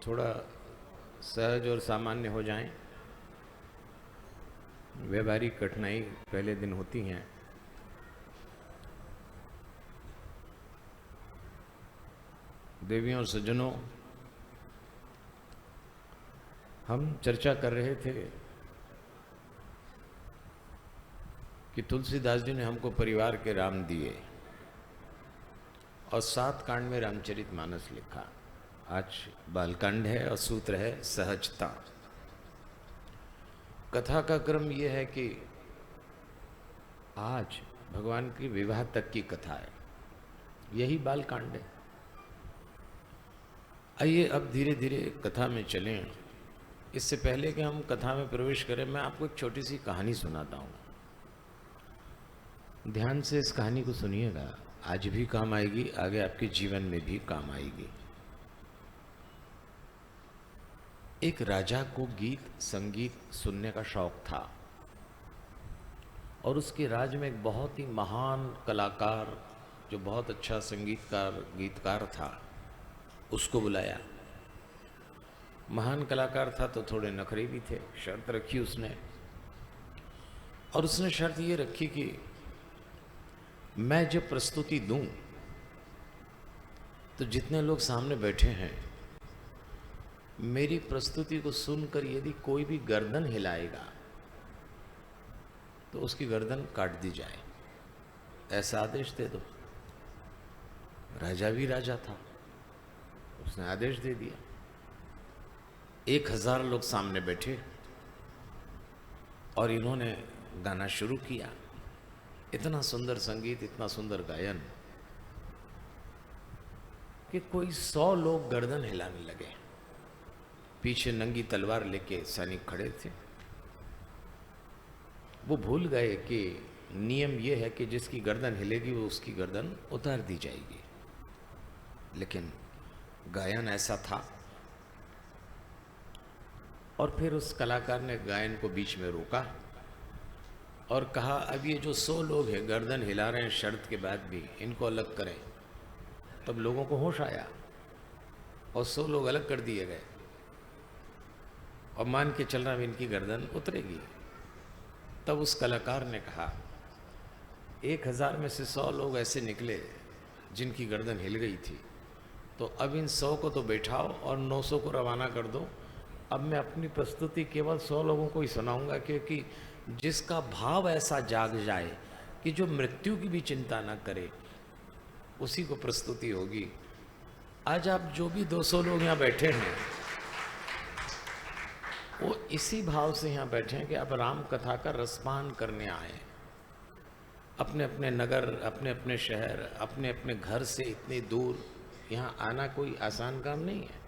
थोड़ा सहज और सामान्य हो जाएं। व्यवहारिक कठिनाई पहले दिन होती हैं। देवियों और सज्जनों, हम चर्चा कर रहे थे कि तुलसीदास जी ने हमको परिवार के राम दिए और 7 कांड में रामचरितमानस लिखा। आज बालकांड है और सूत्र है सहजता। कथा का क्रम यह है कि आज भगवान की विवाह तक की कथा है, यही बालकांड है। आइए अब धीरे धीरे कथा में चलें। इससे पहले कि हम कथा में प्रवेश करें, मैं आपको एक छोटी सी कहानी सुनाता हूँ। ध्यान से इस कहानी को सुनिएगा, आज भी काम आएगी, आगे आपके जीवन में भी काम आएगी। एक राजा को गीत संगीत सुनने का शौक था और उसके राज्य में एक बहुत ही महान कलाकार, जो बहुत अच्छा संगीतकार गीतकार था, उसको बुलाया। महान कलाकार था तो थोड़े नखरे भी थे। शर्त रखी उसने, और उसने शर्त ये रखी कि मैं जब प्रस्तुति दूं तो जितने लोग सामने बैठे हैं, मेरी प्रस्तुति को सुनकर यदि कोई भी गर्दन हिलाएगा तो उसकी गर्दन काट दी जाए, ऐसा आदेश दे दो। राजा भी राजा था, उसने आदेश दे दिया। 1000 लोग सामने बैठे और इन्होंने गाना शुरू किया। इतना सुंदर संगीत, इतना सुंदर गायन कि कोई 100 लोग गर्दन हिलाने लगे। पीछे नंगी तलवार लेके सैनिक खड़े थे। वो भूल गए कि नियम यह है कि जिसकी गर्दन हिलेगी वो उसकी गर्दन उतार दी जाएगी। लेकिन गायन ऐसा था। और फिर उस कलाकार ने गायन को बीच में रोका और कहा, अब ये जो 100 लोग हैं गर्दन हिला रहे हैं शर्त के बाद भी, इनको अलग करें। तब लोगों को होश आया और 100 लोग अलग कर दिए गए और मान के चलना भी इनकी गर्दन उतरेगी। तब उस कलाकार ने कहा, 1000 में से 100 लोग ऐसे निकले जिनकी गर्दन हिल गई थी, तो अब इन 100 को तो बैठाओ और 900 को रवाना कर दो। अब मैं अपनी प्रस्तुति केवल 100 लोगों को ही सुनाऊंगा, क्योंकि जिसका भाव ऐसा जाग जाए कि जो मृत्यु की भी चिंता ना करे, उसी को प्रस्तुति होगी। आज आप जो भी 200 लोग यहाँ बैठे हैं, वो इसी भाव से यहाँ बैठे हैं कि अब राम कथा का रसपान करने आए। अपने अपने नगर, अपने अपने शहर, अपने अपने घर से इतनी दूर यहाँ आना कोई आसान काम नहीं है।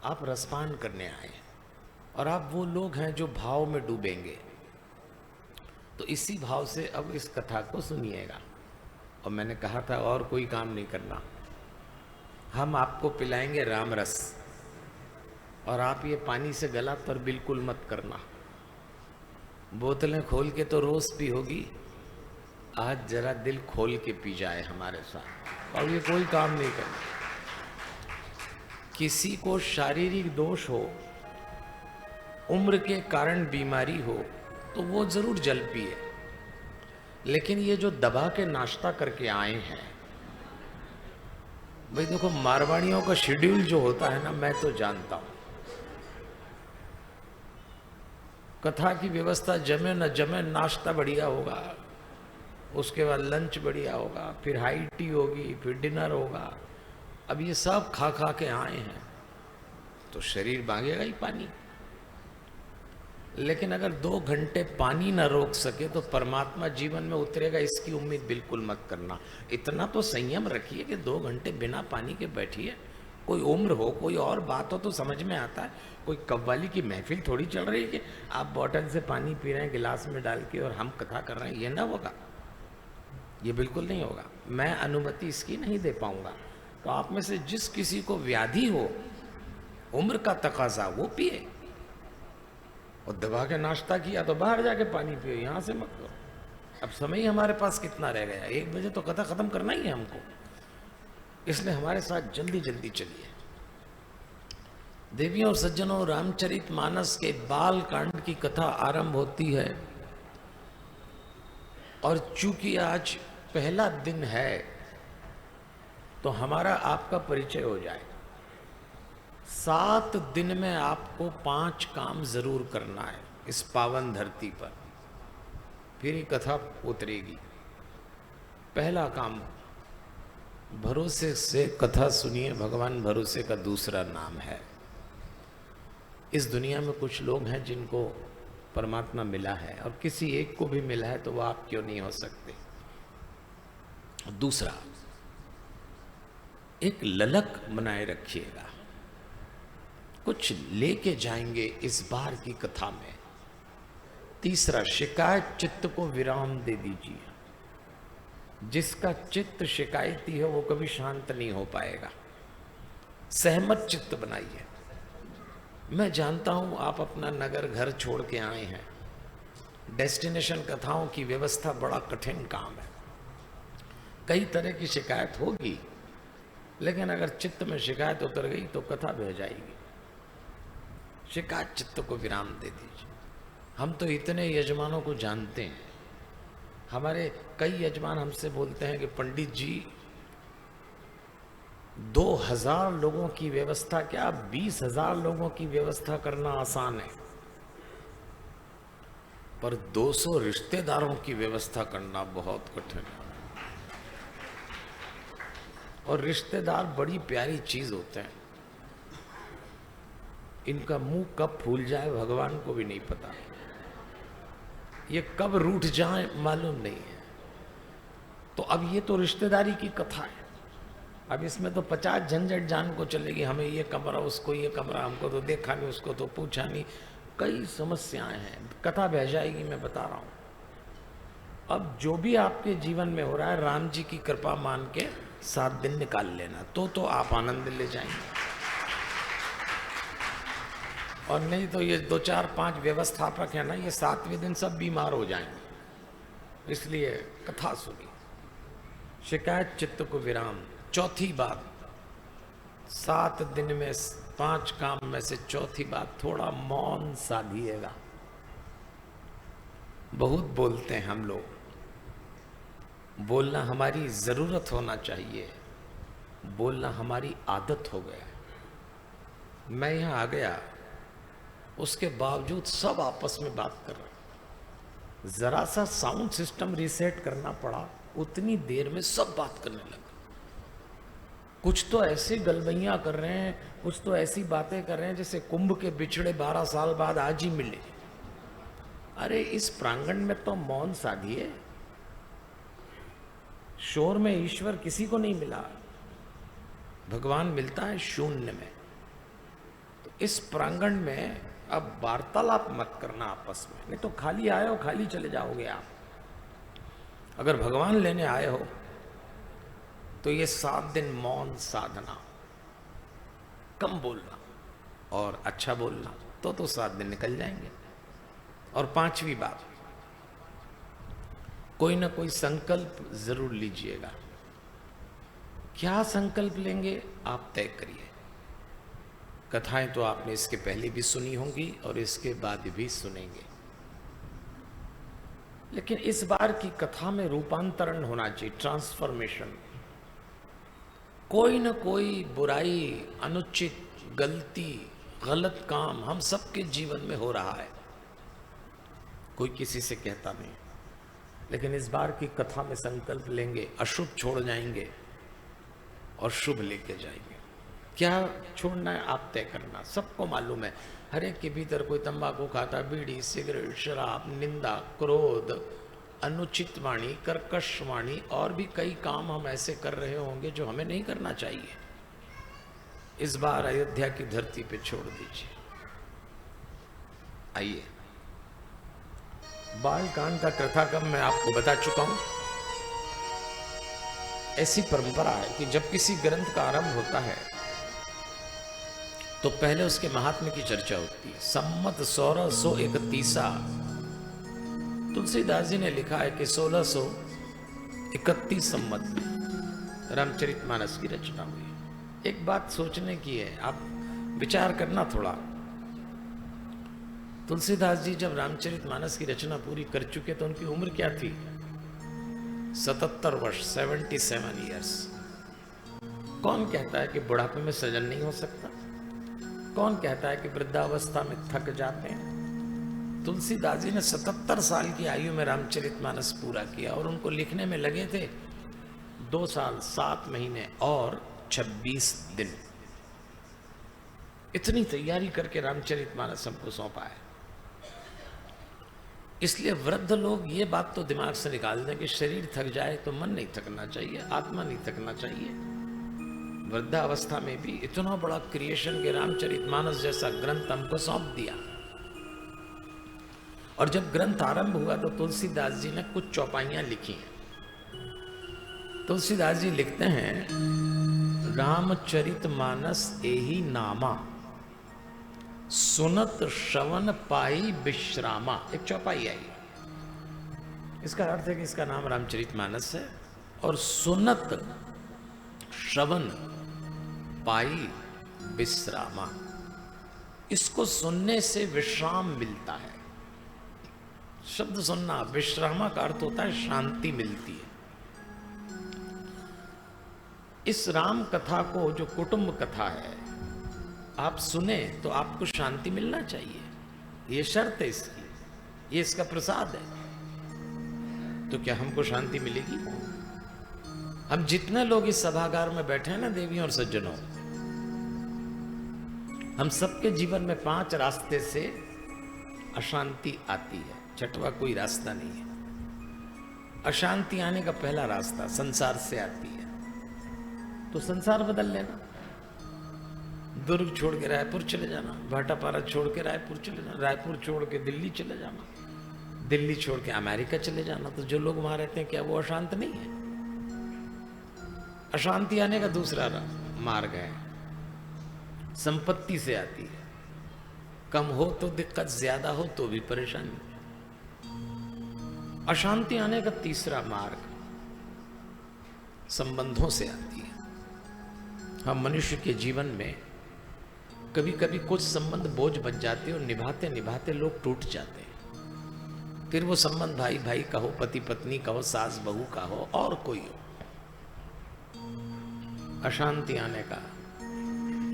आप रसपान करने आए और आप वो लोग हैं जो भाव में डूबेंगे। तो इसी भाव से अब इस कथा को सुनिएगा। और मैंने कहा था और कोई काम नहीं करना, हम आपको पिलाएंगे राम रस, और आप ये पानी से गला तर बिल्कुल मत करना। बोतलें खोल के तो रोज पी होगी, आज जरा दिल खोल के पी जाए हमारे साथ। और ये कोई काम नहीं करना। किसी को शारीरिक दोष हो, उम्र के कारण बीमारी हो, तो वो जरूर जल पिए। लेकिन ये जो दबा के नाश्ता करके आए हैं, भाई देखो, मारवाड़ियों का शेड्यूल जो होता है ना, मैं तो जानता हूं। कथा की व्यवस्था जमे न जमे, नाश्ता बढ़िया होगा, उसके बाद लंच बढ़िया होगा, फिर हाई टी होगी, फिर डिनर होगा। अब ये सब खा खा के आए हैं तो शरीर मांगेगा ही पानी। लेकिन अगर 2 घंटे पानी ना रोक सके तो परमात्मा जीवन में उतरेगा, इसकी उम्मीद बिल्कुल मत करना। इतना तो संयम रखिए कि 2 घंटे बिना पानी के बैठिए। कोई उम्र हो, कोई और बात हो तो समझ में आता है। कोई कव्वाली की महफिल थोड़ी चल रही है कि आप बॉटल से पानी पी रहे हैं गिलास में डाल के और हम कथा कर रहे हैं। ये ना होगा, ये बिल्कुल नहीं होगा। मैं अनुमति इसकी नहीं दे पाऊंगा। तो आप में से जिस किसी को व्याधि हो, उम्र का तकाजा, वो पिए। और दबा के नाश्ता किया तो बाहर जाके पानी पियो, यहाँ से मत करो। अब समय ही हमारे पास कितना रह गया, 1 बजे तो कथा खत्म करना ही है हमको। इसलिए हमारे साथ जल्दी जल्दी चलिए। देवियों और सज्जनों, रामचरितमानस के बाल कांड की कथा आरंभ होती है। और चूंकि आज पहला दिन है तो हमारा आपका परिचय हो जाए। 7 दिन में आपको 5 काम जरूर करना है इस पावन धरती पर, फिर ये कथा उतरेगी। पहला काम, भरोसे से कथा सुनिए। भगवान भरोसे का दूसरा नाम है। इस दुनिया में कुछ लोग हैं जिनको परमात्मा मिला है और किसी एक को भी मिला है तो वह आप क्यों नहीं हो सकते। दूसरा, एक ललक बनाए रखिएगा, कुछ लेके जाएंगे इस बार की कथा में। तीसरा, शिकायत चित्त को विराम दे दीजिए। जिसका चित्त शिकायती है वो कभी शांत नहीं हो पाएगा। सहमत चित्त बनाइए। मैं जानता हूं आप अपना नगर घर छोड़ के आए हैं। डेस्टिनेशन कथाओं की व्यवस्था बड़ा कठिन काम है। कई तरह की शिकायत होगी, लेकिन अगर चित्त में शिकायत उतर गई तो कथा बह जाएगी। शिकायत चित्त को विराम दे दीजिए। हम तो इतने यजमानों को जानते हैं। हमारे कई यजमान हमसे बोलते हैं कि पंडित जी 2000 लोगों की व्यवस्था क्या 20,000 लोगों की व्यवस्था करना आसान है, पर 200 रिश्तेदारों की व्यवस्था करना बहुत कठिन है। और रिश्तेदार बड़ी प्यारी चीज होते हैं। इनका मुंह कब फूल जाए भगवान को भी नहीं पता, ये कब रूठ जाए मालूम नहीं है। तो अब ये तो रिश्तेदारी की कथा है। अब इसमें तो 50 झंझट जान को चलेगी। हमें ये कमरा, उसको ये कमरा, हमको तो देखा नहीं, उसको तो पूछा नहीं। कई समस्याएं हैं, कथा बह जाएगी। मैं बता रहा हूं। अब जो भी आपके जीवन में हो रहा है, राम जी की कृपा मान के 7 दिन निकाल लेना, तो आप आनंद ले जाएंगे। और नहीं तो ये 2 4 5 व्यवस्थापक है ना, ये 7वें दिन सब बीमार हो जाएंगे। इसलिए कथा सुनी। शिकायत चित्त को विराम। चौथी बात, 7 दिन में 5 काम में से चौथी बात, थोड़ा मौन साधिएगा। बहुत बोलते हैं हम लोग। बोलना हमारी जरूरत होना चाहिए, बोलना हमारी आदत हो गया। मैं यहां आ गया, उसके बावजूद सब आपस में बात कर रहे हैं। जरा सा साउंड सिस्टम रीसेट करना पड़ा, उतनी देर में सब बात करने लगे। कुछ तो ऐसे गलबैयां कर रहे हैं, कुछ तो ऐसी बातें कर रहे हैं जैसे कुंभ के बिछड़े 12 साल बाद आज ही मिले। अरे इस प्रांगण में तो मौन साधिए। शोर में ईश्वर किसी को नहीं मिला, भगवान मिलता है शून्य में। तो इस प्रांगण में अब वार्तालाप मत करना आपस में, नहीं तो खाली आए हो खाली चले जाओगे आप। अगर भगवान लेने आए हो तो ये 7 दिन मौन साधना, कम बोलना और अच्छा बोलना, तो 7 दिन निकल जाएंगे। और 5वीं बात, कोई ना कोई संकल्प जरूर लीजिएगा। क्या संकल्प लेंगे आप तय करिए। कथाएं तो आपने इसके पहले भी सुनी होंगी और इसके बाद भी सुनेंगे, लेकिन इस बार की कथा में रूपांतरण होना चाहिए, ट्रांसफॉर्मेशन। कोई ना कोई बुराई, अनुचित, गलती, गलत काम हम सबके जीवन में हो रहा है, कोई किसी से कहता नहीं। लेकिन इस बार की कथा में संकल्प लेंगे, अशुभ छोड़ जाएंगे और शुभ लेके जाएंगे। क्या छोड़ना है आप तय करना। सबको मालूम है, हर एक के भीतर कोई तंबाकू खाता, बीड़ी, सिगरेट, शराब, निंदा, क्रोध, अनुचित वाणी, कर्कश वाणी और भी कई काम हम ऐसे कर रहे होंगे जो हमें नहीं करना चाहिए। इस बार अयोध्या की धरती पे छोड़ दीजिए। आइए, बालकांड का कथाक्रम मैं आपको बता चुका हूं। ऐसी परंपरा है कि जब किसी ग्रंथ का आरंभ होता है तो पहले उसके महात्म्य की चर्चा होती है। सम्मत 1631 तुलसीदास जी ने लिखा है कि 1631 सम्मत में रामचरितमानस की रचना हुई। एक बात सोचने की है, आप विचार करना थोड़ा। तुलसीदास जी जब रामचरितमानस की रचना पूरी कर चुके तो उनकी उम्र क्या थी? 77 वर्ष, 77 ईयर्स। कौन कहता है कि बुढ़ापे में सृजन नहीं हो सकता? कौन कहता है कि वृद्धावस्था में थक जाते हैं? तुलसीदास जी ने 77 साल की आयु में रामचरितमानस पूरा किया और उनको लिखने में लगे थे 2 साल 7 महीने और 26 दिन। इतनी तैयारी करके रामचरितमानस हमको सौंपा है। इसलिए वृद्ध लोग ये बात तो दिमाग से निकाल दें कि शरीर थक जाए तो मन नहीं थकना चाहिए, आत्मा नहीं थकना चाहिए। वृद्धावस्था में भी इतना बड़ा क्रिएशन के रामचरितमानस जैसा ग्रंथ हमको सौंप दिया। और जब ग्रंथ आरंभ हुआ तो तुलसीदास जी ने कुछ चौपाइयां लिखी हैं। तुलसीदास जी लिखते हैं, रामचरितमानस एही नामा, सुनत श्रवण पाई विश्रामा। एक चौपाई आई, इसका अर्थ है कि इसका नाम रामचरितमानस है और सुनत श्रवण पाई विश्रामा, इसको सुनने से विश्राम मिलता है। शब्द सुनना, विश्रामा का अर्थ होता है शांति मिलती है। इस राम कथा को, जो कुटुंब कथा है, आप सुने तो आपको शांति मिलना चाहिए। ये शर्त है इसकी, ये इसका प्रसाद है। तो क्या हमको शांति मिलेगी? हम जितने लोग इस सभागार में बैठे हैं ना देवियों और सज्जनों, हम सबके जीवन में 5 रास्ते से अशांति आती है, छठवा कोई रास्ता नहीं है। अशांति आने का पहला रास्ता संसार से आती है, तो संसार बदल लेना। दुर्ग छोड़ के रायपुर चले जाना, भाटापारा छोड़ के रायपुर चले जाना, रायपुर छोड़ के दिल्ली चले जाना, दिल्ली छोड़ के अमेरिका चले जाना। तो जो लोग वहां रहते हैं क्या वो अशांत नहीं है? अशांति आने का दूसरा मार्ग है, संपत्ति से आती है। कम हो तो दिक्कत, ज्यादा हो तो भी परेशानी। अशांति आने का तीसरा मार्ग संबंधों से आती है। हम मनुष्य के जीवन में कभी कभी कुछ संबंध बोझ बन जाते हैं और निभाते निभाते लोग टूट जाते हैं। फिर वो संबंध भाई भाई का हो, पति पत्नी का हो, सास बहू का हो, और कोई हो। अशांति आने का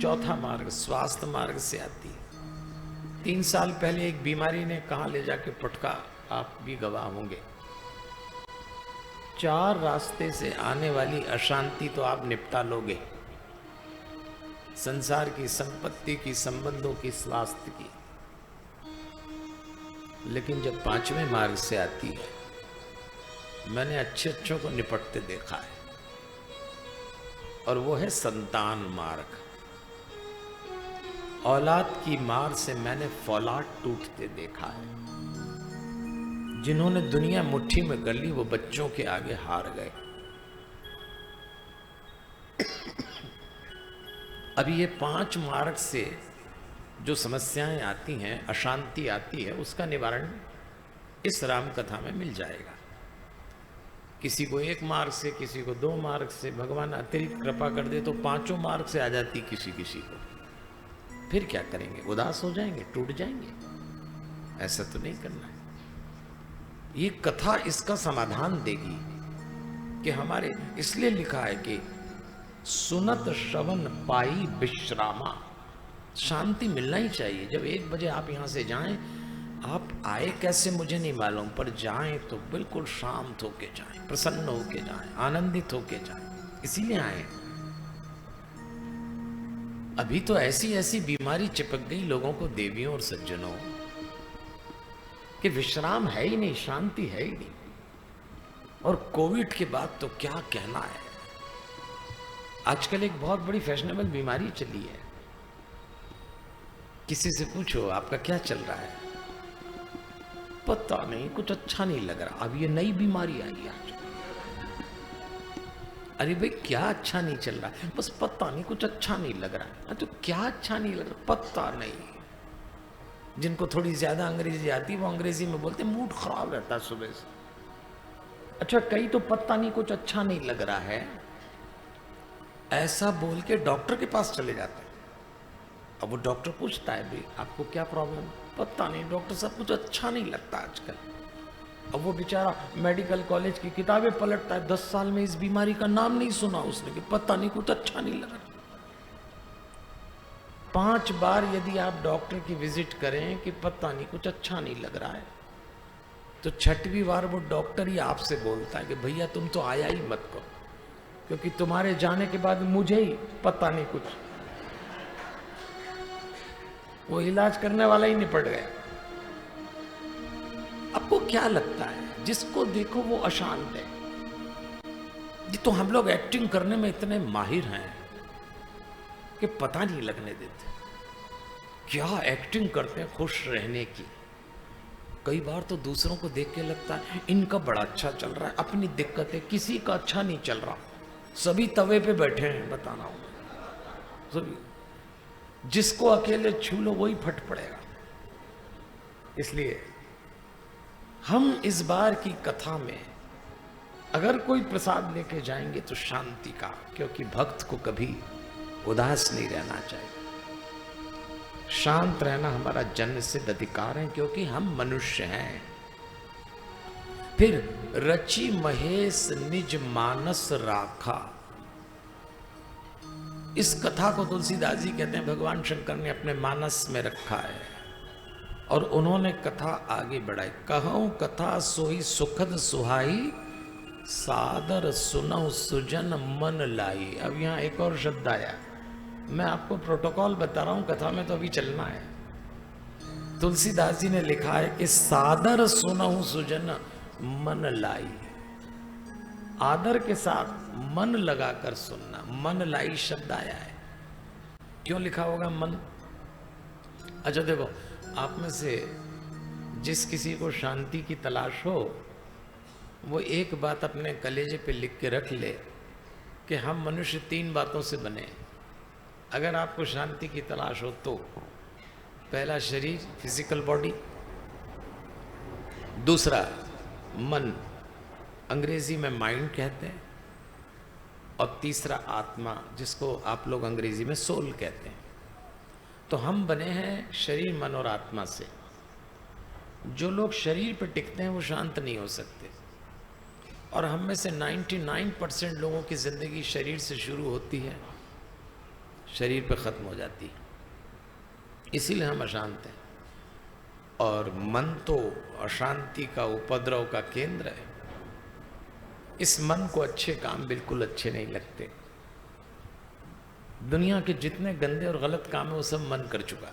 चौथा मार्ग स्वास्थ्य मार्ग से आती है। 3 साल पहले एक बीमारी ने कहां ले जाके पटका, आप भी गवाह होंगे। 4 रास्ते से आने वाली अशांति तो आप निपटा लोगे, संसार की, संपत्ति की, संबंधों की, स्वास्थ्य की। लेकिन जब 5वें मार्ग से आती है, मैंने अच्छे अच्छों को निपटते देखा है, और वो है संतान मार्ग। औलाद की मार से मैंने फौलाद टूटते देखा है। जिन्होंने दुनिया मुट्ठी में कर ली वो बच्चों के आगे हार गए। अभी ये 5 मार्ग से जो समस्याएं आती हैं, अशांति आती है, उसका निवारण इस राम कथा में मिल जाएगा। किसी को 1 मार्ग से, किसी को 2 मार्ग से, भगवान अतिरिक्त कृपा कर दे तो 5 मार्ग से आ जाती किसी किसी को। फिर क्या करेंगे? उदास हो जाएंगे, टूट जाएंगे? ऐसा तो नहीं करना है। ये कथा इसका समाधान देगी कि हमारे, इसलिए लिखा है कि सुनत श्रवण पाई विश्रामा, शांति मिलना ही चाहिए। जब 1 बजे आप यहां से जाएं, आप आए कैसे मुझे नहीं मालूम, पर जाएं तो बिल्कुल शांत होके जाएं, प्रसन्न होके जाएं, आनंदित होके जाएं, इसीलिए आए। अभी तो ऐसी ऐसी बीमारी चिपक गई लोगों को, देवियों और सज्जनों, कि विश्राम है ही नहीं, शांति है ही नहीं। और कोविड के बाद तो क्या कहना है। आजकल एक बहुत बड़ी फैशनेबल बीमारी चली है। किसी से पूछो आपका क्या चल रहा है, पता नहीं, कुछ अच्छा नहीं लग रहा। अब ये नई बीमारी आई है। अरे भाई क्या अच्छा नहीं चल रहा है? बस पता नहीं, कुछ अच्छा नहीं लग रहा है। तो क्या अच्छा नहीं लग रहा? पता नहीं। जिनको थोड़ी ज्यादा अंग्रेजी आती है वो अंग्रेजी में बोलते हैं मूड खराब रहता है सुबह से। अच्छा, कई तो पता नहीं कुछ अच्छा नहीं लग रहा है, ऐसा बोल के डॉक्टर के पास चले जाते हैं। अब वो डॉक्टर पूछता है भाई आपको क्या प्रॉब्लम है? पता नहीं डॉक्टर साहब कुछ अच्छा नहीं लगता आजकल। अब वो बेचारा मेडिकल कॉलेज की किताबें पलटता है, 10 साल में इस बीमारी का नाम नहीं सुना उसने कि पता नहीं कुछ अच्छा नहीं लगा। 5 बार यदि आप डॉक्टर की विजिट करें कि पता नहीं कुछ अच्छा नहीं लग रहा है, तो 6वीं बार वो डॉक्टर ही आपसे बोलता है कि भैया तुम तो आया ही मत करो, क्योंकि तुम्हारे जाने के बाद मुझे ही पता नहीं कुछ, वो इलाज करने वाला ही निपट गया। आपको क्या लगता है जिसको देखो वो अशांत है? ये तो हम लोग एक्टिंग करने में इतने माहिर हैं कि पता नहीं लगने देते। क्या एक्टिंग करते हैं खुश रहने की। कई बार तो दूसरों को देख के लगता है इनका बड़ा अच्छा चल रहा है, अपनी दिक्कतें, किसी का अच्छा नहीं चल रहा, सभी तवे पे बैठे हैं। बताना होगा सभी, जिसको अकेले छू लो वही फट पड़ेगा। इसलिए हम इस बार की कथा में अगर कोई प्रसाद लेके जाएंगे तो शांति का, क्योंकि भक्त को कभी उदास नहीं रहना चाहिए। शांत रहना हमारा जन्म सिद्ध अधिकार है, क्योंकि हम मनुष्य हैं। फिर रचि महेश निज मानस राखा, इस कथा को तुलसीदास जी कहते हैं भगवान शंकर ने अपने मानस में रखा है और उन्होंने कथा आगे बढ़ाई। कहूं कथा सोई सुखद सुहाई, सादर सुनऊ सुजन मन लाई। अब यहां एक और शब्द आया, मैं आपको प्रोटोकॉल बता रहा हूं, कथा में तो अभी चलना है। तुलसीदास जी ने लिखा है कि सादर सुनऊ सुजन मन लाई, आदर के साथ मन लगाकर सुनना। मन लाई शब्द आया है, क्यों लिखा होगा मन? अच्छा देखो, आप में से जिस किसी को शांति की तलाश हो वो एक बात अपने कलेजे पे लिख के रख ले कि हम मनुष्य 3 बातों से बने। अगर आपको शांति की तलाश हो तो पहला शरीर, फिजिकल बॉडी, दूसरा मन, अंग्रेजी में माइंड कहते हैं, और तीसरा आत्मा, जिसको आप लोग अंग्रेजी में सोल कहते हैं। तो हम बने हैं शरीर, मन और आत्मा से। जो लोग शरीर पर टिकते हैं वो शांत नहीं हो सकते, और हम में से 99% लोगों की ज़िंदगी शरीर से शुरू होती है, शरीर पे ख़त्म हो जाती है। इसीलिए हम अशांत हैं। और मन तो अशांति का, उपद्रव का केंद्र है। इस मन को अच्छे काम बिल्कुल अच्छे नहीं लगते। दुनिया के जितने गंदे और गलत काम है वो सब मन कर चुका।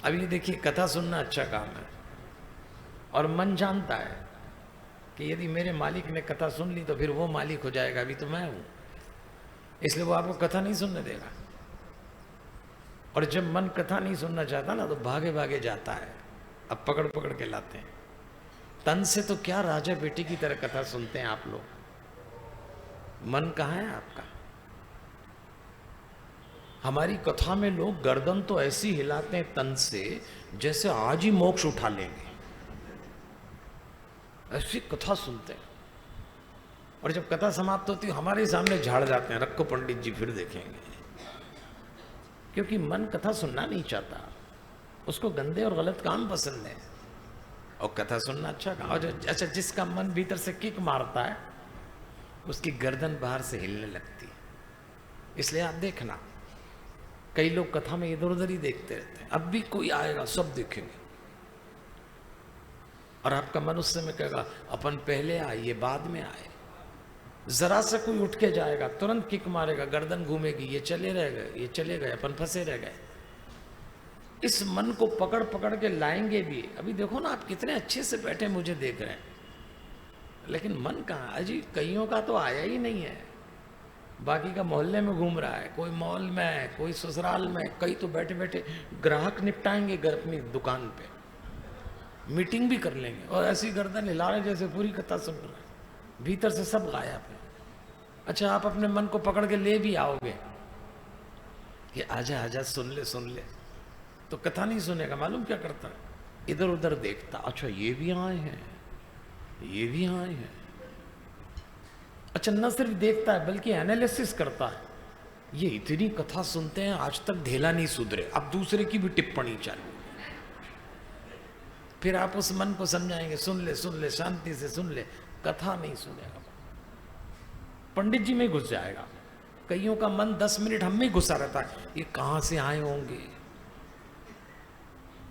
अब ये देखिए, कथा सुनना अच्छा काम है, और मन जानता है कि यदि मेरे मालिक ने कथा सुन ली तो फिर वो मालिक हो जाएगा, अभी तो मैं हूं, इसलिए वो आपको कथा नहीं सुनने देगा। और जब मन कथा नहीं सुनना चाहता ना तो भागे भागे जाता है। अब पकड़ पकड़ के लाते हैं। तन से तो क्या राजा बेटी की तरह कथा सुनते हैं आप लोग। मन कहाँ है आपका? हमारी कथा में लोग गर्दन तो ऐसी हिलाते हैं तन से जैसे आज ही मोक्ष उठा लेंगे, ऐसी कथा सुनते हैं। और जब कथा समाप्त होती है हमारे सामने झाड़ जाते हैं, रखो पंडित जी फिर देखेंगे। क्योंकि मन कथा सुनना नहीं चाहता, उसको गंदे और गलत काम पसंद है, और कथा सुनना अच्छा काम। और अच्छा, जिसका मन भीतर से किक मारता है उसकी गर्दन बाहर से हिलने लगती है। इसलिए आप देखना, कई लोग कथा में इधर उधर ही देखते रहते हैं। अब भी कोई आएगा सब देखेंगे, और आपका मन उस समय कहेगा अपन पहले आए, ये बाद में आए। जरा सा कोई उठ के जाएगा तुरंत किक मारेगा, गर्दन घूमेगी, ये चले रह गए, ये चले गए, अपन फंसे रह गए। इस मन को पकड़ पकड़ के लाएंगे भी। अभी देखो ना, आप कितने अच्छे से बैठे मुझे देख रहे हैं, लेकिन मन कहाँ? अजी कईयों का तो आया ही नहीं है, बाकी का मोहल्ले में घूम रहा है, कोई मॉल में, कोई ससुराल में, कई तो बैठे बैठे ग्राहक निपटाएंगे घर अपनी दुकान पे, मीटिंग भी कर लेंगे, और ऐसी गर्दन हिला रहे जैसे पूरी कथा सुन रहे हैं, भीतर से सब गायब है। अच्छा, आप अपने मन को पकड़ के ले भी आओगे कि आजा आजा सुन ले, तो कथा नहीं सुनेगा। मालूम क्या करता है? इधर उधर देखता, अच्छा ये भी आए हैं, ये भी आए हैं। अच्छा, न सिर्फ देखता है बल्कि एनालिसिस करता है ये इतनी कथा सुनते हैं, आज तक ढेला नहीं सुधरे, अब दूसरे की भी टिप्पणी चालू। फिर आप उस मन को समझाएंगे, सुन ले शांति से सुन ले, कथा नहीं सुनेगा, पंडित जी में घुस जाएगा। कईयों का मन 10 मिनट हम में घुसा रहता है, ये कहां से आए होंगे,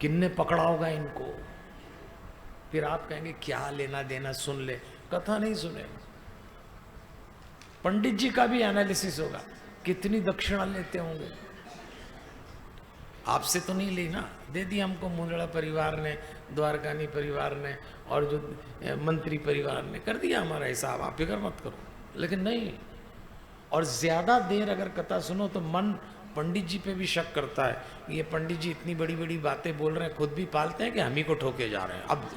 किन्ने पकड़ा होगा इनको। फिर आप कहेंगे क्या लेना देना, सुन ले, कथा नहीं सुनेगा। पंडित जी का भी एनालिसिस होगा, कितनी दक्षिणा लेते होंगे, आपसे तो नहीं ली ना, दे दी हमको मुंदड़ा परिवार ने, द्वारकानी परिवार ने, और जो मंत्री परिवार ने कर दिया हमारा हिसाब, आप फिक्र मत करो। लेकिन नहीं, और ज्यादा देर अगर कथा सुनो तो मन पंडित जी पे भी शक करता है, ये पंडित जी इतनी बड़ी बड़ी बातें बोल रहे हैं, खुद भी पालते हैं कि हम ही को ठोके जा रहे हैं। अब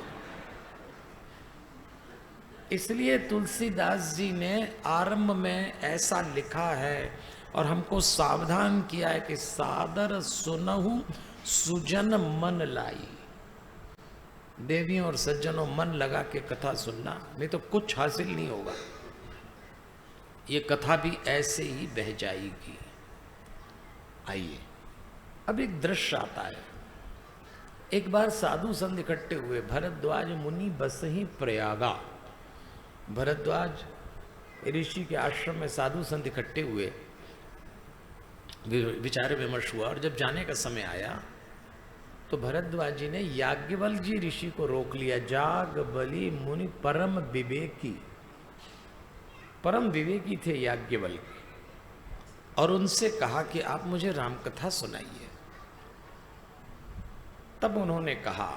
इसलिए तुलसीदास जी ने आरंभ में ऐसा लिखा है और हमको सावधान किया है कि सादर सुनहु सुजन मन लाई। देवियों और सज्जनों, मन लगा के कथा सुनना, नहीं तो कुछ हासिल नहीं होगा, ये कथा भी ऐसे ही बह जाएगी। आइए अब एक दृश्य आता है। एक बार साधु संत इकट्ठे हुए, भरद्वाज मुनि बस ही प्रयागा। भरद्वाज ऋषि के आश्रम में साधु संत इकट्ठे हुए, विचार विमर्श हुआ, और जब जाने का समय आया तो भरद्वाज जी ने याज्ञवल्क्य जी ऋषि को रोक लिया। जाग बलि मुनि परम विवेकी, परम विवेकी थे याज्ञवल्क्य, और उनसे कहा कि आप मुझे राम कथा सुनाइए। तब उन्होंने कहा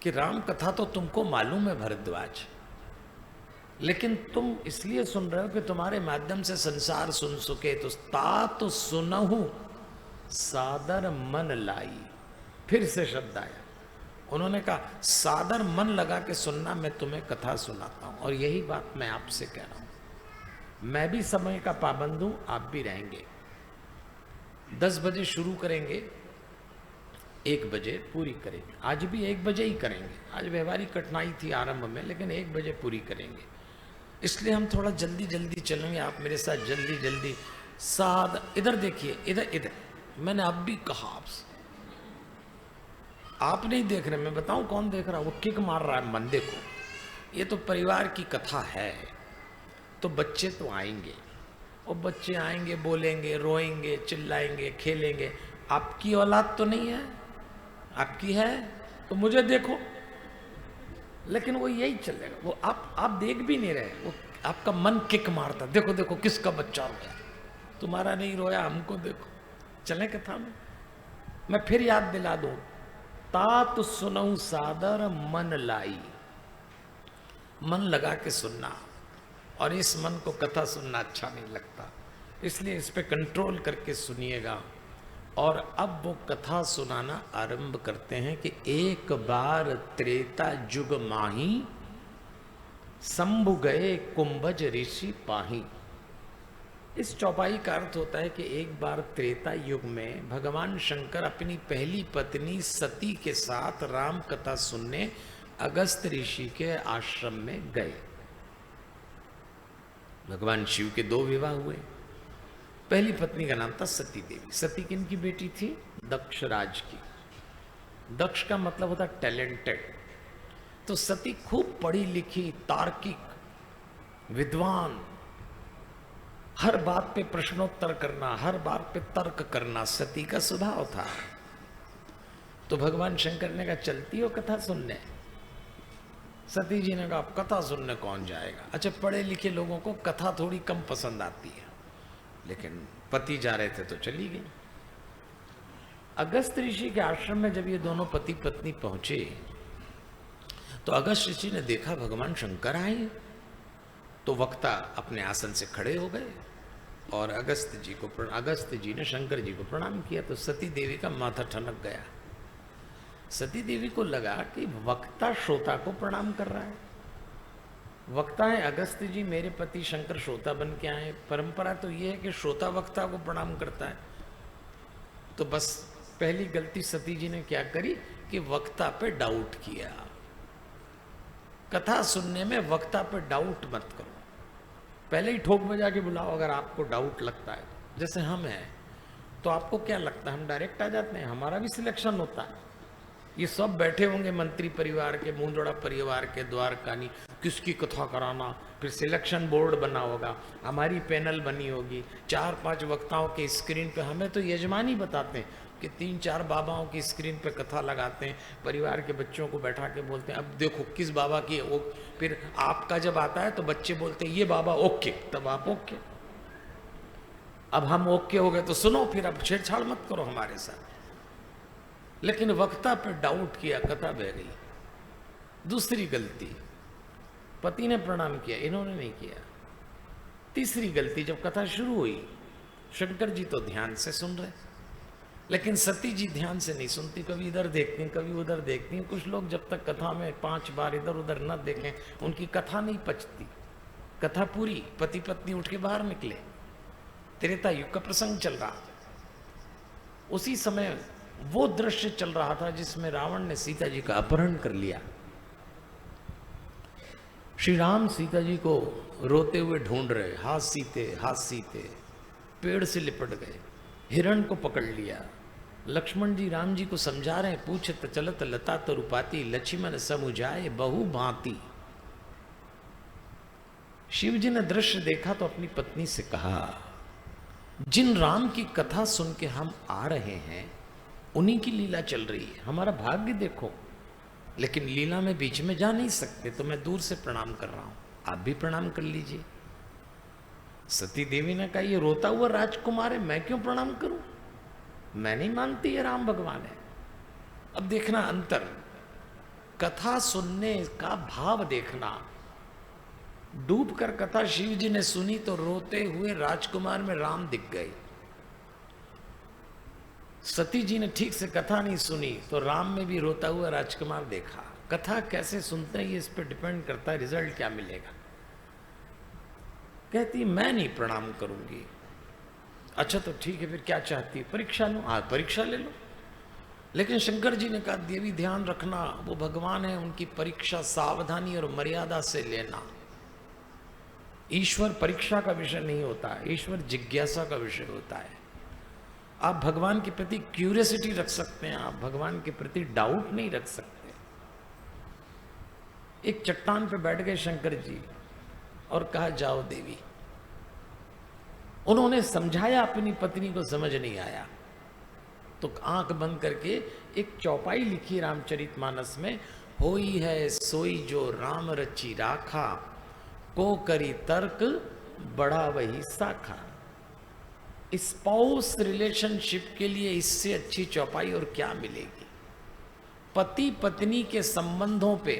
कि राम कथा तो तुमको मालूम है भरद्वाज, लेकिन तुम इसलिए सुन रहे हो कि तुम्हारे माध्यम से संसार सुन सके, तो तात सुनहु सादर मन लाई। फिर से शब्द आया, उन्होंने कहा सादर मन लगा के सुनना, मैं तुम्हें कथा सुनाता हूं। और यही बात मैं आपसे कह रहा हूं, मैं भी समय का पाबंद हूं, आप भी रहेंगे। 10 बजे शुरू करेंगे, 1 बजे पूरी करेंगे। आज भी 1 बजे ही करेंगे, आज व्यवहारिक कठिनाई थी आरंभ में, लेकिन 1 बजे पूरी करेंगे। इसलिए हम थोड़ा जल्दी जल्दी चलेंगे, आप मेरे साथ जल्दी जल्दी। साद, इधर देखिए, इधर इधर, मैंने अब भी कहा आपसे, आप नहीं देख रहे, मैं बताऊं कौन देख रहा, वो किक मार रहा है मन। देखो, ये तो परिवार की कथा है, तो बच्चे तो आएंगे, और बच्चे आएंगे, बोलेंगे, रोएंगे, चिल्लाएंगे, खेलेंगे। आपकी औलाद तो नहीं है, आपकी है तो मुझे देखो, लेकिन वो यही चलेगा, वो आप देख भी नहीं रहे, वो आपका मन किक मारता, देखो देखो किसका बच्चा रोया, तुम्हारा नहीं रोया, हमको देखो। चले कथा में, मैं फिर याद दिला दूं, तात सुनऊ सादर मन लाई, मन लगा के सुनना। और इस मन को कथा सुनना अच्छा नहीं लगता, इसलिए इस पे कंट्रोल करके सुनिएगा। और अब वो कथा सुनाना आरंभ करते हैं कि एक बार त्रेता युग माही, शंभु गए कुंभज ऋषि पाही। इस चौपाई का अर्थ होता है कि एक बार त्रेता युग में भगवान शंकर अपनी पहली पत्नी सती के साथ राम कथा सुनने अगस्त ऋषि के आश्रम में गए। भगवान शिव के 2 विवाह हुए। पहली पत्नी का नाम था सती देवी। सती किन की बेटी थी? दक्ष राज की। दक्ष का मतलब होता टैलेंटेड। तो सती खूब पढ़ी लिखी, तार्किक, विद्वान, हर बात पे प्रश्नोत्तर करना, हर बात पे तर्क करना सती का स्वभाव था। तो भगवान शंकर ने कहा चलती हो कथा सुनने? सती जी ने कहा कथा सुनने कौन जाएगा। अच्छा, पढ़े लिखे लोगों को कथा थोड़ी कम पसंद आती है, लेकिन पति जा रहे थे तो चली गई। अगस्त ऋषि के आश्रम में जब ये दोनों पति पत्नी पहुंचे तो अगस्त ऋषि ने देखा भगवान शंकर आए, तो वक्ता अपने आसन से खड़े हो गए और अगस्त जी ने शंकर जी को प्रणाम किया। तो सती देवी का माथा ठनक गया। सती देवी को लगा कि वक्ता श्रोता को प्रणाम कर रहा है। वक्ता है अगस्त जी, मेरे पति शंकर श्रोता बन के आए। परंपरा तो ये है कि श्रोता वक्ता को प्रणाम करता है। तो बस पहली गलती सती जी ने क्या करी कि वक्ता पे डाउट किया। कथा सुनने में वक्ता पे डाउट मत करो। पहले ही ठोक बजा के बुलाओ अगर आपको डाउट लगता है। जैसे हम हैं तो आपको क्या लगता है हम डायरेक्ट आ जाते हैं? हमारा भी सिलेक्शन होता है। ये सब बैठे होंगे मंत्री परिवार के, मुंदड़ा परिवार के, द्वारकानी, किसकी कथा कराना, फिर सिलेक्शन बोर्ड बना होगा, हमारी पैनल बनी होगी, 4-5 वक्ताओं के स्क्रीन पे। हमें तो यजमानी बताते हैं कि 3-4 बाबाओं की स्क्रीन पे कथा लगाते हैं, परिवार के बच्चों को बैठा के बोलते हैं अब देखो किस बाबा की वो। फिर आपका जब आता है तो बच्चे बोलते हैं ये बाबा ओके, तब आप ओके। अब हम ओके हो गए तो सुनो, फिर अब छेड़छाड़ मत करो हमारे साथ। लेकिन वक्ता पे डाउट किया, कथा बह गई। दूसरी गलती, पति ने प्रणाम किया, इन्होंने नहीं किया। तीसरी गलती, जब कथा शुरू हुई शंकर जी तो ध्यान से सुन रहे, लेकिन सती जी ध्यान से नहीं सुनती, कभी इधर देखती कभी उधर देखती। कुछ लोग जब तक कथा में 5 बार इधर उधर न देखें उनकी कथा नहीं पचती। कथा पूरी, पति पत्नी उठ के बाहर निकले, त्रेता युग का प्रसंग चल रहा। उसी समय वो दृश्य चल रहा था जिसमें रावण ने सीता जी का अपहरण कर लिया। श्री राम सीता जी को रोते हुए ढूंढ रहे, हाथ सीते पेड़ से लिपट गए, हिरण को पकड़ लिया। लक्ष्मण जी राम जी को समझा रहे, पूछत चलत लता तरुपाती, लक्ष्मण समुझाए बहु भांति। शिव जी ने दृश्य देखा तो अपनी पत्नी से कहा, जिन राम की कथा सुन के हम आ रहे हैं उन्हीं की लीला चल रही है, हमारा भाग्य देखो। लेकिन लीला में बीच में जा नहीं सकते, तो मैं दूर से प्रणाम कर रहा हूं, आप भी प्रणाम कर लीजिए। सती देवी ने कहा, ये रोता हुआ राजकुमार है, मैं क्यों प्रणाम करूं? मैं नहीं मानती ये राम भगवान है। अब देखना अंतर, कथा सुनने का भाव देखना। डूब कर कथा शिव जी ने सुनी तो रोते हुए राजकुमार में राम दिख गए। सती जी ने ठीक से कथा नहीं सुनी तो राम में भी रोता हुआ राजकुमार देखा। कथा कैसे सुनते हैं ये इस पर डिपेंड करता है, रिजल्ट क्या मिलेगा। कहती मैं नहीं प्रणाम करूंगी। अच्छा तो ठीक है, फिर क्या चाहती है? परीक्षा लो। हाँ परीक्षा ले लो। लेकिन शंकर जी ने कहा, देवी ध्यान रखना, वो भगवान है, उनकी परीक्षा सावधानी और मर्यादा से लेना। ईश्वर परीक्षा का विषय नहीं होता, ईश्वर जिज्ञासा का विषय होता है। आप भगवान के प्रति क्यूरियोसिटी रख सकते हैं, आप भगवान के प्रति डाउट नहीं रख सकते। एक चट्टान पे बैठ गए शंकर जी और कहा, जाओ देवी। उन्होंने समझाया, अपनी पत्नी को समझ नहीं आया तो आंख बंद करके एक चौपाई लिखी रामचरितमानस में, होई है सोई जो राम रची राखा, को करी तर्क बड़ा वही साखा। स्पाउस रिलेशनशिप के लिए इससे अच्छी चौपाई और क्या मिलेगी। पति पत्नी के संबंधों पे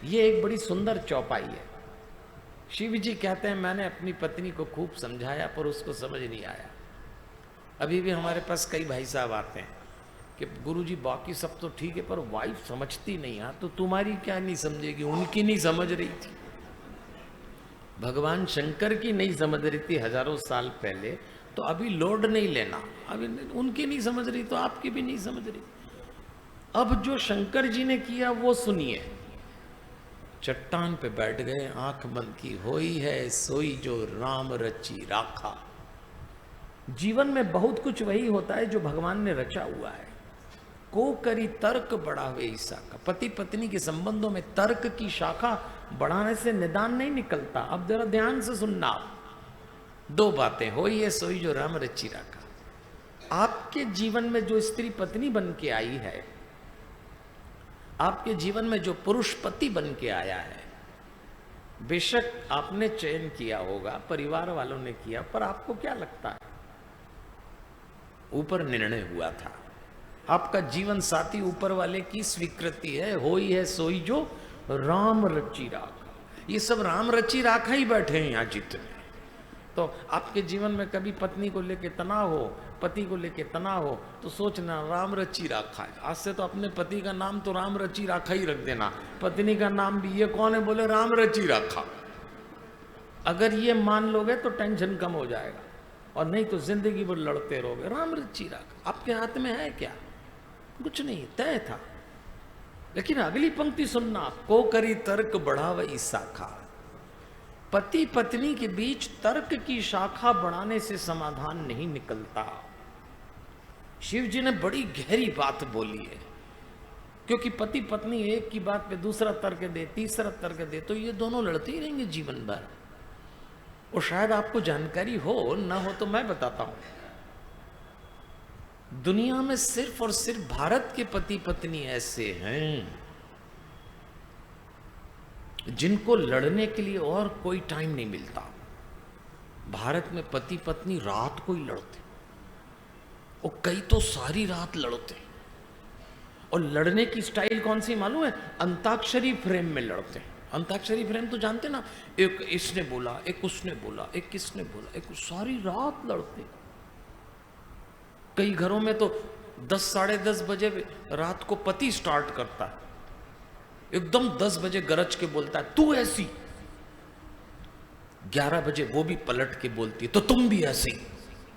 ये एक बड़ी सुंदर चौपाई है। शिव जी कहते हैं, मैंने अपनी पत्नी को खूब समझाया पर उसको समझ नहीं आया। अभी भी हमारे पास कई भाई साहब आते हैं कि गुरुजी बाकी सब तो ठीक है पर वाइफ समझती नहीं। हाँ तो तुम्हारी क्या नहीं समझेगी, उनकी नहीं समझ रही थी। भगवान शंकर की नहीं समझ रही थी हजारों साल पहले, तो अभी लोड नहीं लेना। अभी उनकी नहीं समझ रही तो आपकी भी नहीं समझ रही। अब जो शंकर जी ने किया वो सुनिए। चट्टान पे बैठ गए, आंख बंद की, होई है सोई जो राम रची राखा। जीवन में बहुत कुछ वही होता है जो भगवान ने रचा हुआ है। को करी तर्क बढ़ावे ईसा का। पति पत्नी के संबंधों में तर्क की शाखा बढ़ाने से निदान नहीं निकलता। अब जरा ध्यान से सुनना। दो बातें, होई है सोई जो राम रची राखा। आपके जीवन में जो स्त्री पत्नी बन के आई है, आपके जीवन में जो पुरुष पति बन के आया है, बेशक आपने चयन किया होगा, परिवार वालों ने किया, पर आपको क्या लगता है? ऊपर निर्णय हुआ था, आपका जीवन साथी ऊपर वाले की स्वीकृति है। होई है सोई जो राम रची राखा। ये सब राम रची राखा ही बैठे हैं यहाँ जितने। तो आपके जीवन में कभी पत्नी को लेके तनाव हो, पति को लेके तनाव हो, तो सोचना राम रची राखा है। आज से तो अपने पति का नाम तो राम रची राखा ही रख देना, पत्नी का नाम भी। ये कौन है? बोले राम रची राखा। अगर ये मान लोगे तो टेंशन कम हो जाएगा, और नहीं तो जिंदगी भर लड़ते रहोगे। राम रची राखा आपके हाथ में है क्या? कुछ नहीं, तय था। लेकिन अगली पंक्ति सुनना, को करी तर्क बढ़ावई शाखा। पति पत्नी के बीच तर्क की शाखा बढ़ाने से समाधान नहीं निकलता। शिव जी ने बड़ी गहरी बात बोली है, क्योंकि पति पत्नी एक की बात पे दूसरा तर्क दे, तीसरा तर्क दे, तो ये दोनों लड़ते ही रहेंगे जीवन भर। और शायद आपको जानकारी हो ना हो तो मैं बताता हूं, दुनिया में सिर्फ और सिर्फ भारत के पति पत्नी ऐसे हैं जिनको लड़ने के लिए और कोई टाइम नहीं मिलता। भारत में पति पत्नी रात को ही लड़ते, और कई तो सारी रात लड़ते। और लड़ने की स्टाइल कौन सी मालूम है? अंताक्षरी फ्रेम में लड़ते हैं। अंताक्षरी फ्रेम तो जानते ना, एक इसने बोला, एक उसने बोला, एक किसने बोला, एक सारी रात लड़ते। कई घरों में तो 10 साढ़े 10 बजे रात को पति स्टार्ट करता है, एकदम 10 बजे गरज के बोलता है तू ऐसी। 11 बजे वो भी पलट के बोलती है तो तुम भी ऐसी।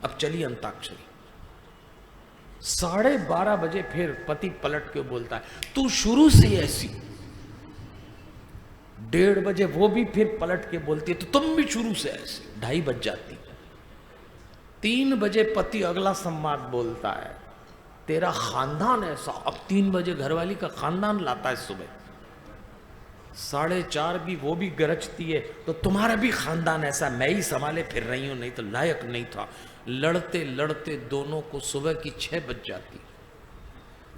अब चली अंताक्षरी। 12:30 बजे फिर पति पलट के बोलता है तू शुरू से ऐसी। 1:30 बजे वो भी फिर पलट के बोलती है तो तुम भी शुरू से ऐसी। 2:30 बज जाती। 3 बजे पति अगला संवाद बोलता है तेरा खानदान ऐसा। अब 3 बजे घरवाली का खानदान लाता है सुबह। 4:30 भी वो भी गरजती है तो तुम्हारा भी खानदान ऐसा, मैं ही संभाले फिर रही हूं, नहीं तो लायक नहीं था। लड़ते लड़ते दोनों को सुबह की 6 बज जाती।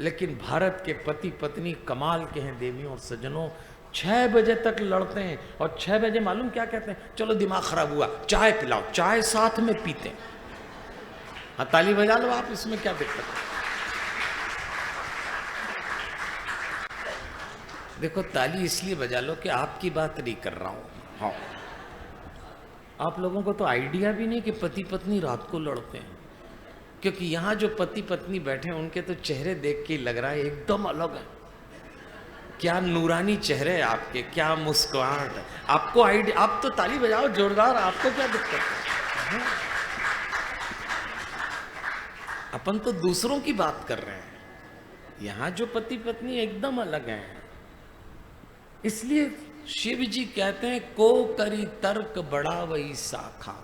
लेकिन भारत के पति पत्नी कमाल के हैं देवियों और सज्जनों, 6 बजे तक लड़ते हैं। और 6 बजे मालूम क्या कहते हैं? चलो दिमाग खराब हुआ, चाय पिलाओ। चाय साथ में पीते हैं। हाँ, ताली बजा लो आप, इसमें क्या दिक्कत है? देखो, ताली इसलिए बजा लो कि आपकी बात नहीं कर रहा हूं। हाँ, आप लोगों को तो आइडिया भी नहीं कि पति पत्नी रात को लड़ते हैं, क्योंकि यहां जो पति पत्नी बैठे हैं उनके तो चेहरे देख के लग रहा है एकदम अलग है। क्या नूरानी चेहरे हैं आपके, क्या मुस्कुराहट है। आपको आइडिया, आप तो ताली बजाओ जोरदार, आपको क्या दिक्कत है? अपन तो दूसरों की बात कर रहे हैं, यहां जो पति पत्नी एकदम अलग हैं। इसलिए शिव जी कहते हैं को करी तर्क बड़ा वही शाखा।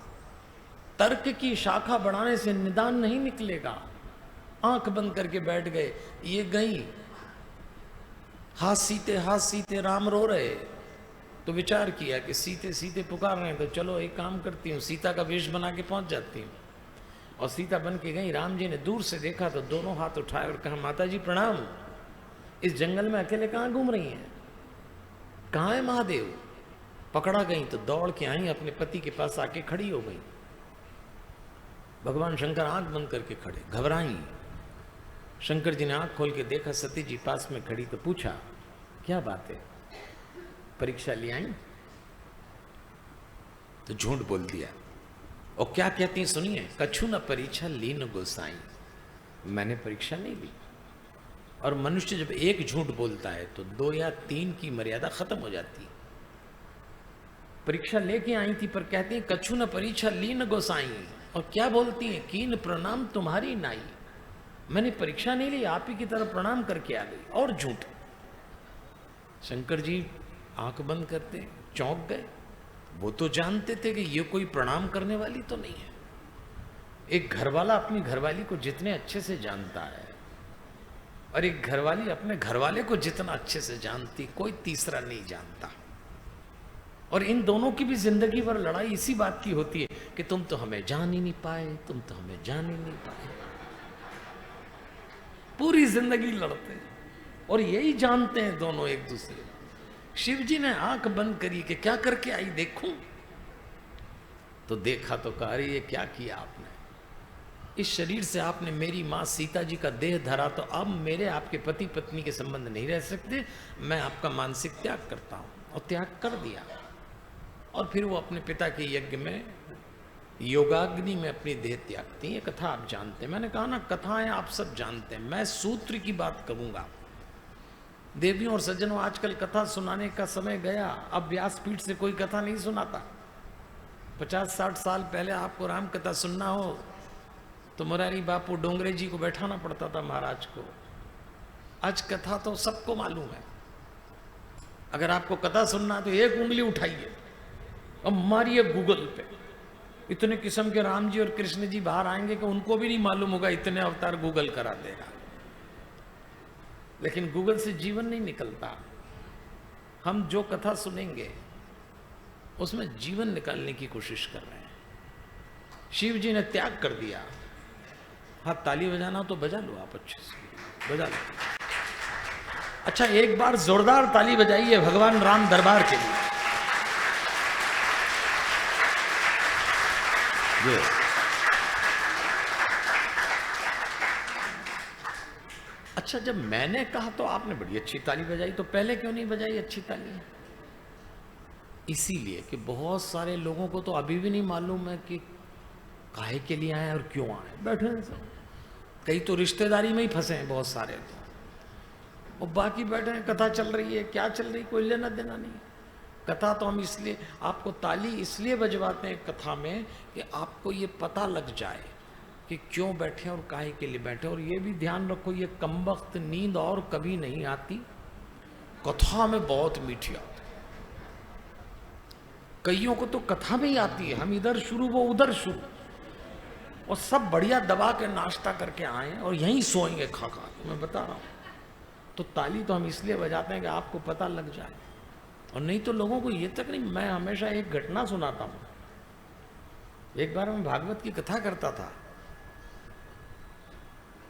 तर्क की शाखा बढ़ाने से निदान नहीं निकलेगा। आंख बंद करके बैठ गए, ये गई, हाथ सीते राम रो रहे, तो विचार किया कि सीते सीते पुकार रहे हैं, तो चलो एक काम करती हूँ, सीता का वेश बना के पहुंच जाती हूँ। और सीता बन के गई। राम जी ने दूर से देखा तो दोनों हाथ उठाए और कहा माता जी प्रणाम, इस जंगल में अकेले कहाँ घूम रही हैं? कहाँ है महादेव? पकड़ा गई तो दौड़ के आई, अपने पति के पास आके खड़ी हो गई। भगवान शंकर आंख बंद करके खड़े, घबराई। शंकर जी ने आंख खोल के देखा, सती जी पास में खड़ी, तो पूछा क्या बात है, परीक्षा ले आई? तो झूठ बोल दिया। और क्या कहती हैं सुनिए, कछु न परीक्षा लीन गोसाई, मैंने परीक्षा नहीं ली। और मनुष्य जब एक झूठ बोलता है तो 2 या 3 की मर्यादा खत्म हो जाती है। परीक्षा लेके आई थी, पर कहती है कछु न परीक्षा लीन गोसाई। और क्या बोलती हैं, कीन प्रणाम तुम्हारी नाई, मैंने परीक्षा नहीं ली, आप ही की तरफ प्रणाम करके आ गई। और झूठ। शंकर जी आंख बंद करते चौंक गए। वो तो जानते थे कि ये कोई प्रणाम करने वाली तो नहीं है। एक घरवाला अपनी घरवाली को जितने अच्छे से जानता है, और एक घरवाली अपने घरवाले को जितना अच्छे से जानती, कोई तीसरा नहीं जानता। और इन दोनों की भी जिंदगी भर लड़ाई इसी बात की होती है कि तुम तो हमें जान ही नहीं पाए, तुम तो हमें जान ही नहीं पाए। पूरी जिंदगी लड़ते हैं और यही जानते हैं दोनों एक दूसरे। शिव जी ने आंख बंद करी कि क्या करके आई देखूं, तो देखा तो कहा अरे ये क्या किया आपने, इस शरीर से आपने मेरी मां सीता जी का देह धरा, तो अब मेरे आपके पति पत्नी के संबंध नहीं रह सकते, मैं आपका मानसिक त्याग करता हूं। और त्याग कर दिया। और फिर वो अपने पिता के यज्ञ में योगाग्नि में अपनी देह त्यागती। ये कथा आप जानते हैं। मैंने कहा ना, कथाएं आप सब जानते हैं, मैं सूत्र की बात करूंगा। देवियों और सज्जनों, आजकल कथा सुनाने का समय गया। अब व्यासपीठ से कोई कथा नहीं सुनाता। 50-60 साल पहले आपको राम कथा सुनना हो तो मुरारी बापू डोंगरे जी को बैठाना पड़ता था, महाराज को। आज कथा तो सबको मालूम है। अगर आपको कथा सुनना है तो एक उंगली उठाइए, अब मारिए गूगल पे, इतने किस्म के राम जी और कृष्ण जी बाहर आएंगे कि उनको भी नहीं मालूम होगा, इतने अवतार गूगल करा देगा। लेकिन गूगल से जीवन नहीं निकलता। हम जो कथा सुनेंगे उसमें जीवन निकालने की कोशिश कर रहे हैं। शिव जी ने त्याग कर दिया। हाँ, ताली बजाना तो बजा लो आप, अच्छे से बजा लो। अच्छा, एक बार जोरदार ताली बजाइए भगवान राम दरबार के लिए। ये अच्छा, जब मैंने कहा तो आपने बड़ी अच्छी ताली बजाई, तो पहले क्यों नहीं बजाई अच्छी ताली? इसीलिए कि बहुत सारे लोगों को तो अभी भी नहीं मालूम है कि काहे के लिए आए और क्यों आए। बैठे हैं सब, कई तो रिश्तेदारी में ही फंसे हैं बहुत सारे, तो और बाकी बैठे हैं, कथा चल रही है, क्या चल रही, कोई लेना देना नहीं। कथा तो हम इसलिए आपको ताली इसलिए बजवाते हैं कथा में कि आपको ये पता लग जाए कि क्यों बैठे और काहे के लिए बैठे। और ये भी ध्यान रखो, ये कमबख्त नींद और कभी नहीं आती, कथा में बहुत मीठी आती। कईयों को तो कथा में ही आती है, हम इधर शुरू वो उधर शुरू, और सब बढ़िया दबा के नाश्ता करके आए और यहीं सोएंगे खा खा। मैं बता रहा हूँ, तो ताली तो हम इसलिए बजाते हैं कि आपको पता लग जाए, और नहीं तो लोगों को ये तक नहीं। मैं हमेशा एक घटना सुनाता हूँ। एक बार मैं भागवत की कथा करता था,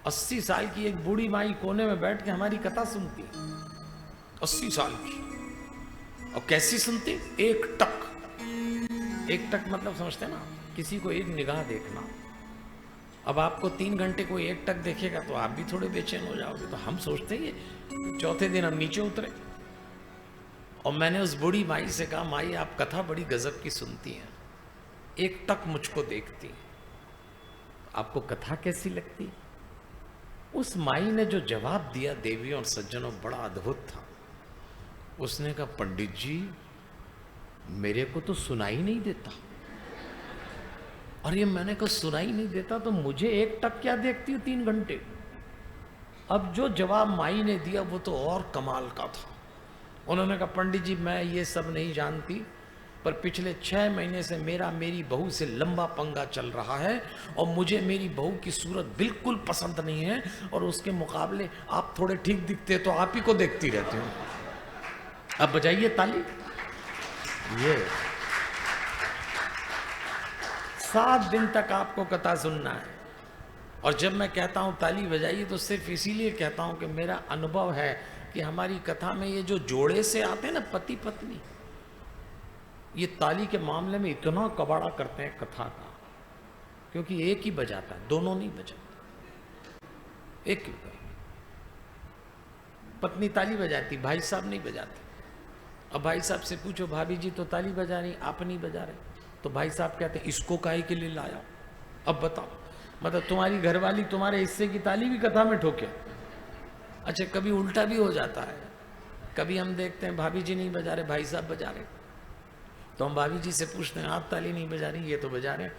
80 साल की एक बूढ़ी माई कोने में बैठ के हमारी कथा सुनती, 80 साल की, और कैसी सुनती? एक टक। एक टक मतलब समझते ना, किसी को एक निगाह देखना। अब आपको 3 घंटे कोई एक टक देखेगा तो आप भी थोड़े बेचैन हो जाओगे। तो हम सोचते हैं चौथे दिन हम नीचे उतरे, और मैंने उस बूढ़ी माई से कहा, माई आप कथा बड़ी गजब की सुनती हैं, एक टक मुझको देखती, आपको कथा कैसी लगती? उस माई ने जो जवाब दिया देवियों और सज्जनों, बड़ा अद्भुत था। उसने कहा, पंडित जी मेरे को तो सुनाई नहीं देता। और ये मैंने कहा सुनाई नहीं देता तो मुझे एक टक क्या देखती हो 3 घंटे? अब जो जवाब माई ने दिया वो तो और कमाल का था। उन्होंने कहा, पंडित जी मैं ये सब नहीं जानती, पर पिछले 6 महीने से मेरी बहू से लंबा पंगा चल रहा है, और मुझे मेरी बहू की सूरत बिल्कुल पसंद नहीं है, और उसके मुकाबले आप थोड़े ठीक दिखते तो आप ही को देखती रहती हूँ। अब बजाइए ताली। ये 7 दिन तक आपको कथा सुनना है। और जब मैं कहता हूँ ताली बजाइए तो सिर्फ इसीलिए कहता हूँ कि मेरा अनुभव है कि हमारी कथा में ये जो जोड़े से आते हैं ना, पति पत्नी, ये ताली के मामले में इतना कबाड़ा करते हैं कथा का, क्योंकि एक ही बजाता है, दोनों नहीं बजाते। एक ही पत्नी ताली बजाती, भाई साहब नहीं बजाते। अब भाई साहब से पूछो, भाभी जी तो ताली बजा रही, आप नहीं बजा रहे, तो भाई साहब कहते हैं इसको काहे के लिए लाया? अब बताओ, मतलब तुम्हारी घरवाली तुम्हारे हिस्से की ताली भी कथा में ठोके। अच्छा, कभी उल्टा भी हो जाता है, कभी हम देखते हैं भाभी जी नहीं बजा रहे, भाई साहब बजा रहे, तो हम भाभी जी से पूछते हैं आप ताली नहीं बजा रही, ये तो बजा रहे हैं।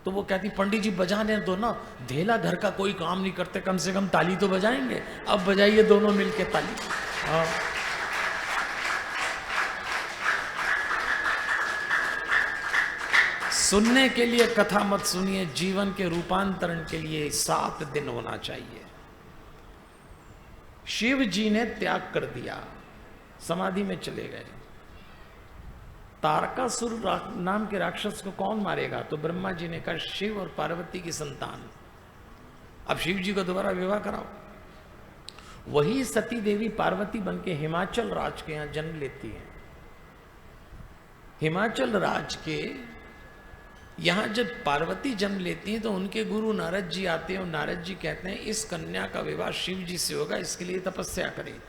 तो वो कहती, पंडित जी बजाने दो ना, धेला घर का कोई काम नहीं करते, कम से कम ताली तो बजाएंगे। अब बजाइए दोनों मिलके ताली। हाँ, सुनने के लिए कथा मत सुनिए, जीवन के रूपांतरण के लिए 7 दिन होना चाहिए। शिव जी ने त्याग कर दिया, समाधि में चले गए। तारकासुर नाम के राक्षस को कौन मारेगा? तो ब्रह्मा जी ने कहा, शिव और पार्वती की संतान। अब शिव जी को दोबारा विवाह कराओ। वही सती देवी पार्वती बन के हिमाचल राज के यहां जन्म लेती है। हिमाचल राज के यहां जब पार्वती जन्म लेती हैं तो उनके गुरु नारद जी आते हैं, और नारद जी कहते हैं इस कन्या का विवाह शिव जी से होगा, इसके लिए तपस्या करें।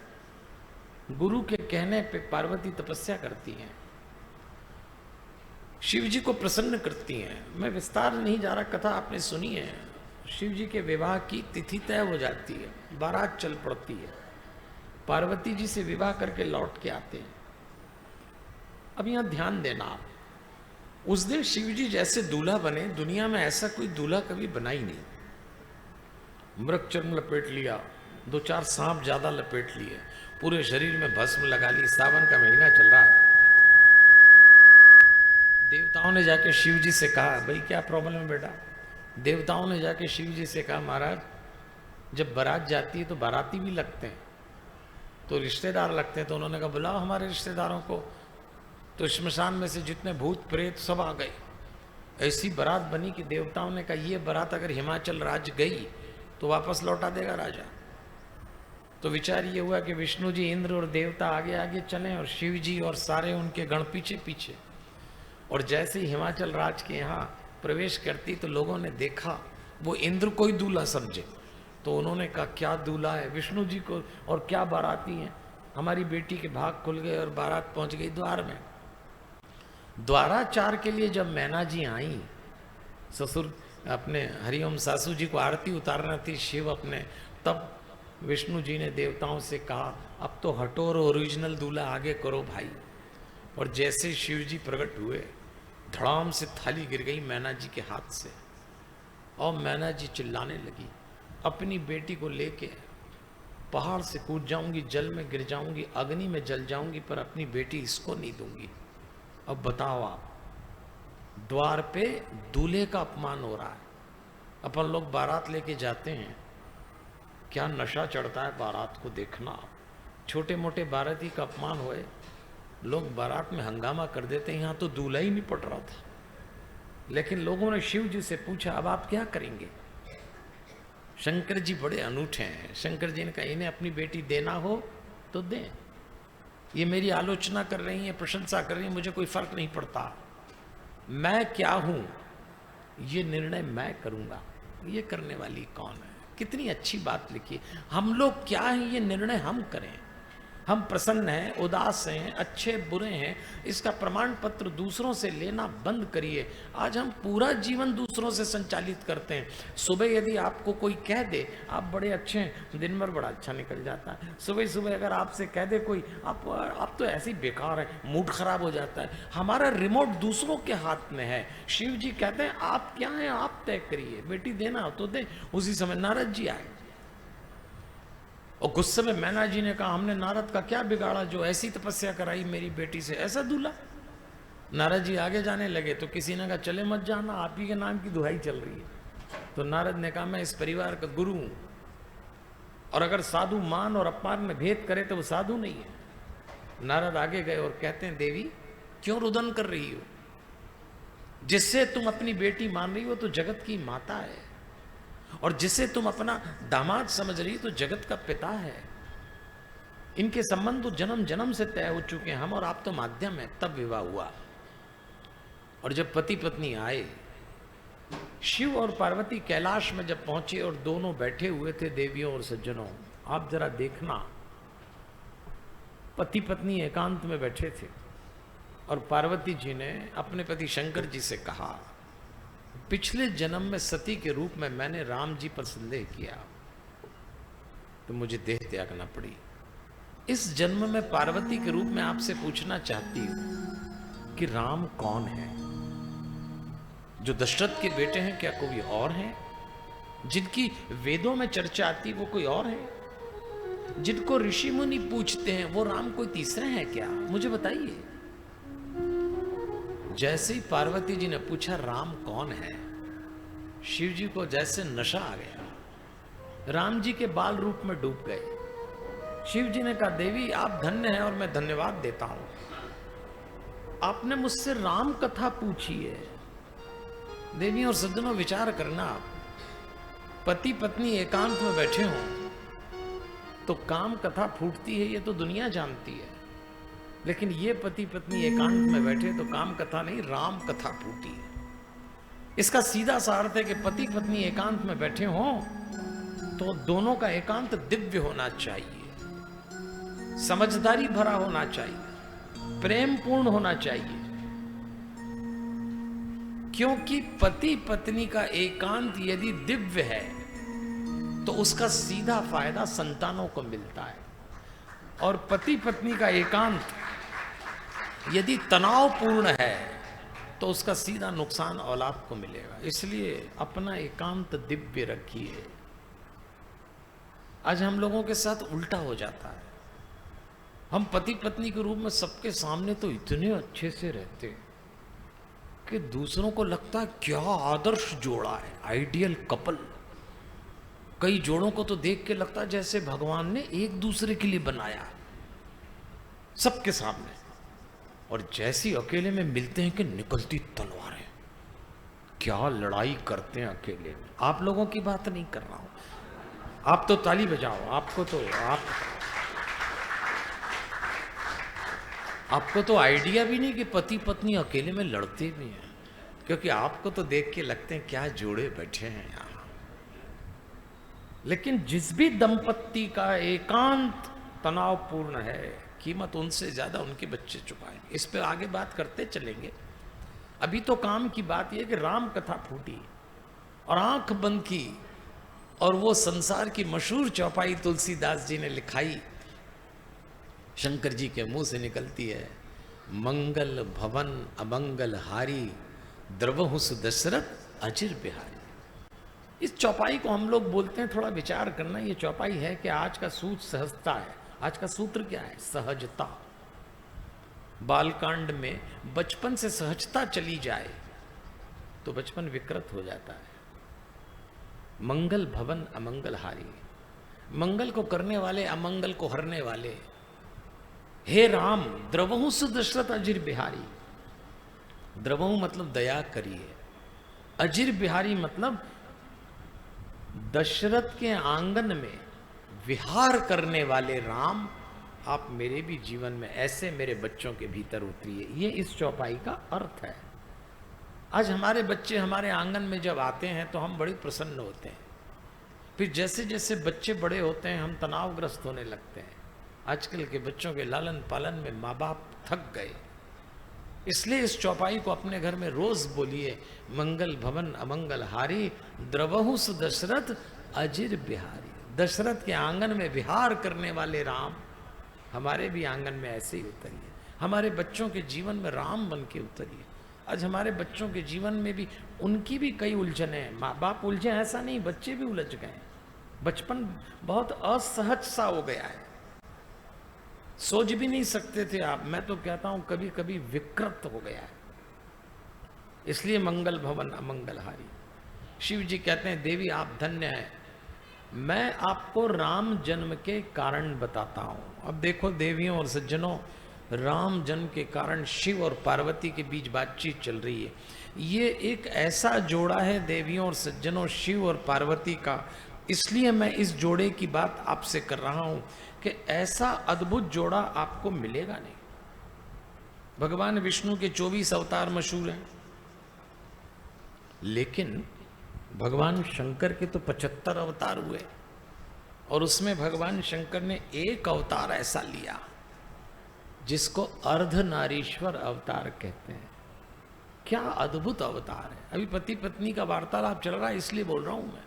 गुरु के कहने पे पार्वती तपस्या करती हैं, शिव जी को प्रसन्न करती हैं। मैं विस्तार नहीं जा रहा, कथा आपने सुनी है। शिव जी के विवाह की तिथि तय हो जाती है, बारात चल पड़ती है, पार्वती जी से विवाह करके लौट के आते हैं। अब यहां ध्यान देना आप, उस दिन शिव जी जैसे दूल्हा बने, दुनिया में ऐसा कोई दूल्हा कभी बना ही नहीं। मृग चर्म लपेट लिया, 2-4 सांप ज्यादा लपेट लिए, पूरे शरीर में भस्म लगा ली, सावन का महीना चल रहा है, देवताओं ने जाके शिव जी से कहा, भाई क्या प्रॉब्लम है बेटा। देवताओं ने जाके शिव जी से कहा, महाराज जब बारात जाती है तो बाराती भी लगते हैं, तो रिश्तेदार लगते हैं। तो उन्होंने कहा बुलाओ हमारे रिश्तेदारों को। तो श्मशान में से जितने भूत प्रेत सब आ गए। ऐसी बारात बनी कि देवताओं ने कहा ये बारात अगर हिमाचल राज्य गई तो वापस लौटा देगा राजा। तो विचार ये हुआ कि विष्णु जी, इंद्र और देवता आगे आगे चलें और शिव जी और सारे उनके गण पीछे पीछे। और जैसे ही हिमाचल राज्य के यहाँ प्रवेश करती तो लोगों ने देखा, वो इंद्र को ही दूल्हा समझे। तो उन्होंने कहा क्या दूल्हा है विष्णु जी को, और क्या बाराती हैं। हमारी बेटी के भाग खुल गए और बारात पहुंच गई द्वार में। द्वाराचार के लिए जब मैना जी आई, ससुर अपने हरिओम सासू जी को आरती उतारना थी शिव अपने, तब विष्णु जी ने देवताओं से कहा अब तो हटो और ओरिजिनल दूल्हा आगे करो भाई। और जैसे शिव जी प्रकट हुए, धड़ाम से थाली गिर गई मैना जी के हाथ से, और मैना जी चिल्लाने लगी, अपनी बेटी को लेके पहाड़ से कूद जाऊंगी, जल में गिर जाऊंगी, अग्नि में जल जाऊंगी, पर अपनी बेटी इसको नहीं दूंगी। अब बताओ आप, द्वार पे दूल्हे का अपमान हो रहा है। अपन लोग बारात लेके जाते हैं, क्या नशा चढ़ता है बारात को देखना। छोटे मोटे बाराती का अपमान होए, लोग बारात में हंगामा कर देते हैं। यहाँ तो दूल्हा ही नहीं पड़ रहा था। लेकिन लोगों ने शिव जी से पूछा अब आप क्या करेंगे। शंकर जी बड़े अनूठे हैं। शंकर जी ने कहा इन्हें अपनी बेटी देना हो तो दें, ये मेरी आलोचना कर रही हैं, प्रशंसा कर रही हैं, मुझे कोई फर्क नहीं पड़ता। मैं क्या हूं ये निर्णय मैं करूंगा, ये करने वाली कौन है। कितनी अच्छी बात लिखी। हम लोग क्या हैं ये निर्णय हम करें। हम प्रसन्न हैं, उदास हैं, अच्छे बुरे हैं, इसका प्रमाण पत्र दूसरों से लेना बंद करिए। आज हम पूरा जीवन दूसरों से संचालित करते हैं। सुबह यदि आपको कोई कह दे आप बड़े अच्छे हैं, दिन भर बड़ा अच्छा निकल जाता है। सुबह सुबह अगर आपसे कह दे कोई आप तो ऐसे ही बेकार है, मूड खराब हो जाता है। हमारा रिमोट दूसरों के हाथ में है। शिव जी कहते हैं आप क्या हैं आप तय करिए, बेटी देना हो तो दे। उसी समय नारद जी आए और गुस्से में मैना जी ने कहा हमने नारद का क्या बिगाड़ा जो ऐसी तपस्या कराई मेरी बेटी से, ऐसा दूल्हा। नारद जी आगे जाने लगे तो किसी ने कहा चले मत जाना, आप ही के नाम की दुहाई चल रही है। तो नारद ने कहा मैं इस परिवार का गुरु हूं, और अगर साधु मान और अपमान में भेद करे तो वो साधु नहीं है। नारद आगे गए और कहते हैं देवी क्यों रुदन कर रही हो, जिससे तुम अपनी बेटी मान रही हो तो जगत की माता है, और जिसे तुम अपना दामाद समझ रही तो जगत का पिता है। इनके संबंध तो जन्म जन्म से तय हो चुके हैं, हम और आप तो माध्यम है। तब विवाह हुआ। और जब पति पत्नी आए, शिव और पार्वती कैलाश में जब पहुंचे और दोनों बैठे हुए थे देवियों और सज्जनों, आप जरा देखना, पति पत्नी एकांत में बैठे थे और पार्वती जी ने अपने पति शंकर जी से कहा पिछले जन्म में सती के रूप में मैंने राम जी पर संदेह किया तो मुझे देह त्यागना पड़ी। इस जन्म में पार्वती के रूप में आपसे पूछना चाहती हूं कि राम कौन है। जो दशरथ के बेटे हैं क्या कोई और हैं? जिनकी वेदों में चर्चा आती वो कोई और है? जिनको ऋषि मुनि पूछते हैं वो राम कोई तीसरे हैं क्या? मुझे बताइए। जैसे ही पार्वती जी ने पूछा राम कौन है, शिव जी को जैसे नशा आ गया, राम जी के बाल रूप में डूब गए। शिव जी ने कहा देवी आप धन्य हैं और मैं धन्यवाद देता हूं, आपने मुझसे राम कथा पूछी है। देवी और सज्जनों विचार करना, आप पति पत्नी एकांत में बैठे हो तो काम कथा फूटती है, ये तो दुनिया जानती है। लेकिन ये पति पत्नी एकांत में बैठे तो काम कथा नहीं राम कथा फूटी है। इसका सीधा सा अर्थ है कि पति पत्नी एकांत में बैठे हो तो दोनों का एकांत दिव्य होना चाहिए, समझदारी भरा होना चाहिए, प्रेम पूर्ण होना चाहिए। क्योंकि पति पत्नी का एकांत यदि दिव्य है तो उसका सीधा फायदा संतानों को मिलता है, और पति पत्नी का एकांत यदि तनावपूर्ण है तो उसका सीधा नुकसान औलाद को मिलेगा। इसलिए अपना एकांत दिव्य रखिए। आज हम लोगों के साथ उल्टा हो जाता है। हम पति पत्नी के रूप में सबके सामने तो इतने अच्छे से रहते, कि दूसरों को लगता है क्या आदर्श जोड़ा है, आइडियल कपल। कई जोड़ों को तो देख के लगता है जैसे भगवान ने एक दूसरे के लिए बनाया सबके सामने, और जैसी अकेले में मिलते हैं कि निकलती तलवारें, क्या लड़ाई करते हैं अकेले में। आप लोगों की बात नहीं कर रहा हूं, आप तो ताली बजाओ, आपको तो आइडिया भी नहीं कि पति पत्नी अकेले में लड़ते भी हैं, क्योंकि आपको तो देख के लगते हैं क्या जोड़े बैठे हैं यहाँ। लेकिन जिस भी दंपत्ति का एकांत तनावपूर्ण है, कीमत उनसे ज्यादा उनके बच्चे चुकाएंगे। इस पे आगे बात करते चलेंगे। अभी तो काम की बात यह कि राम कथा फूटी और आंख बंद की, और वो संसार की मशहूर चौपाई तुलसीदास जी ने लिखाई, शंकर जी के मुंह से निकलती है, मंगल भवन अमंगल हारी, द्रवहुस दशरथ अजिर बिहारी। इस चौपाई को हम लोग बोलते हैं, थोड़ा विचार करना, ये चौपाई है कि आज का सूत्र सहजता है। आज का सूत्र क्या है? सहजता। बालकांड में बचपन से सहजता चली जाए तो बचपन विकृत हो जाता है। मंगल भवन अमंगल हारी, मंगल को करने वाले अमंगल को हरने वाले। हे राम द्रवहुस दशरथ अजिर बिहारी, द्रवहु मतलब दया करिए, अजिर बिहारी मतलब दशरथ के आंगन में विहार करने वाले राम, आप मेरे भी जीवन में ऐसे मेरे बच्चों के भीतर उतरिए। ये इस चौपाई का अर्थ है। आज हमारे बच्चे हमारे आंगन में जब आते हैं तो हम बड़े प्रसन्न होते हैं, फिर जैसे जैसे बच्चे बड़े होते हैं हम तनावग्रस्त होने लगते हैं। आजकल के बच्चों के लालन पालन में माँ बाप थक गए, इसलिए इस चौपाई को अपने घर में रोज बोलिए, मंगल भवन अमंगल हारी, द्रवहुस दशरथ अजिर बिहारी। दशरथ के आंगन में विहार करने वाले राम हमारे भी आंगन में ऐसे ही उतरिए, हमारे बच्चों के जीवन में राम बन के उतरिए। आज हमारे बच्चों के जीवन में भी उनकी भी कई उलझने हैं, माँ बाप उलझे ऐसा नहीं, बच्चे भी उलझ गए। बचपन बहुत असहज सा हो गया है, सोच भी नहीं सकते थे आप। मैं तो कहता हूं कभी कभी विकृत हो गया है। इसलिए मंगल भवन अमंगल हारी। शिव जी कहते हैं देवी आप धन्य हैं, मैं आपको राम जन्म के कारण बताता हूं। अब देखो देवियों और सज्जनों, राम जन्म के कारण शिव और पार्वती के बीच बातचीत चल रही है। ये एक ऐसा जोड़ा है देवियों और सज्जनों, शिव और पार्वती का, इसलिए मैं इस जोड़े की बात आपसे कर रहा हूं कि ऐसा अद्भुत जोड़ा आपको मिलेगा नहीं। भगवान विष्णु के 24 अवतार मशहूर हैं, लेकिन भगवान शंकर के तो 75 अवतार हुए, और उसमें भगवान शंकर ने एक अवतार ऐसा लिया जिसको अर्धनारीश्वर अवतार कहते हैं। क्या अद्भुत अवतार है। अभी पति पत्नी का वार्तालाप चल रहा है इसलिए बोल रहा हूं मैं।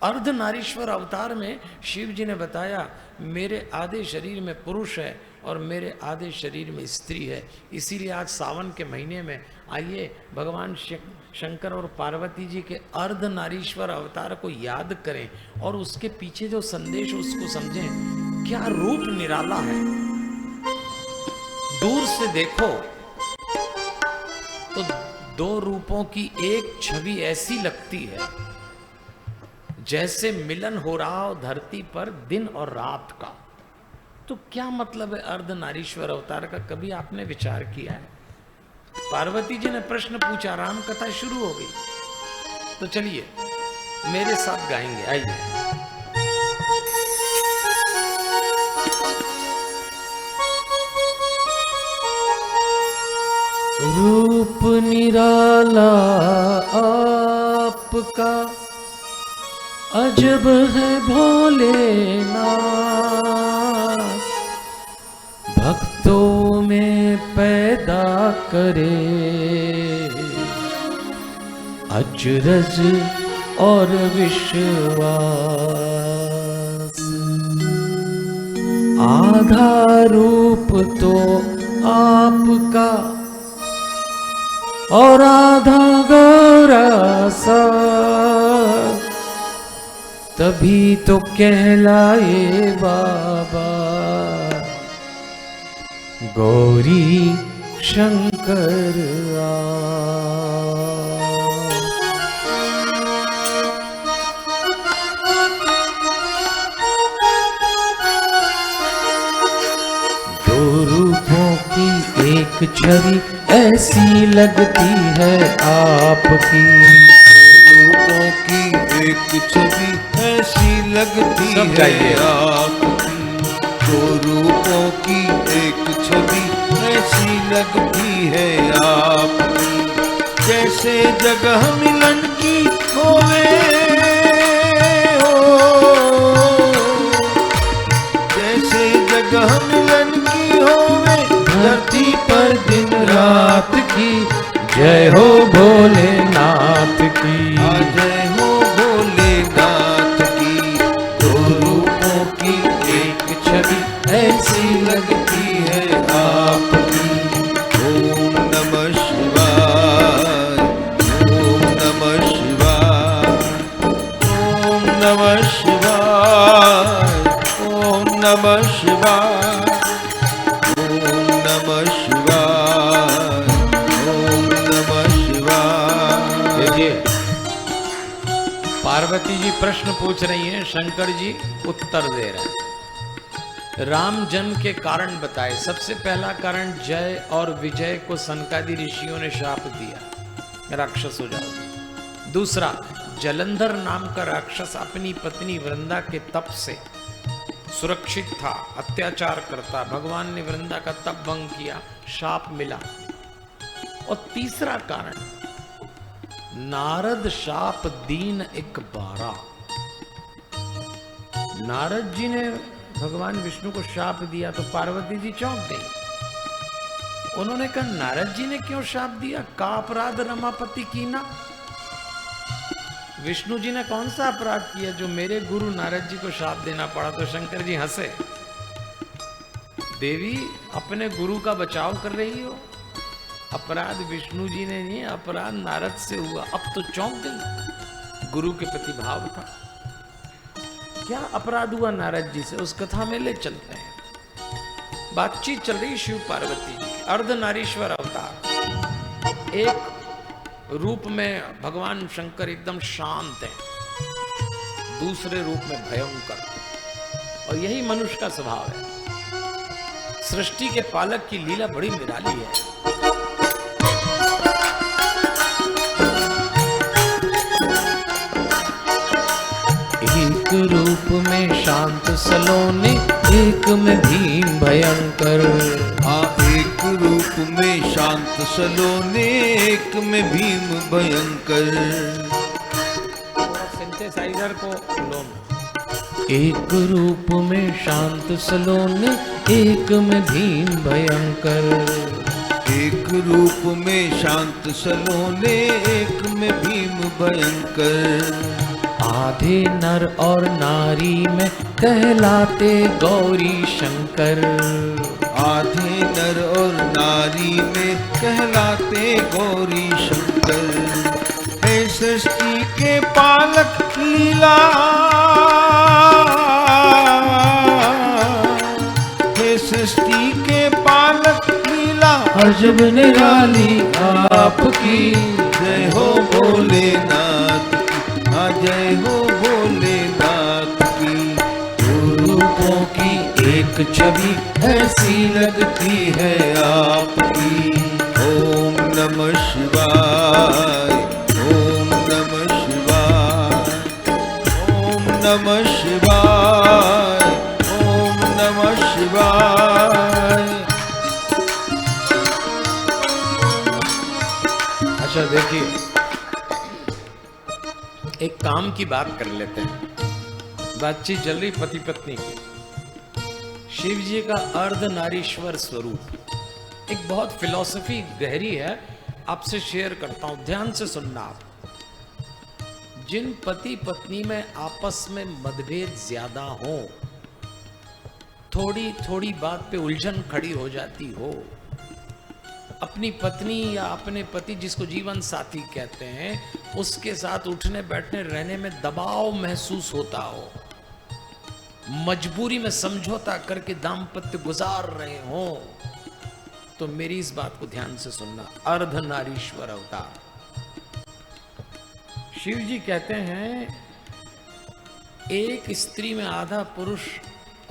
अर्धनारीश्वर अवतार में शिव जी ने बताया मेरे आधे शरीर में पुरुष है और मेरे आधे शरीर में स्त्री है, इसीलिए आज सावन के महीने में आइए भगवान शंकर और पार्वती जी के अर्धनारीश्वर अवतार को याद करें और उसके पीछे जो संदेश उसको समझें। क्या रूप निराला है, दूर से देखो तो दो रूपों की एक छवि ऐसी लगती है जैसे मिलन हो रहा हो धरती पर दिन और रात का। तो क्या मतलब है अर्धनारीश्वर अवतार का, कभी आपने विचार किया है? पार्वती जी ने प्रश्न पूछा, राम कथा शुरू हो गई। तो चलिए मेरे साथ गाएंगे, आइए। रूप निराला आपका अजब है भोलेनाथ, भक्तों में पैदा करे अचरज और विश्वास। आधा रूप तो आपका और आधा गौरा सा, तभी तो कहलाए बाबा गौरी शंकर आ। दो रूपों की एक छवि ऐसी लगती है आपकी, रूपों की एक छवि ऐसी लगती है आपकी, दो रूपों की एक छवि ऐसी लगती है आपकी, जैसे जगह मिलन की होवे हो, जैसे जगह मिलन की होवे धरती पर दिन रात की, जय हो भोलेनाथ की, जय हो भोलेनाथ की। दो रूपों की एक छवि ऐसी लगती है आपकी। ओम नमः शिवाय, ओम नमः शिवाय, ओम नमः शिवाय, ओम नमः शिवाय, ओम नमः शिवाय, ओम नमः शिवाय। देखिए पार्वती जी प्रश्न पूछ रही हैं, शंकर जी उत्तर दे रहे हैं। राम जन्म के कारण बताए। सबसे पहला कारण, जय और विजय को सनकादि ऋषियों ने शाप दिया, राक्षस हो जाओगे। दूसरा, जलंधर नाम का राक्षस अपनी पत्नी वृंदा के तप से सुरक्षित था, अत्याचार करता, भगवान ने वृंदा का तप भंग किया, शाप मिला। और तीसरा कारण, नारद शाप दीन एक बारा। नारद जी ने भगवान विष्णु को शाप दिया तो पार्वती जी चौंक गई। उन्होंने कहा, नारद जी ने क्यों शाप दिया? का अपराध रमापति कीना? विष्णु जी ने कौन सा अपराध किया जो मेरे गुरु नारद जी को शाप देना पड़ा? तो शंकर जी हंसे। देवी, अपने गुरु का बचाव कर रही हो। अपराध विष्णु जी ने नहीं, अपराध नारद से हुआ। अब तो चौंक गई, गुरु के प्रति भाव था। क्या अपराध हुआ नारद जी से, उस कथा में ले चलते हैं। बातचीत चल रही शिव पार्वती जी, अर्धनारीश्वर अवतार। एक रूप में भगवान शंकर एकदम शांत हैं, दूसरे रूप में भयंकर। और यही मनुष्य का स्वभाव है। सृष्टि के पालक की लीला बड़ी निराली है। एक रूप में शांत सलोने, एक में भीम भयंकर। एक रूप में शांत सलोने, एक में भीम भयंकर। सिंथेसाइजर को लो। एक रूप में शांत सलोने, एक में भीम भयंकर। एक रूप में शांत सलोने, एक में भीम भयंकर। आधे नर और नारी में कहलाते गौरी शंकर। आधे नर और नारी में कहलाते गौरी शंकर। हे सृष्टि के पालक लीला, हे सृष्टि के पालक लीला अजब निराली आपकी। जय हो भोलेनाथ, जय हो भोलेनाथ की। रूपों की एक छवि ऐसी लगती है आपकी। ओम नमः शिवाय, ओम नमः शिवाय, ओम नमः शिवाय, ओम नमः शिवाय। अच्छा देखिए, एक काम की बात कर लेते हैं। बातचीत चल रही पति पत्नी की। शिव जी का अर्धनारीश्वर स्वरूप एक बहुत फिलॉसफी गहरी है, आपसे शेयर करता हूं, ध्यान से सुनना आप। जिन पति पत्नी में आपस में मतभेद ज्यादा हो, थोड़ी थोड़ी बात पे उलझन खड़ी हो जाती हो, अपनी पत्नी या अपने पति जिसको जीवन साथी कहते हैं, उसके साथ उठने बैठने रहने में दबाव महसूस होता हो, मजबूरी में समझौता करके दाम्पत्य गुजार रहे हो, तो मेरी इस बात को ध्यान से सुनना, अर्धनारीश्वर अवतार। शिव जी कहते हैं एक स्त्री में आधा पुरुष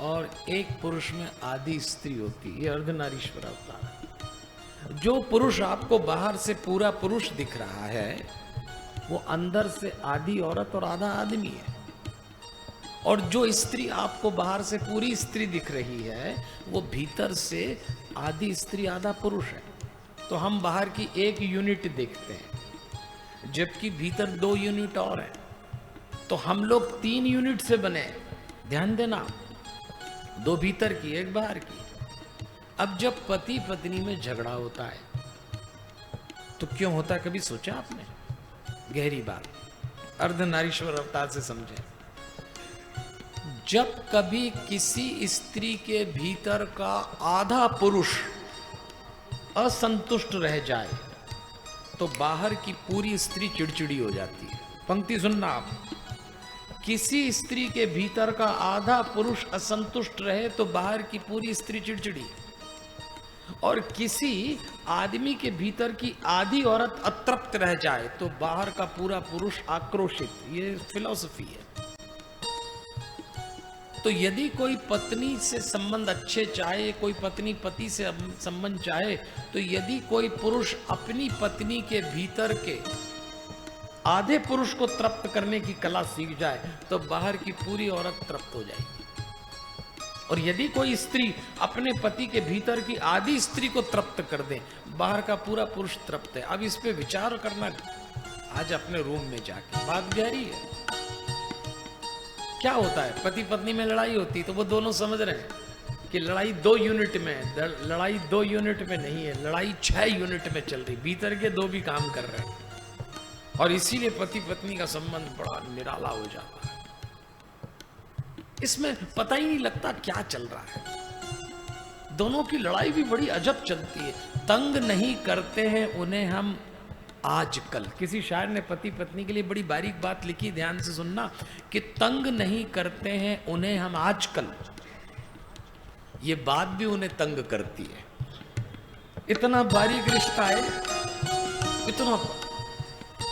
और एक पुरुष में आधी स्त्री होती है। ये अर्धनारीश्वर अवतार है। जो पुरुष आपको बाहर से पूरा पुरुष दिख रहा है वो अंदर से आधी औरत और आधा आदमी है। और जो स्त्री आपको बाहर से पूरी स्त्री दिख रही है वो भीतर से आधी स्त्री आधा पुरुष है। तो हम बाहर की एक यूनिट देखते हैं जबकि भीतर 2 यूनिट और है। तो हम लोग 3 यूनिट से बने। ध्यान देना, 2 भीतर की 1 बाहर की। अब जब पति पत्नी में झगड़ा होता है तो क्यों होता है, कभी सोचा आपने? गहरी बात, अर्धनारीश्वर अवतार से समझे। जब कभी किसी स्त्री के भीतर का आधा पुरुष असंतुष्ट रह जाए तो बाहर की पूरी स्त्री चिड़चिड़ी हो जाती है। पंक्ति सुनना आप, किसी स्त्री के भीतर का आधा पुरुष असंतुष्ट रहे तो बाहर की पूरी स्त्री चिड़चिड़ी, और किसी आदमी के भीतर की आधी औरत अतृप्त रह जाए तो बाहर का पूरा पुरुष आक्रोशित। ये फिलॉसफी है। तो यदि कोई पत्नी से संबंध अच्छे चाहे, कोई पत्नी पति से संबंध चाहे, तो यदि कोई पुरुष अपनी पत्नी के भीतर के आधे पुरुष को तृप्त करने की कला सीख जाए तो बाहर की पूरी औरत तृप्त हो जाएगी। और यदि कोई स्त्री अपने पति के भीतर की आधी स्त्री को तृप्त कर दे, बाहर का पूरा पुरुष तृप्त है। अब इस पे विचार करना आज अपने रूम में जाके, बात गहरी है। क्या होता है, पति पत्नी में लड़ाई होती तो वो दोनों समझ रहे हैं कि लड़ाई 2 यूनिट में है। लड़ाई 2 यूनिट में नहीं है, लड़ाई 6 यूनिट में चल रही। भीतर के 2 भी काम कर रहे हैं और इसीलिए पति पत्नी का संबंध बड़ा निराला हो जाता है। इसमें पता ही नहीं लगता क्या चल रहा है। दोनों की लड़ाई भी बड़ी अजब चलती है। तंग नहीं करते हैं उन्हें हम आजकल। किसी शायर ने पति पत्नी के लिए बड़ी बारीक बात लिखी, ध्यान से सुनना, कि तंग नहीं करते हैं उन्हें हम आजकल। ये बात भी उन्हें तंग करती है। इतना बारीक रिश्ता है, इतना।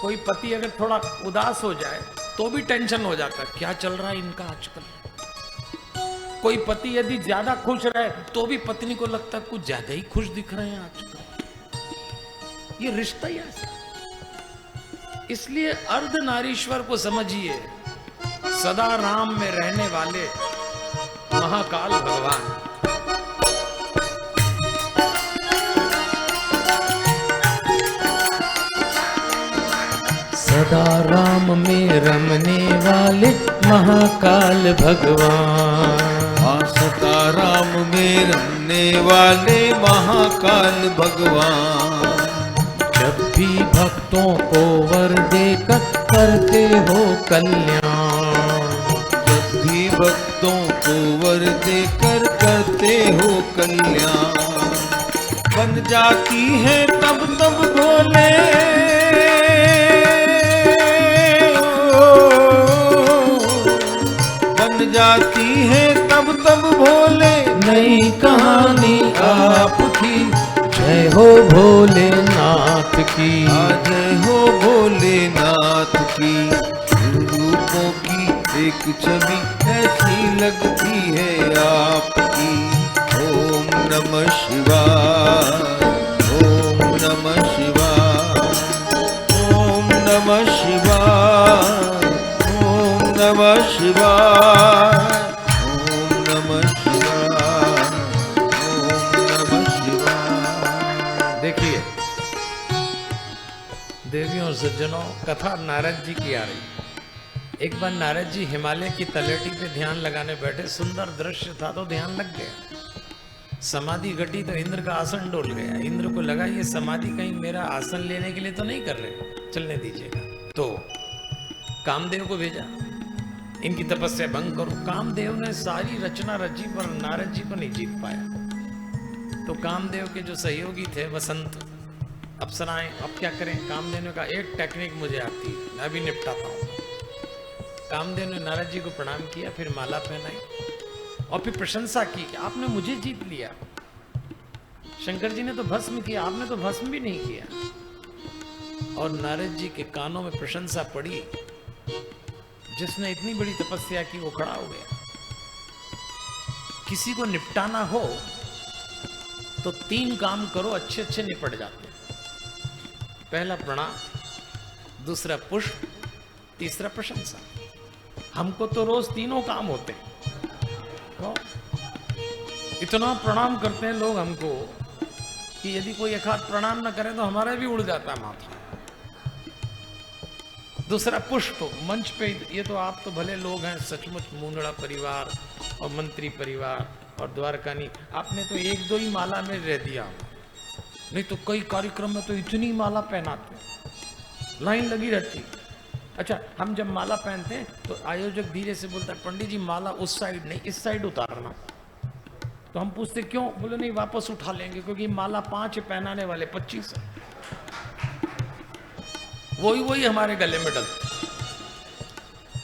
कोई पति अगर थोड़ा उदास हो जाए तो भी टेंशन हो जाता है, क्या चल रहा है इनका आजकल। कोई पति यदि ज्यादा खुश रहे तो भी पत्नी को लगता है कुछ ज्यादा ही खुश दिख रहे हैं आजकल। ये रिश्ता ही ऐसा। इसलिए अर्धनारीश्वर को समझिए, सदा राम में रहने वाले महाकाल भगवान। सदा राम में रमने वाले महाकाल भगवान। हाँ, सदा राम में रमने वाले महाकाल भगवान। जब भी भक्तों को वर देकर करते हो कल्याण। जब भी भक्तों को वर देकर करते हो कल्याण। बन जाती है तब तब भोले, बन जाती है तब तब भोले। नई कहानी आपकी, जय हो भोलेनाथ की। जय हो भोलेनाथ की। रूपों की एक छवि ऐसी लगती है आपकी। ओम नमः शिवाय, ओम नमः शिवाय, ओम नमः शिवाय, ओम नमः शिवाय, ओम नमः शिवाय, ओम नमः शिवाय। देखिए देवियों और सज्जनों, कथा नारद जी की आ रही। एक बार नारद जी हिमालय की तलहटी पे ध्यान लगाने बैठे। सुंदर दृश्य था तो ध्यान लग गया। समाधि घटी तो इंद्र का आसन डोल गया। इंद्र को लगा ये समाधि कहीं मेरा आसन लेने के लिए तो नहीं कर रहे, चलने दीजिएगा। तो कामदेव को भेजा, इनकी तपस्या भंग करो। कामदेव ने सारी रचना रची पर नारद जी को नहीं जीत पाया। तो कामदेव के जो सहयोगी थे वसंत, अप्सराएं, अब क्या करें। कामदेव ने कहा एक टेक्निक मुझे आती है, मैं भी निपटाता हूँ। कामदेव ने नारद जी को प्रणाम किया, फिर माला पहनाई और फिर प्रशंसा की कि आपने मुझे जीत लिया। शंकर जी ने तो भस्म किया, आपने तो भस्म भी नहीं किया। और नारद जी के कानों में प्रशंसा पड़ी, जिसने इतनी बड़ी तपस्या की वो खड़ा हो गया। किसी को निपटाना हो तो 3 काम करो, अच्छे अच्छे निपट जाते हैं। पहला प्रणाम, दूसरा पुष्प, तीसरा प्रशंसा। हमको तो रोज तीनों काम होते हैं। तो इतना प्रणाम करते हैं लोग हमको कि यदि कोई एक हाथ प्रणाम ना करे तो हमारा भी उड़ जाता है माथा। दूसरा पुष्प, मंच पे, ये तो आप तो भले लोग हैं, सचमुच मुंदड़ा परिवार और मंत्री परिवार और द्वारकानी, आपने तो 1-2 ही माला में रह दिया, नहीं तो कई कार्यक्रम में तो इतनी माला पहनाते हैं, लाइन लगी रहती। अच्छा, हम जब माला पहनते हैं तो आयोजक धीरे से बोलता है, पंडित जी माला उस साइड नहीं इस साइड उतारना। तो हम पूछते क्यों? बोले नहीं, वापस उठा लेंगे, क्योंकि माला 5 पहनाने वाले 25 है, वही हमारे गले में डलते।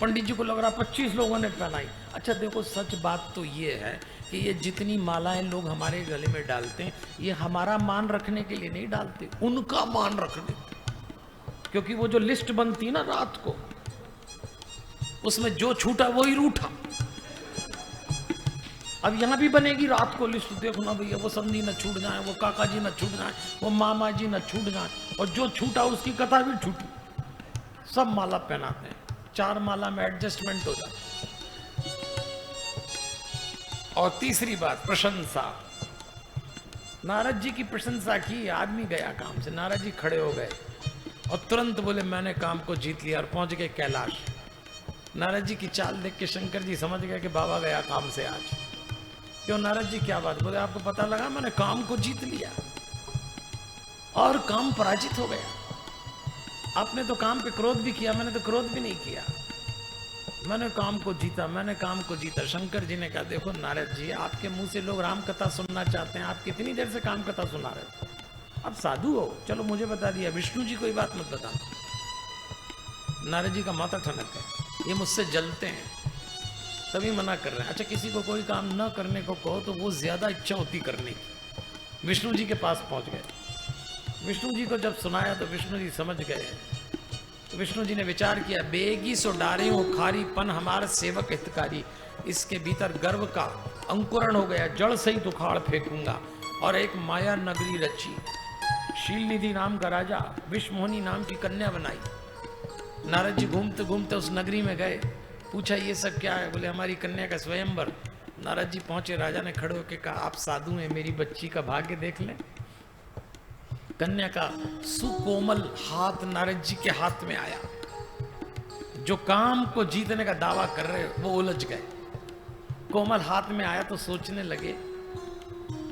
पंडित जी को लग रहा 25 लोगों ने पहनाई। अच्छा देखो, सच बात तो ये है कि ये जितनी मालाएं लोग हमारे गले में डालते हैं, ये हमारा मान रखने के लिए नहीं डालते, उनका मान रखने। क्योंकि वो जो लिस्ट बनती ना रात को, उसमें जो छूटा वही रूठा। अब यहां भी बनेगी रात को लिस्ट, देखो ना भैया, वो समधी न छूट जाए, वो काका जी न छूट जाए, वो मामा जी न छूट जाए, और जो छूटा उसकी कथा भी छूटी। सब माला पहनाते हैं, 4 माला में एडजस्टमेंट हो जाता। और तीसरी बात, प्रशंसा। नारद जी की प्रशंसा की, आदमी गया काम से, नारद जी खड़े हो गए और तुरंत बोले मैंने काम को जीत लिया, और पहुंच गए कैलाश। नारद जी की चाल देख के शंकर जी समझ गए कि बाबा गया काम से आज। क्यों नारद जी, क्या बात? बोले आपको पता लगा मैंने काम को जीत लिया और काम पराजित हो गया। आपने तो काम पे क्रोध भी किया, मैंने तो क्रोध भी नहीं किया, मैंने काम को जीता, मैंने काम को जीता। शंकर जी ने कहा देखो नारद जी, आपके मुंह से लोग राम कथा सुनना चाहते हैं, आप कितनी देर से काम कथा सुना रहे हो? आप साधु हो, चलो मुझे बता दिया, विष्णु जी कोई बात मत बताना। नारद जी का माथा ठनक है, ये मुझसे जलते हैं तभी मना कर रहे हैं। अच्छा, किसी को कोई काम न करने को कहो तो वो ज्यादा इच्छा होती करने की। विष्णु जी के पास पहुंच गए, विष्णु जी को जब सुनाया तो विष्णु जी समझ गए। तो विष्णु जी ने विचार किया, बेगी सो डारे हो खारी पन हमारा सेवक हितकारी। इसके भीतर गर्व का अंकुरण हो गया, जड़ सहित उखाड़ फेंकूंगा। और एक माया नगरी रची, शीलनिधि नाम का राजा, विश्वमोहिनी नाम की कन्या बनाई। नारद जी घूमते घूमते उस नगरी में गए, पूछा ये सब क्या है? बोले हमारी कन्या का स्वयंवर। नारद जी पहुंचे, राजा ने खड़े होकर कहा आप साधु हैं, मेरी बच्ची का भाग्य देख लें। कन्या का सुकोमल हाथ नारद जी के हाथ में आया। जो काम को जीतने का दावा कर रहे वो उलझ गए। कोमल हाथ में आया तो सोचने लगे,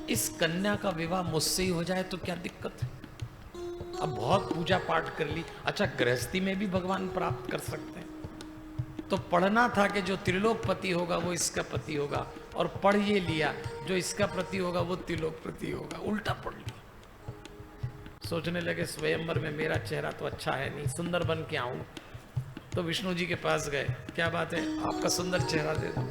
इस कन्या का विवाह मुझसे ही हो जाए तो क्या दिक्कत है? अब बहुत पूजा पाठ कर ली, अच्छा गृहस्थी में भी भगवान प्राप्त कर सकते हैं। तो पढ़ना था कि जो त्रिलोकपति होगा वो इसका पति होगा, और पढ़ ये लिया जो इसका प्रति होगा वो त्रिलोकपति होगा, उल्टा पढ़ लिया। सोचने लगे स्वयंवर में मेरा चेहरा तो अच्छा है नहीं, सुंदर बन के आऊं। तो विष्णु जी के पास गए, क्या बात है आपका सुंदर चेहरा दे दो,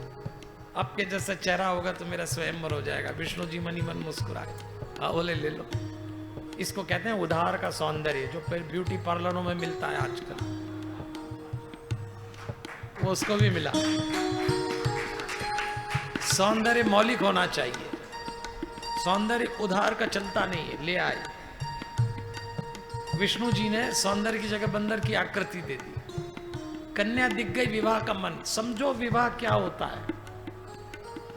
आपके जैसा चेहरा होगा तो मेरा स्वयंवर हो जाएगा। विष्णु जी मनी मन मुस्कुराए, हाँ बोले ले लो। इसको कहते हैं उधार का सौंदर्य, जो फिर ब्यूटी पार्लरों में मिलता है आजकल, वो उसको भी मिला। सौंदर्य मौलिक होना चाहिए, सौंदर्य उधार का चलता नहीं है, ले आए। विष्णु जी ने सौंदर्य की जगह बंदर की आकृति दे दी। कन्या दिख गई, विवाह का मन। समझो विवाह क्या होता है।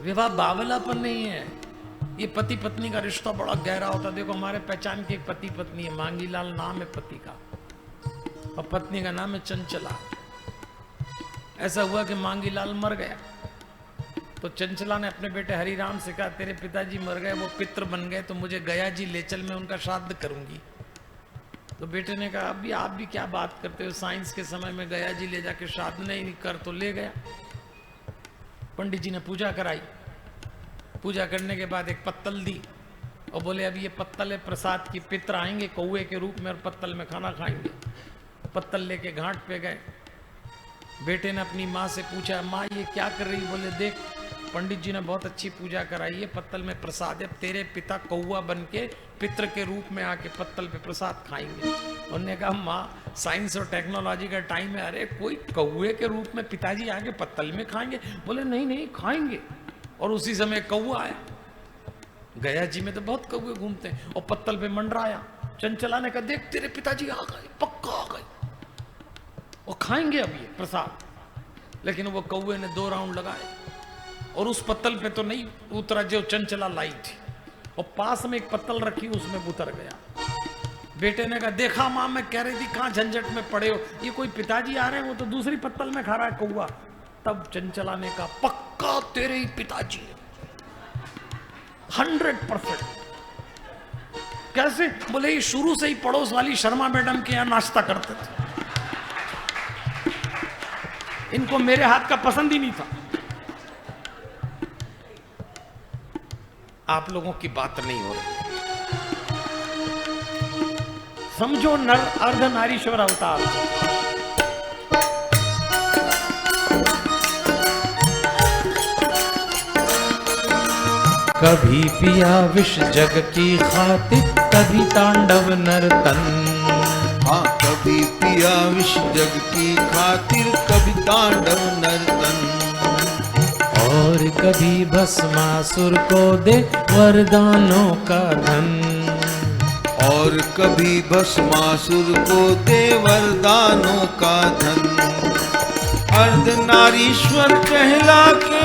विवाह बावलापन नहीं है, ये पति पत्नी का रिश्ता बड़ा गहरा होता है। देखो हमारे पहचान के एक पति पत्नी है, मांगीलाल नाम है पति का, और पत्नी का नाम है चंचला। ऐसा हुआ कि मांगीलाल मर गया, तो चंचला ने अपने बेटे हरिराम से कहा तेरे पिताजी मर गए, वो पितृ बन गए, तो मुझे गया जी ले चल, मैं उनका श्राद्ध करूंगी। तो बेटे ने कहा अभी आप भी क्या बात करते हो, साइंस के समय में गया जी ले जाके श्राद्ध नहीं कर, तो ले गया। पंडित जी ने पूजा कराई, पूजा करने के बाद एक पत्तल दी और बोले अब ये पत्तल है प्रसाद की, पितर आएंगे कौए के रूप में और पत्तल में खाना खाएंगे। पत्तल लेके घाट पे गए। बेटे ने अपनी माँ से पूछा माँ ये क्या कर रही? बोले देख पंडित जी ने बहुत अच्छी पूजा कराई है, पत्तल में प्रसाद है, तेरे पिता कौवा बन के पितृ के रूप में आके पत्तल पे प्रसाद खाएंगे। उन्होंने कहा माँ साइंस और टेक्नोलॉजी का टाइम है, अरे कोई कौवे के रूप में पिताजी आके पत्तल में खाएंगे? बोले नहीं नहीं खाएंगे। और उसी समय कौवा आया। गया जी में तो बहुत कौवे घूमते हैं, और पत्तल पे मंडराया। चंचला ने कहा देख तेरे पिताजी आ गए, पक्का आ गए, और खाएंगे अब ये प्रसाद। लेकिन वो कौवे ने 2 राउंड लगाए और उस पत्तल पे तो नहीं उतरा जो चंचला लाई थी, और पास में एक पत्तल रखी उसमें उतर गया। बेटे ने कहा देखा माँ मैं कह रही थी कहाँ झंझट में पड़े हो, ये कोई पिताजी आ रहे हैं, वो तो दूसरी पत्तल में खा रहा है कौवा। तब चंचला ने कहा पक्का तेरे ही पिताजी है, 100%। कैसे? बोले ये शुरू से ही पड़ोस वाली शर्मा मैडम के यहाँ नाश्ता करते थे, इनको मेरे हाथ का पसंद ही नहीं था। आप लोगों की बात नहीं हो रही, समझो नर अर्ध नारीश्वर अवतार। कभी पिया विष जग की खातिर, कभी तांडव नर्तन। हाँ, कभी पिया विष जग की खातिर, कभी तांडव नर्तन। और कभी भस्मासुर को दे वरदानों का धन। और कभी भस्मासुर को दे वरदानों का धन। अर्धनारीश्वर कहला के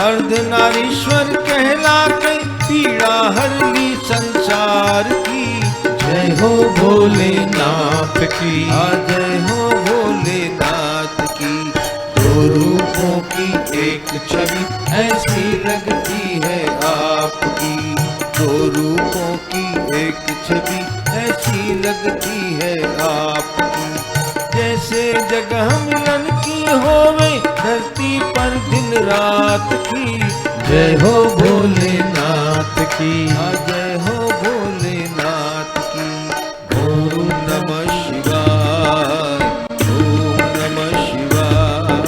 अर्धनारीश्वर कहला के पीड़ा हर ली संसार की। जय हो भोलेनाथ की, जय हो भोलेनाथ की। 2 रूपों की एक छवि ऐसी लगती है आपकी। 2 रूपों की एक छवि ऐसी लगती है आपकी। जैसे जगह मिलन की होवे धरती पर दिन रात की। जय हो भोलेनाथ की, जय हो भोलेनाथ की। ओम नमः शिवाय, ओम नमः शिवाय,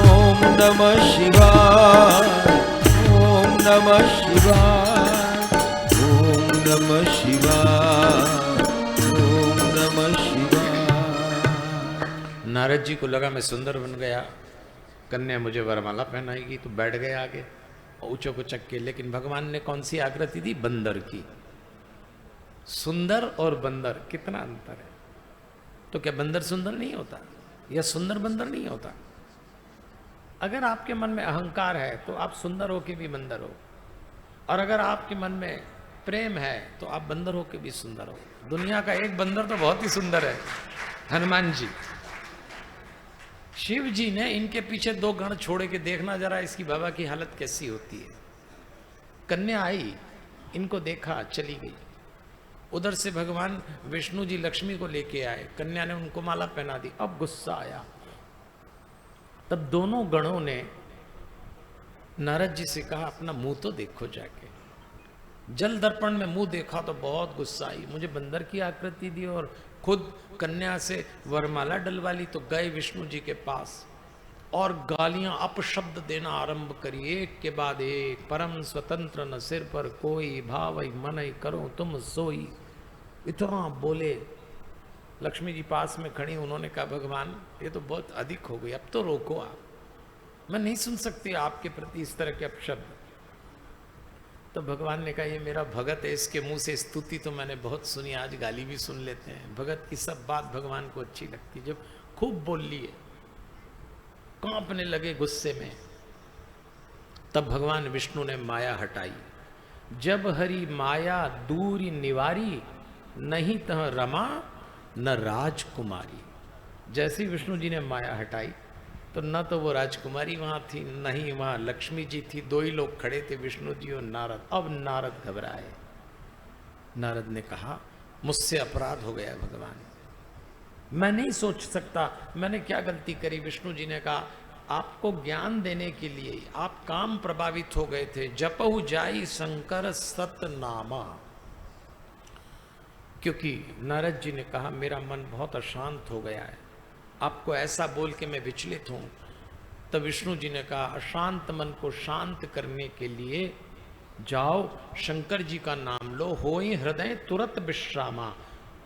ओम नमः शिवाय, ओम नमः शिवाय, ओम नमः शिवाय, ओम नमः शिवाय। नारद जी को लगा मैं सुंदर बन गया, कन्या मुझे वरमाला पहनाएगी, तो बैठ गए आगे ऊंचो को चक्के। लेकिन भगवान ने कौन सी आकृति दी? बंदर की। सुंदर और बंदर कितना अंतर है। तो क्या बंदर सुंदर नहीं होता, या सुंदर बंदर नहीं होता? अगर आपके मन में अहंकार है तो आप सुंदर होके भी बंदर हो, और अगर आपके मन में प्रेम है तो आप बंदर होके भी सुंदर हो। दुनिया का एक बंदर तो बहुत ही सुंदर है, हनुमान जी। शिव जी ने इनके पीछे 2 गण छोड़े के देखना जरा इसकी बाबा की हालत कैसी होती है। कन्या आई, इनको देखा, चली गई। उधर से भगवान विष्णु जी लक्ष्मी को लेके आए, कन्या ने उनको माला पहना दी। अब गुस्सा आया। तब दोनों गणों ने नारद जी से कहा अपना मुंह तो देखो जाके। जल दर्पण में मुंह देखा तो बहुत गुस्सा आई, मुझे बंदर की आकृति दी और खुद कन्या से वरमाला डलवा ली। तो गए विष्णु जी के पास और गालियां अपशब्द देना आरंभ करी, एक के बाद एक। परम स्वतंत्र न सिर पर कोई, भावई मनई करो तुम सोई। इतना बोले। लक्ष्मी जी पास में खड़ी, उन्होंने कहा भगवान ये तो बहुत अधिक हो गई, अब तो रोको आप, मैं नहीं सुन सकती आपके प्रति इस तरह के अपशब्द। तो भगवान ने कहा ये मेरा भगत है, इसके मुंह से स्तुति तो मैंने बहुत सुनी, आज गाली भी सुन लेते हैं। भगत की सब बात भगवान को अच्छी लगती है। जब खूब बोल लिए, कांपने लगे गुस्से में, तब भगवान विष्णु ने माया हटाई। जब हरि माया दूरी निवारी, नहीं तह रमा न राजकुमारी। जैसे विष्णु जी ने माया हटाई तो न तो वो राजकुमारी वहां थी, न ही वहां लक्ष्मी जी थी। 2 ही लोग खड़े थे, विष्णु जी और नारद। अब नारद घबराए। नारद ने कहा मुझसे अपराध हो गया भगवान, मैं नहीं सोच सकता, मैंने क्या गलती करी। विष्णु जी ने कहा आपको ज्ञान देने के लिए आप काम प्रभावित हो गए थे। जपहु जाई शंकर सतनामा। क्योंकि नारद जी ने कहा मेरा मन बहुत अशांत हो गया है, आपको ऐसा बोल के मैं विचलित हूं। तब विष्णु जी ने कहा, अशांत मन को शांत करने के लिए जाओ शंकर जी का नाम लो, होई हृदय तुरंत विश्रामा।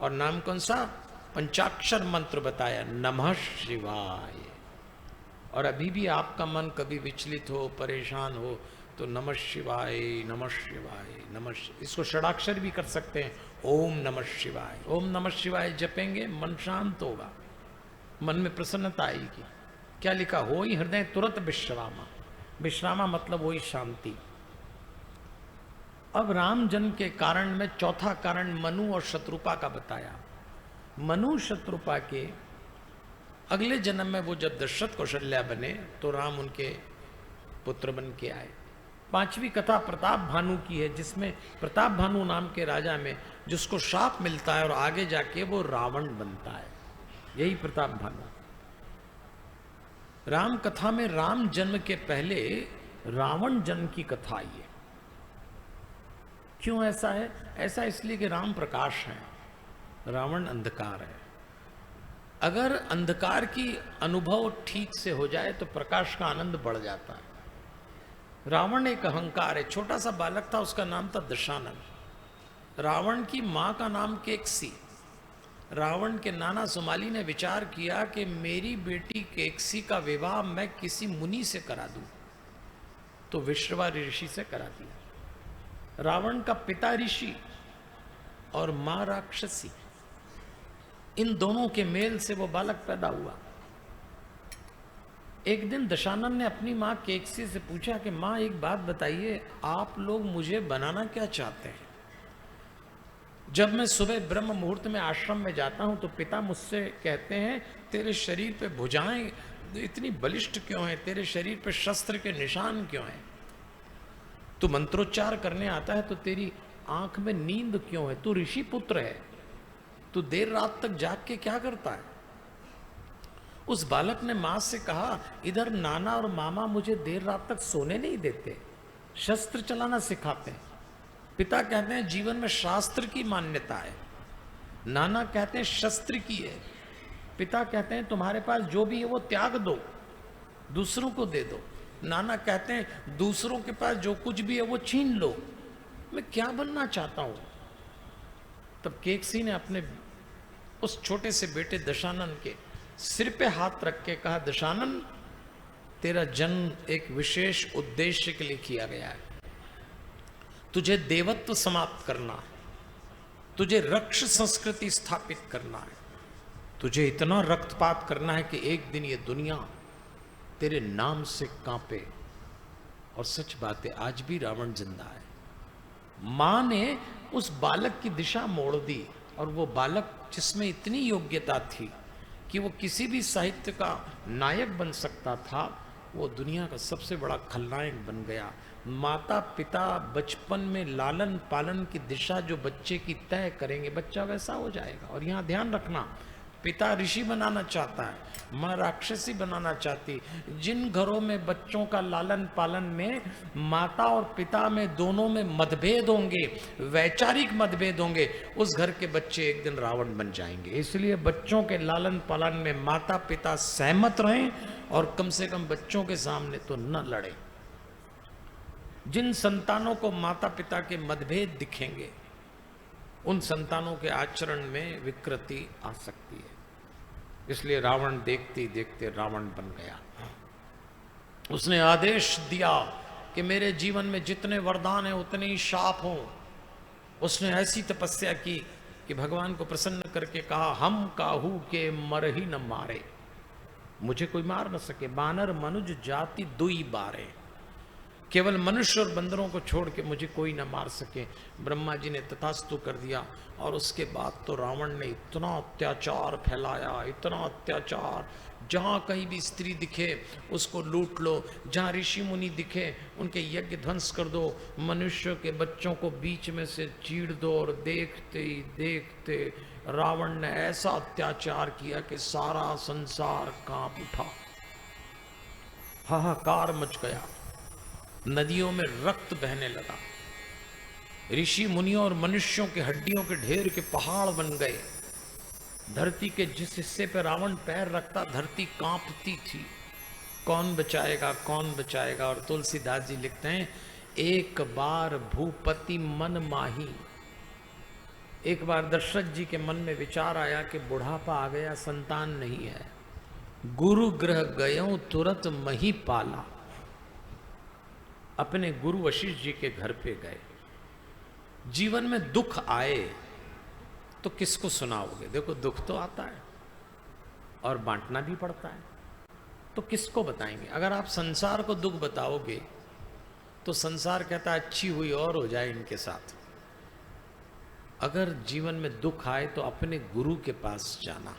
और नाम कौन सा? पंचाक्षर मंत्र बताया, नमः शिवाय। और अभी भी आपका मन कभी विचलित हो, परेशान हो, तो नमः शिवाय नमः शिवाय नमः, इसको षडाक्षर भी कर सकते हैं, ओम नमः शिवाय। ओम नमः शिवाय जपेंगे, मन शांत होगा, मन में प्रसन्नता आएगी। क्या लिखा? होई हृदय तुरंत विश्रामा। विश्रामा मतलब वही शांति। अब राम जन्म के कारण में चौथा कारण मनु और शत्रुपा का बताया। मनु शत्रुपा के अगले जन्म में वो जब दशरथ कौशल्या बने तो राम उनके पुत्र बन के आए। पांचवी कथा प्रताप भानु की है, जिसमें प्रताप भानु नाम के राजा में जिसको शाप मिलता है और आगे जाके वो रावण बनता है, यही प्रताप भानु। राम कथा में राम जन्म के पहले रावण जन्म की कथा आई है। क्यों ऐसा है? ऐसा इसलिए कि राम प्रकाश है, रावण अंधकार है। अगर अंधकार की अनुभव ठीक से हो जाए तो प्रकाश का आनंद बढ़ जाता है। रावण एक अहंकार है। छोटा सा बालक था, उसका नाम था दशानन। रावण की मां का नाम केकसी। रावण के नाना सुमाली ने विचार किया कि मेरी बेटी केकसी का विवाह मैं किसी मुनि से करा दूं, तो विश्रवा ऋषि से करा दिया। रावण का पिता ऋषि और मां राक्षसी, इन दोनों के मेल से वो बालक पैदा हुआ। एक दिन दशानन ने अपनी मां केकसी से पूछा कि मां एक बात बताइए, आप लोग मुझे बनाना क्या चाहते हैं? जब मैं सुबह ब्रह्म मुहूर्त में आश्रम में जाता हूं तो पिता मुझसे कहते हैं, तेरे शरीर पे भुजाएं इतनी बलिष्ठ क्यों हैं, तेरे शरीर पे शस्त्र के निशान क्यों हैं, तू मंत्रोच्चार करने आता है तो तेरी आंख में नींद क्यों है, तू ऋषि पुत्र है, तू देर रात तक जाग के क्या करता है? उस बालक ने मां से कहा, इधर नाना और मामा मुझे देर रात तक सोने नहीं देते, शस्त्र चलाना सिखाते हैं। पिता कहते हैं जीवन में शास्त्र की मान्यता है, नाना कहते हैं शस्त्र की है। पिता कहते हैं तुम्हारे पास जो भी है वो त्याग दो, दूसरों को दे दो। नाना कहते हैं दूसरों के पास जो कुछ भी है वो छीन लो। मैं क्या बनना चाहता हूं? तब केकसी ने अपने उस छोटे से बेटे दशानन के सिर पे हाथ रख के कहा, दशानन तेरा जन्म एक विशेष उद्देश्य के लिए किया गया है। तुझे देवत्व समाप्त करना है, तुझे रक्ष संस्कृति स्थापित करना है, तुझे इतना रक्तपात करना है कि एक दिन ये दुनिया तेरे नाम से कांपे। और सच बात है, आज भी रावण जिंदा है। मां ने उस बालक की दिशा मोड़ दी और वो बालक जिसमें इतनी योग्यता थी कि वो किसी भी साहित्य का नायक बन सकता था, वो दुनिया का सबसे बड़ा खलनायक बन गया। माता पिता बचपन में लालन पालन की दिशा जो बच्चे की तय करेंगे, बच्चा वैसा हो जाएगा। और यहाँ ध्यान रखना, पिता ऋषि बनाना चाहता है, माँ राक्षसी बनाना चाहती। जिन घरों में बच्चों का लालन पालन में माता और पिता में दोनों में मतभेद होंगे, वैचारिक मतभेद होंगे, उस घर के बच्चे एक दिन रावण बन जाएंगे। इसलिए बच्चों के लालन पालन में माता पिता सहमत रहें और कम से कम बच्चों के सामने तो न लड़ें। जिन संतानों को माता पिता के मतभेद दिखेंगे, उन संतानों के आचरण में विकृति आ सकती है। इसलिए रावण देखते देखते रावण बन गया। उसने आदेश दिया कि मेरे जीवन में जितने वरदान हैं उतने ही शाप हों। उसने ऐसी तपस्या की कि भगवान को प्रसन्न करके कहा, हम काहू के मर ही न मारे, मुझे कोई मार न सके। बानर मनुज जाति दुई बारे, केवल मनुष्य और बंदरों को छोड़ के मुझे कोई न मार सके। ब्रह्मा जी ने तथास्तु कर दिया। और उसके बाद तो रावण ने इतना अत्याचार फैलाया, इतना अत्याचार, जहाँ कहीं भी स्त्री दिखे उसको लूट लो, जहाँ ऋषि मुनि दिखे उनके यज्ञ ध्वंस कर दो, मनुष्य के बच्चों को बीच में से चीर दो। और देखते ही देखते रावण ने ऐसा अत्याचार किया कि सारा संसार कांप उठा, हाहाकार मच गया, नदियों में रक्त बहने लगा, ऋषि मुनियों और मनुष्यों के हड्डियों के ढेर के पहाड़ बन गए। धरती के जिस हिस्से पे रावण पैर रखता धरती कांपती थी, कौन बचाएगा कौन बचाएगा। और तुलसीदास जी लिखते हैं, एक बार भूपति मन माही। एक बार दशरथ जी के मन में विचार आया कि बुढ़ापा आ गया, संतान नहीं है, गुरु ग्रह गयो तुरंत मही पाला। अपने गुरु वशिष्ठ जी के घर पे गए। जीवन में दुख आए तो किसको सुनाओगे? देखो दुख तो आता है और बांटना भी पड़ता है, तो किसको बताएंगे? अगर आप संसार को दुख बताओगे तो संसार कहता है अच्छी हुई और हो जाए इनके साथ। अगर जीवन में दुख आए तो अपने गुरु के पास जाना,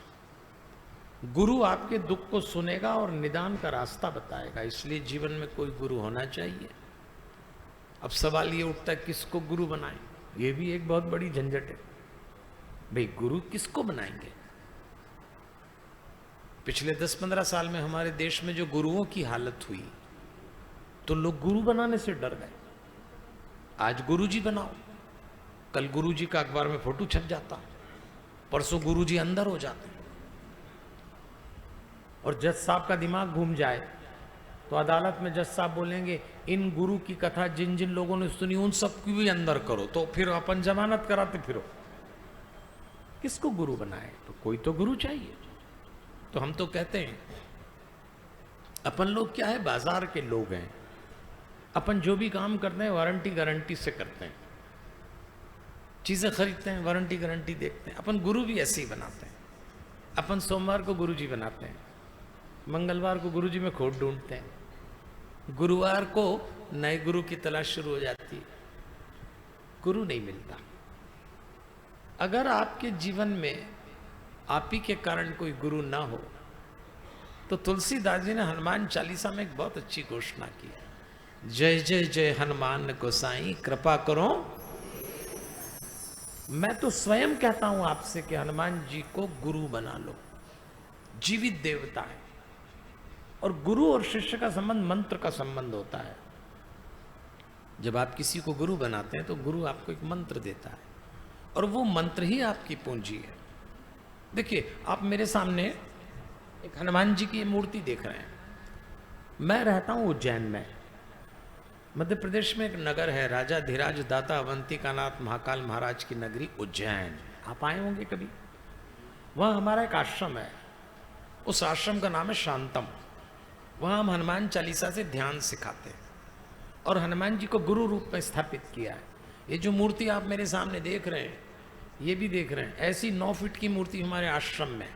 गुरु आपके दुख को सुनेगा और निदान का रास्ता बताएगा। इसलिए जीवन में कोई गुरु होना चाहिए। अब सवाल ये उठता है किसको गुरु बनाएं? ये भी एक बहुत बड़ी झंझट है। भाई गुरु किसको बनाएंगे? पिछले 10-15 साल में हमारे देश में जो गुरुओं की हालत हुई तो लोग गुरु बनाने से डर गए। आज गुरुजी बनाओ, कल गुरुजी का अखबार में फोटो छप जाता, परसों गुरुजी अंदर हो जाते। और जज साहब का दिमाग घूम जाए तो अदालत में जज साहब बोलेंगे इन गुरु की कथा जिन जिन लोगों ने सुनी उन सबकी भी अंदर करो, तो फिर अपन जमानत कराते फिरो। किसको गुरु बनाए? तो कोई तो गुरु चाहिए। तो हम तो कहते हैं अपन लोग क्या है, बाजार के लोग हैं। अपन जो भी काम करते हैं वारंटी गारंटी से करते हैं, चीजें खरीदते हैं वारंटी गारंटी देखते हैं। अपन गुरु भी ऐसे ही बनाते हैं। अपन सोमवार को गुरुजी बनाते हैं, मंगलवार को गुरुजी में खोट ढूंढते हैं, गुरुवार को नए गुरु की तलाश शुरू हो जाती है, गुरु नहीं मिलता। अगर आपके जीवन में आप ही के कारण कोई गुरु ना हो तो तुलसीदास जी ने हनुमान चालीसा में एक बहुत अच्छी घोषणा की है, जय जय जय हनुमान गोसाई कृपा करो। मैं तो स्वयं कहता हूं आपसे कि हनुमान जी को गुरु बना लो। जीवित देवता है और गुरु और शिष्य का संबंध मंत्र का संबंध होता है। जब आप किसी को गुरु बनाते हैं तो गुरु आपको एक मंत्र देता है और वो मंत्र ही आपकी पूंजी है। देखिए आप मेरे सामने एक हनुमान जी की मूर्ति देख रहे हैं। मैं रहता हूं उज्जैन में, मध्य प्रदेश में एक नगर है, राजा धीराज दाता अवंतिका नाथ महाकाल महाराज की नगरी उज्जैन। आप आए होंगे कभी? वहाँ हमारा एक आश्रम है, उस आश्रम का नाम है शांतम। वहाँ हम हनुमान चालीसा से ध्यान सिखाते हैं और हनुमान जी को गुरु रूप में स्थापित किया है। ये जो मूर्ति आप मेरे सामने देख रहे हैं, ये भी देख रहे हैं, ऐसी 9 फीट की मूर्ति हमारे आश्रम में।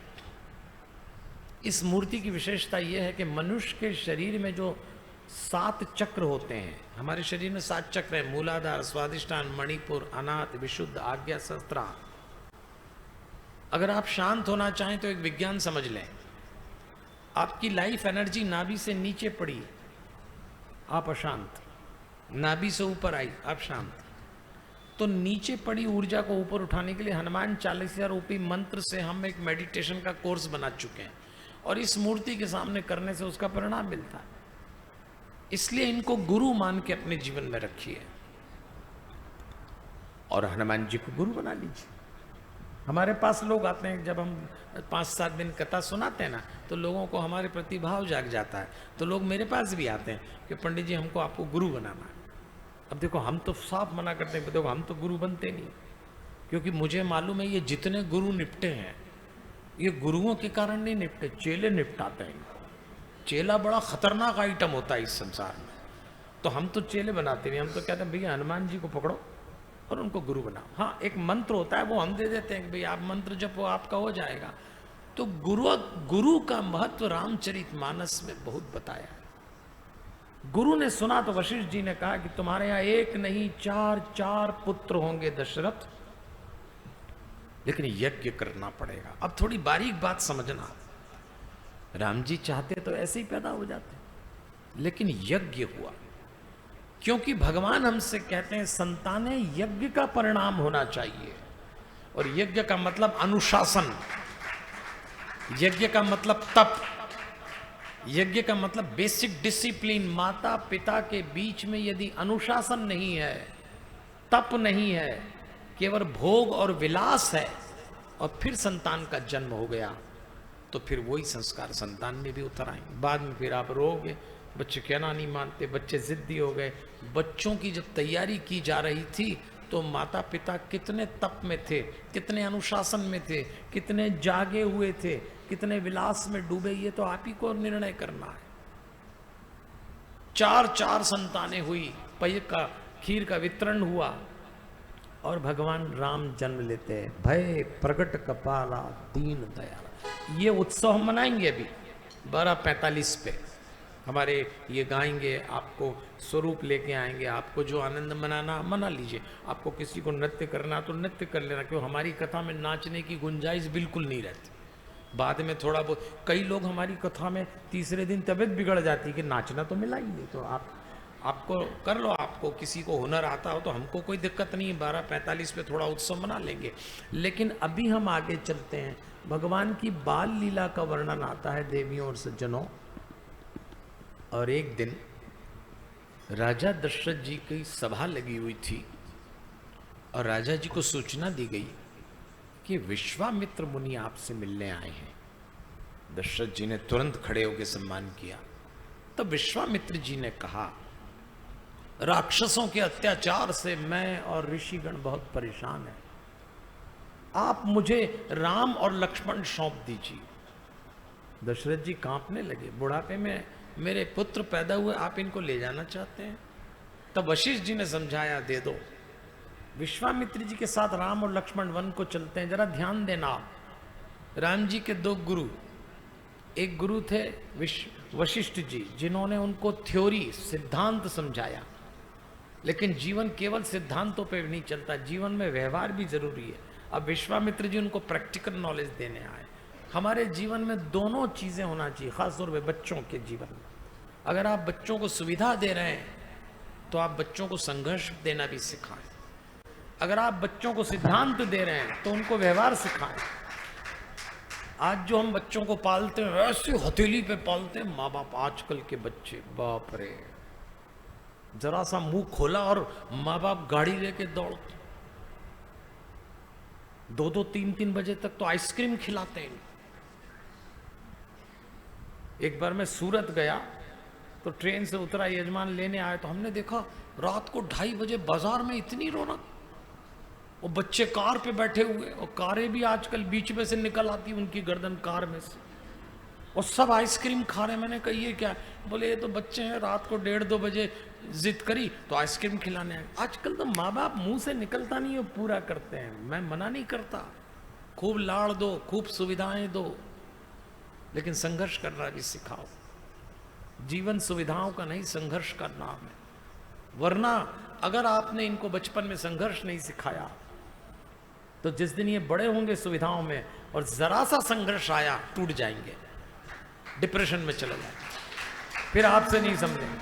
इस मूर्ति की विशेषता यह है कि मनुष्य के शरीर में जो 7 चक्र होते हैं, हमारे शरीर में 7 चक्र हैं, मूलाधार, स्वादिष्ठान, मणिपुर, अनाहत, विशुद्ध, आज्ञा, सहस्त्रा। अगर आप शांत होना चाहें तो एक विज्ञान समझ लें। आपकी लाइफ एनर्जी नाभि से नीचे पड़ी, आप अशांत, नाभि से ऊपर आई, आप शांत। तो नीचे पड़ी ऊर्जा को ऊपर उठाने के लिए हनुमान चालीसा रूपी मंत्र से हम एक मेडिटेशन का कोर्स बना चुके हैं और इस मूर्ति के सामने करने से उसका परिणाम मिलता है। इसलिए इनको गुरु मान के अपने जीवन में रखिए और हनुमान जी को गुरु बना लीजिए। हमारे पास लोग आते हैं, जब हम 5-7 दिन कथा सुनाते हैं ना, तो लोगों को हमारे प्रति भाव जाग जाता है। तो लोग मेरे पास भी आते हैं कि पंडित जी हमको आपको गुरु बनाना है। अब देखो हम तो साफ मना करते हैं, देखो हम तो गुरु बनते नहीं, क्योंकि मुझे मालूम है ये जितने गुरु निपटे हैं ये गुरुओं के कारण नहीं निपटे, चेले निपटाते हैं इनको। चेला बड़ा खतरनाक आइटम होता है इस संसार में। तो हम तो चेले बनाते नहीं, हम तो कहते हैं भैया हनुमान जी को पकड़ो और उनको गुरु बनाओ। हाँ एक मंत्र होता है वो हम दे देते हैं कि भाई आप मंत्र जपो आपका हो जाएगा। तो गुरु का महत्व रामचरितमानस में बहुत बताया है। गुरु ने सुना तो वशिष्ठ जी ने कहा कि तुम्हारे यहाँ एक नहीं 4 पुत्र होंगे दशरथ, लेकिन यज्ञ करना पड़ेगा। अब थोड़ी बारीक बात समझना, राम जी चाहते तो ऐसे ही पैदा हो जाते, लेकिन यज्ञ हुआ क्योंकि भगवान हमसे कहते हैं संताने यज्ञ का परिणाम होना चाहिए। और यज्ञ का मतलब अनुशासन, यज्ञ का मतलब तप, यज्ञ का मतलब बेसिक डिसिप्लिन। माता पिता के बीच में यदि अनुशासन नहीं है, तप नहीं है, केवल भोग और विलास है और फिर संतान का जन्म हो गया तो फिर वही संस्कार संतान में भी उतर आएंगे। बाद में फिर आप रोगे, बच्चे कहना नहीं मानते, बच्चे जिद्दी हो गए। बच्चों की जब तैयारी की जा रही थी तो माता पिता कितने तप में थे, कितने अनुशासन में थे, कितने जागे हुए थे, कितने विलास में डूबे, ये तो आप ही को निर्णय करना है। 4 संतानें हुई, पय का खीर का वितरण हुआ और भगवान राम जन्म लेते हैं। भय प्रगट कपाला दीन दयाला। ये उत्सव हम मनाएंगे अभी 12:45 पे, हमारे ये गाएंगे, आपको स्वरूप लेके आएंगे। आपको जो आनंद मनाना मना लीजिए, आपको किसी को नृत्य करना तो नृत्य कर लेना, क्यों हमारी कथा में नाचने की गुंजाइश बिल्कुल नहीं रहती। बाद में थोड़ा बहुत, कई लोग हमारी कथा में तीसरे दिन तबीयत बिगड़ जाती कि नाचना तो मिला ही नहीं, तो आपको कर लो, आपको किसी को हुनर आता हो तो हमको कोई दिक्कत नहीं है, 12:45 पे थोड़ा उत्सव मना लेंगे। लेकिन अभी हम आगे चलते हैं। भगवान की बाल लीला का वर्णन आता है देवियों और सज्जनों। और एक दिन राजा दशरथ जी की सभा लगी हुई थी और राजा जी को सूचना दी गई कि विश्वामित्र मुनि आपसे मिलने आए हैं। दशरथ जी ने तुरंत खड़े होकर सम्मान किया। तब विश्वामित्र जी ने कहा, राक्षसों के अत्याचार से मैं और ऋषिगण बहुत परेशान हैं, आप मुझे राम और लक्ष्मण सौंप दीजिए। दशरथ जी कांपने लगे, बुढ़ापे में मेरे पुत्र पैदा हुए, आप इनको ले जाना चाहते हैं? तब वशिष्ठ जी ने समझाया, दे दो। विश्वामित्र जी के साथ राम और लक्ष्मण वन को चलते हैं। जरा ध्यान देना, राम जी के 2 गुरु, एक गुरु थे वशिष्ठ जी, जिन्होंने उनको थ्योरी सिद्धांत समझाया, लेकिन जीवन केवल सिद्धांतों पे नहीं चलता, जीवन में व्यवहार भी जरूरी है। अब विश्वामित्र जी उनको प्रैक्टिकल नॉलेज देने आए। हमारे जीवन में दोनों चीजें होना चाहिए, खासतौर पे बच्चों के जीवन में। अगर आप बच्चों को सुविधा दे रहे हैं तो आप बच्चों को संघर्ष देना भी सिखाएं। अगर आप बच्चों को सिद्धांत दे रहे हैं तो उनको व्यवहार सिखाएं। आज जो हम बच्चों को पालते हैं ऐसे हथेली पे पालते हैं माँ बाप। आजकल के बच्चे, बाप रे, जरा सा मुंह खोला और माँ बाप गाड़ी लेके दौड़ते, 2-2, 3-3 बजे तक तो आइसक्रीम खिलाते हैं। एक बार मैं सूरत गया तो ट्रेन से उतरा, यजमान लेने आए तो हमने देखा रात को 2:30 बजे बाजार में इतनी रौनक, वो बच्चे कार पे बैठे हुए, और कारें भी आजकल बीच में से निकल आती उनकी गर्दन कार में से, और सब आइसक्रीम खा रहे हैं। मैंने कहा ये क्या? बोले ये तो बच्चे हैं, रात को 1:30-2 बजे जिद करी तो आइसक्रीम खिलाने आए। आजकल तो माँ बाप मुंह से निकलता नहीं है, पूरा करते हैं। मैं मना नहीं करता, खूब लाड़ दो, खूब सुविधाएं दो, लेकिन संघर्ष करना भी सिखाओ। जीवन सुविधाओं का नहीं, संघर्ष का नाम है। वरना अगर आपने इनको बचपन में संघर्ष नहीं सिखाया तो जिस दिन ये बड़े होंगे सुविधाओं में और जरा सा संघर्ष आया, टूट जाएंगे, डिप्रेशन में चले जाएंगे, फिर आपसे नहीं समझेंगे,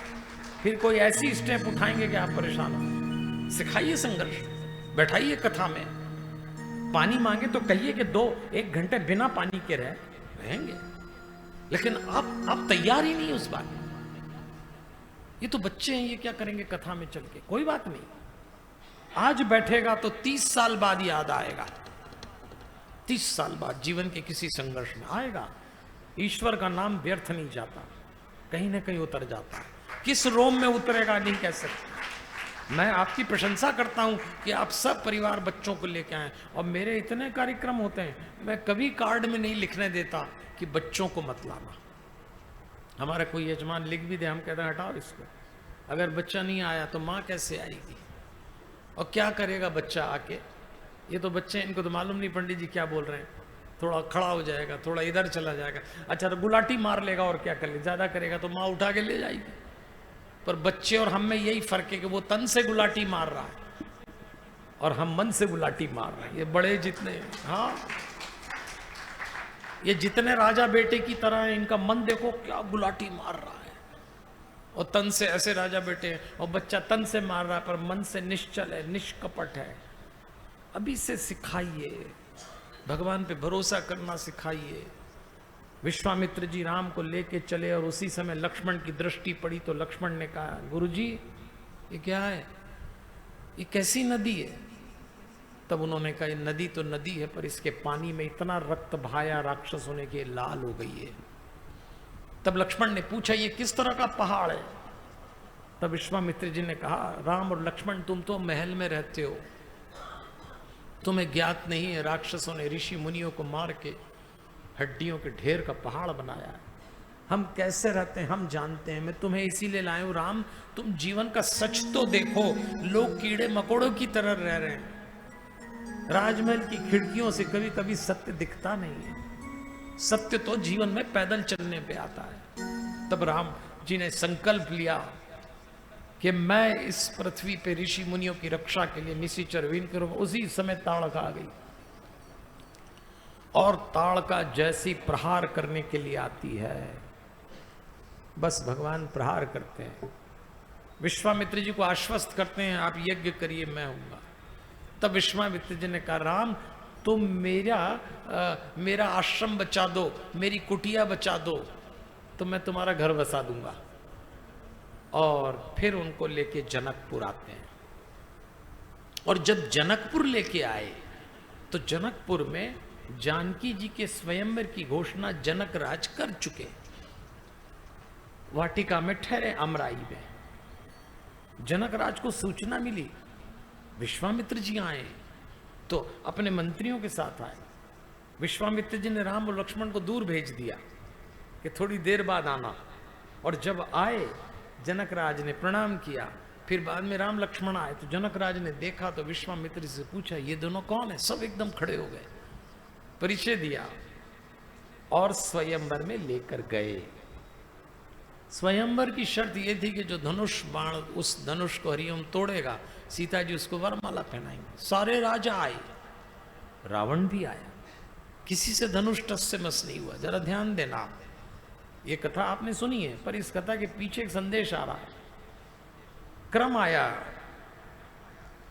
फिर कोई ऐसी स्टेप उठाएंगे कि आप परेशान हो। सिखाइए संघर्ष, बैठाइए कथा में, पानी मांगे तो कहिए कि 1 घंटे बिना पानी के रहेंगे, लेकिन आप तैयार ही नहीं उस बात। ये तो बच्चे हैं, ये क्या करेंगे कथा में चल के? कोई बात नहीं, आज बैठेगा तो 30 साल बाद याद आएगा, 30 साल बाद जीवन के किसी संघर्ष में आएगा। ईश्वर का नाम व्यर्थ नहीं जाता, कहीं ना कहीं उतर जाता है। किस रोम में उतरेगा नहीं कह सकते। मैं आपकी प्रशंसा करता हूं कि आप सब परिवार बच्चों को लेके आए, और मेरे इतने कार्यक्रम होते हैं, मैं कभी कार्ड में नहीं लिखने देता कि बच्चों को मत लाना। हमारा कोई यजमान लिख भी दे, हम कहते हैं हटाओ इसको, अगर बच्चा नहीं आया तो माँ कैसे आएगी, और क्या करेगा बच्चा आके? ये तो बच्चे, इनको तो मालूम नहीं पंडित जी क्या बोल रहे हैं, थोड़ा खड़ा हो जाएगा, थोड़ा इधर चला जाएगा, अच्छा तो गुलाटी मार लेगा और क्या कर ले, ज्यादा करेगा तो माँ उठा के ले जाएगी। पर बच्चे और हम में यही फर्क है कि वो तन से गुलाटी मार रहा है और हम मन से गुलाटी मार रहे हैं। ये बड़े जितने, हाँ, ये जितने राजा बेटे की तरह है, इनका मन देखो क्या गुलाटी मार रहा है, और तन से ऐसे राजा बेटे हैं, और बच्चा तन से मार रहा है पर मन से निश्चल है, निष्कपट है। अभी से सिखाइए, भगवान पे भरोसा करना सिखाइए। विश्वामित्र जी राम को लेके चले और उसी समय लक्ष्मण की दृष्टि पड़ी तो लक्ष्मण ने कहा, गुरुजी ये क्या है, ये कैसी नदी है? तब उन्होंने कहा, ये नदी तो नदी है, पर इसके पानी में इतना रक्त बहाया राक्षस होने के लाल हो गई है। तब लक्ष्मण ने पूछा, ये किस तरह का पहाड़ है? तब विश्वामित्र जी ने कहा, राम और लक्ष्मण, तुम तो महल में रहते हो, तुम्हें ज्ञात नहीं है, राक्षसों ने ऋषि मुनियों को मार के हड्डियों के ढेर का पहाड़ बनाया है। हम कैसे रहते हैं हम जानते हैं, मैं तुम्हें इसीलिए लाया हूं। राम, तुम जीवन का सच तो देखो, लोग कीड़े मकोड़ों की तरह रह रहे हैं, राजमहल की खिड़कियों से कभी कभी सत्य दिखता नहीं है। सत्य तो जीवन में पैदल चलने पे आता है। तब राम जी ने संकल्प लिया कि मैं इस पृथ्वी पे ऋषि मुनियों की रक्षा के लिए निशिचर विन करूंगा। उसी समय ताड़का आ गई, और ताड़का जैसी प्रहार करने के लिए आती है, बस भगवान प्रहार करते हैं। विश्वामित्र जी को आश्वस्त करते हैं, आप यज्ञ करिए, मैं हूंगा। तब विश्वामित्र जी ने कहा, राम, तुम मेरा आश्रम बचा दो, मेरी कुटिया बचा दो, तो मैं तुम्हारा घर बसा दूंगा। और फिर उनको लेके जनकपुर आते हैं। और जब जनकपुर लेके आए तो जनकपुर में जानकी जी के स्वयंवर की घोषणा जनक राज कर चुके, वाटिका में ठहरे अमराई में। जनक राज को सूचना मिली, विश्वामित्र जी आए, तो अपने मंत्रियों के साथ आए। विश्वामित्र जी ने राम और लक्ष्मण को दूर भेज दिया कि थोड़ी देर बाद आना। और जब आए, जनक राज ने प्रणाम किया। फिर बाद में राम लक्ष्मण आए तो जनक राज ने देखा तो विश्वामित्र से पूछा, ये दोनों कौन है? सब एकदम खड़े हो गए, परिचय दिया और स्वयंवर में लेकर गए। स्वयंवर की शर्त यह थी कि जो धनुष बाण, उस धनुष को हरिओम तोड़ेगा, सीता जी उसको वरमाला पहनाएंगे। सारे राजा आए, रावण भी आया, किसी से धनुष टस से मस नहीं हुआ। जरा ध्यान देना, ये कथा आपने सुनी है, पर इस कथा के पीछे एक संदेश आ रहा है। क्रम आया,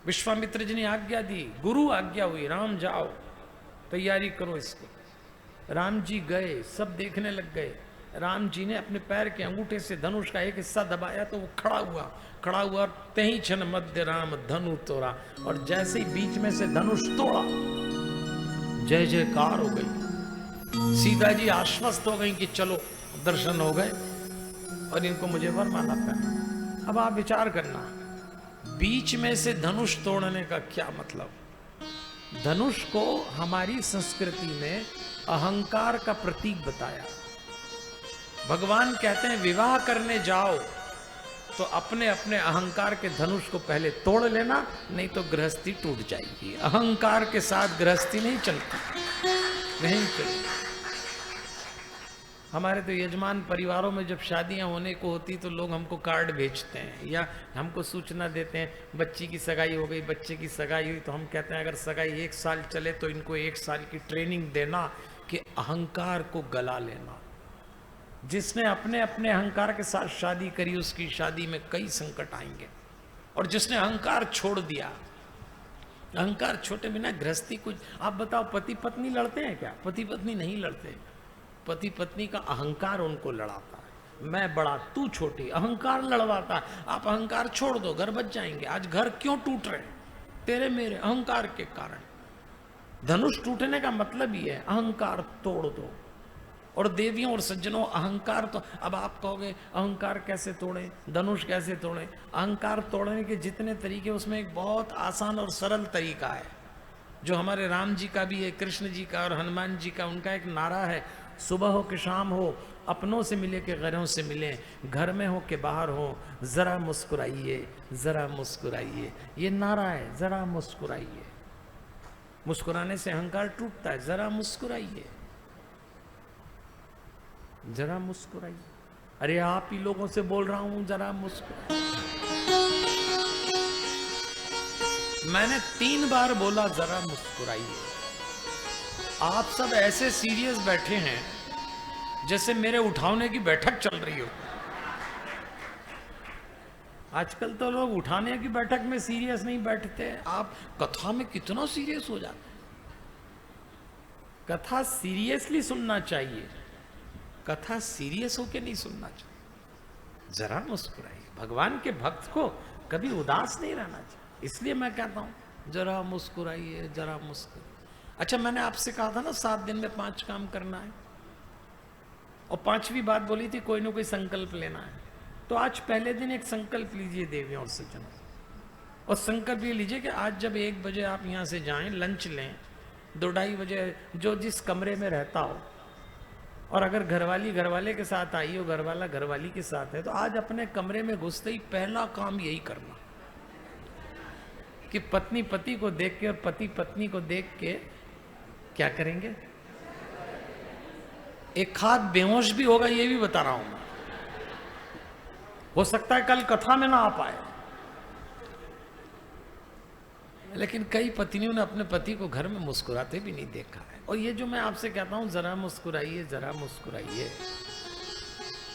विश्वामित्र जी ने आज्ञा दी, गुरु आज्ञा हुई, राम जाओ तैयारी करो इसको। राम जी गए, सब देखने लग गए। राम जी ने अपने पैर के अंगूठे से धनुष का एक हिस्सा दबाया तो वो खड़ा हुआ, तही क्षण मध्य राम धनु तोड़ा। और जैसे ही बीच में से धनुष तोड़ा, जय जयकार हो गई। सीता जी आश्वस्त हो गई कि चलो, दर्शन हो गए और इनको मुझे वरमाला पहना। अब आप विचार करना, बीच में से धनुष तोड़ने का क्या मतलब? धनुष को हमारी संस्कृति में अहंकार का प्रतीक बताया। भगवान कहते हैं, विवाह करने जाओ तो अपने अपने अहंकार के धनुष को पहले तोड़ लेना, नहीं तो गृहस्थी टूट जाएगी। अहंकार के साथ गृहस्थी नहीं चलती, नहीं चलती। हमारे तो यजमान परिवारों में जब शादियां होने को होती तो लोग हमको कार्ड भेजते हैं या हमको सूचना देते हैं, बच्ची की सगाई हो गई, बच्चे की सगाई हुई। तो हम कहते हैं, अगर सगाई 1 साल चले तो इनको 1 साल की ट्रेनिंग देना कि अहंकार को गला लेना। जिसने अपने अपने अहंकार के साथ शादी करी, उसकी शादी में कई संकट आएंगे। और जिसने अहंकार छोड़ दिया, अहंकार छोटे बिना गृहस्थी कुछ। आप बताओ, पति पत्नी लड़ते हैं क्या? पति पत्नी नहीं लड़ते। पति पत्नी का अहंकार उनको लड़ाता है। मैं बड़ा, तू छोटी, अहंकार लड़वाता है। आप अहंकार छोड़ दो, घर बच जाएंगे। आज घर क्यों टूट रहे? तेरे मेरे अहंकार के कारण। धनुष टूटने का मतलब ही है अहंकार तोड़ दो। और देवियों और सज्जनों, अहंकार तो, अब आप कहोगे अहंकार कैसे तोड़े, धनुष कैसे तोड़े? अहंकार तोड़ने के जितने तरीके, उसमें एक बहुत आसान और सरल तरीका है, जो हमारे राम जी का भी है, कृष्ण जी का और हनुमान जी का। उनका एक नारा है, सुबह हो कि शाम हो, अपनों से मिले कि गैरों से मिले, घर में हो कि बाहर हो, जरा मुस्कुराइए, जरा मुस्कुराइए। ये नारा है, जरा मुस्कुराइए। मुस्कुराने से अहंकार टूटता है। जरा मुस्कुराइए, जरा मुस्कुराइए। अरे आप ही लोगों से बोल रहा हूं, जरा मुस्कुराइए। मैंने 3 बार बोला जरा मुस्कुराइए। आप सब ऐसे सीरियस बैठे हैं जैसे मेरे उठाने की बैठक चल रही हो। आजकल तो लोग उठाने की बैठक में सीरियस नहीं बैठते। आप कथा में कितना सीरियस हो जाते हैं। कथा सीरियसली सुनना चाहिए, कथा सीरियस होके नहीं सुनना चाहिए। जरा मुस्कुराइए। भगवान के भक्त को कभी उदास नहीं रहना चाहिए। इसलिए मैं कहता हूं, जरा मुस्कुराइए, जरा मुस्कुराइए। अच्छा, मैंने आपसे कहा था ना 7 दिन में 5 काम करना है, और 5वीं बात बोली थी कोई ना कोई संकल्प लेना है। तो आज पहले दिन एक संकल्प लीजिए देवियों और सज्जनों, और संकल्प ये लीजिए कि आज जब 1 बजे आप यहाँ से जाएं, लंच लें, 2-2:30 बजे जो जिस कमरे में रहता हो, और अगर घरवाली घरवाले के साथ आई हो, घरवाला घरवाली के साथ है, तो आज अपने कमरे में घुसते ही पहला काम यही करना कि पत्नी पति को देख के और पति पत्नी को देख के क्या करेंगे। एक खाद बेहोश भी होगा, ये भी बता रहा हूं मैं, हो सकता है कल कथा में ना आ पाए, लेकिन कई पत्नियों ने अपने पति को घर में मुस्कुराते भी नहीं देखा है। और ये जो मैं आपसे कहता हूं जरा मुस्कुराइए, जरा मुस्कुराइए,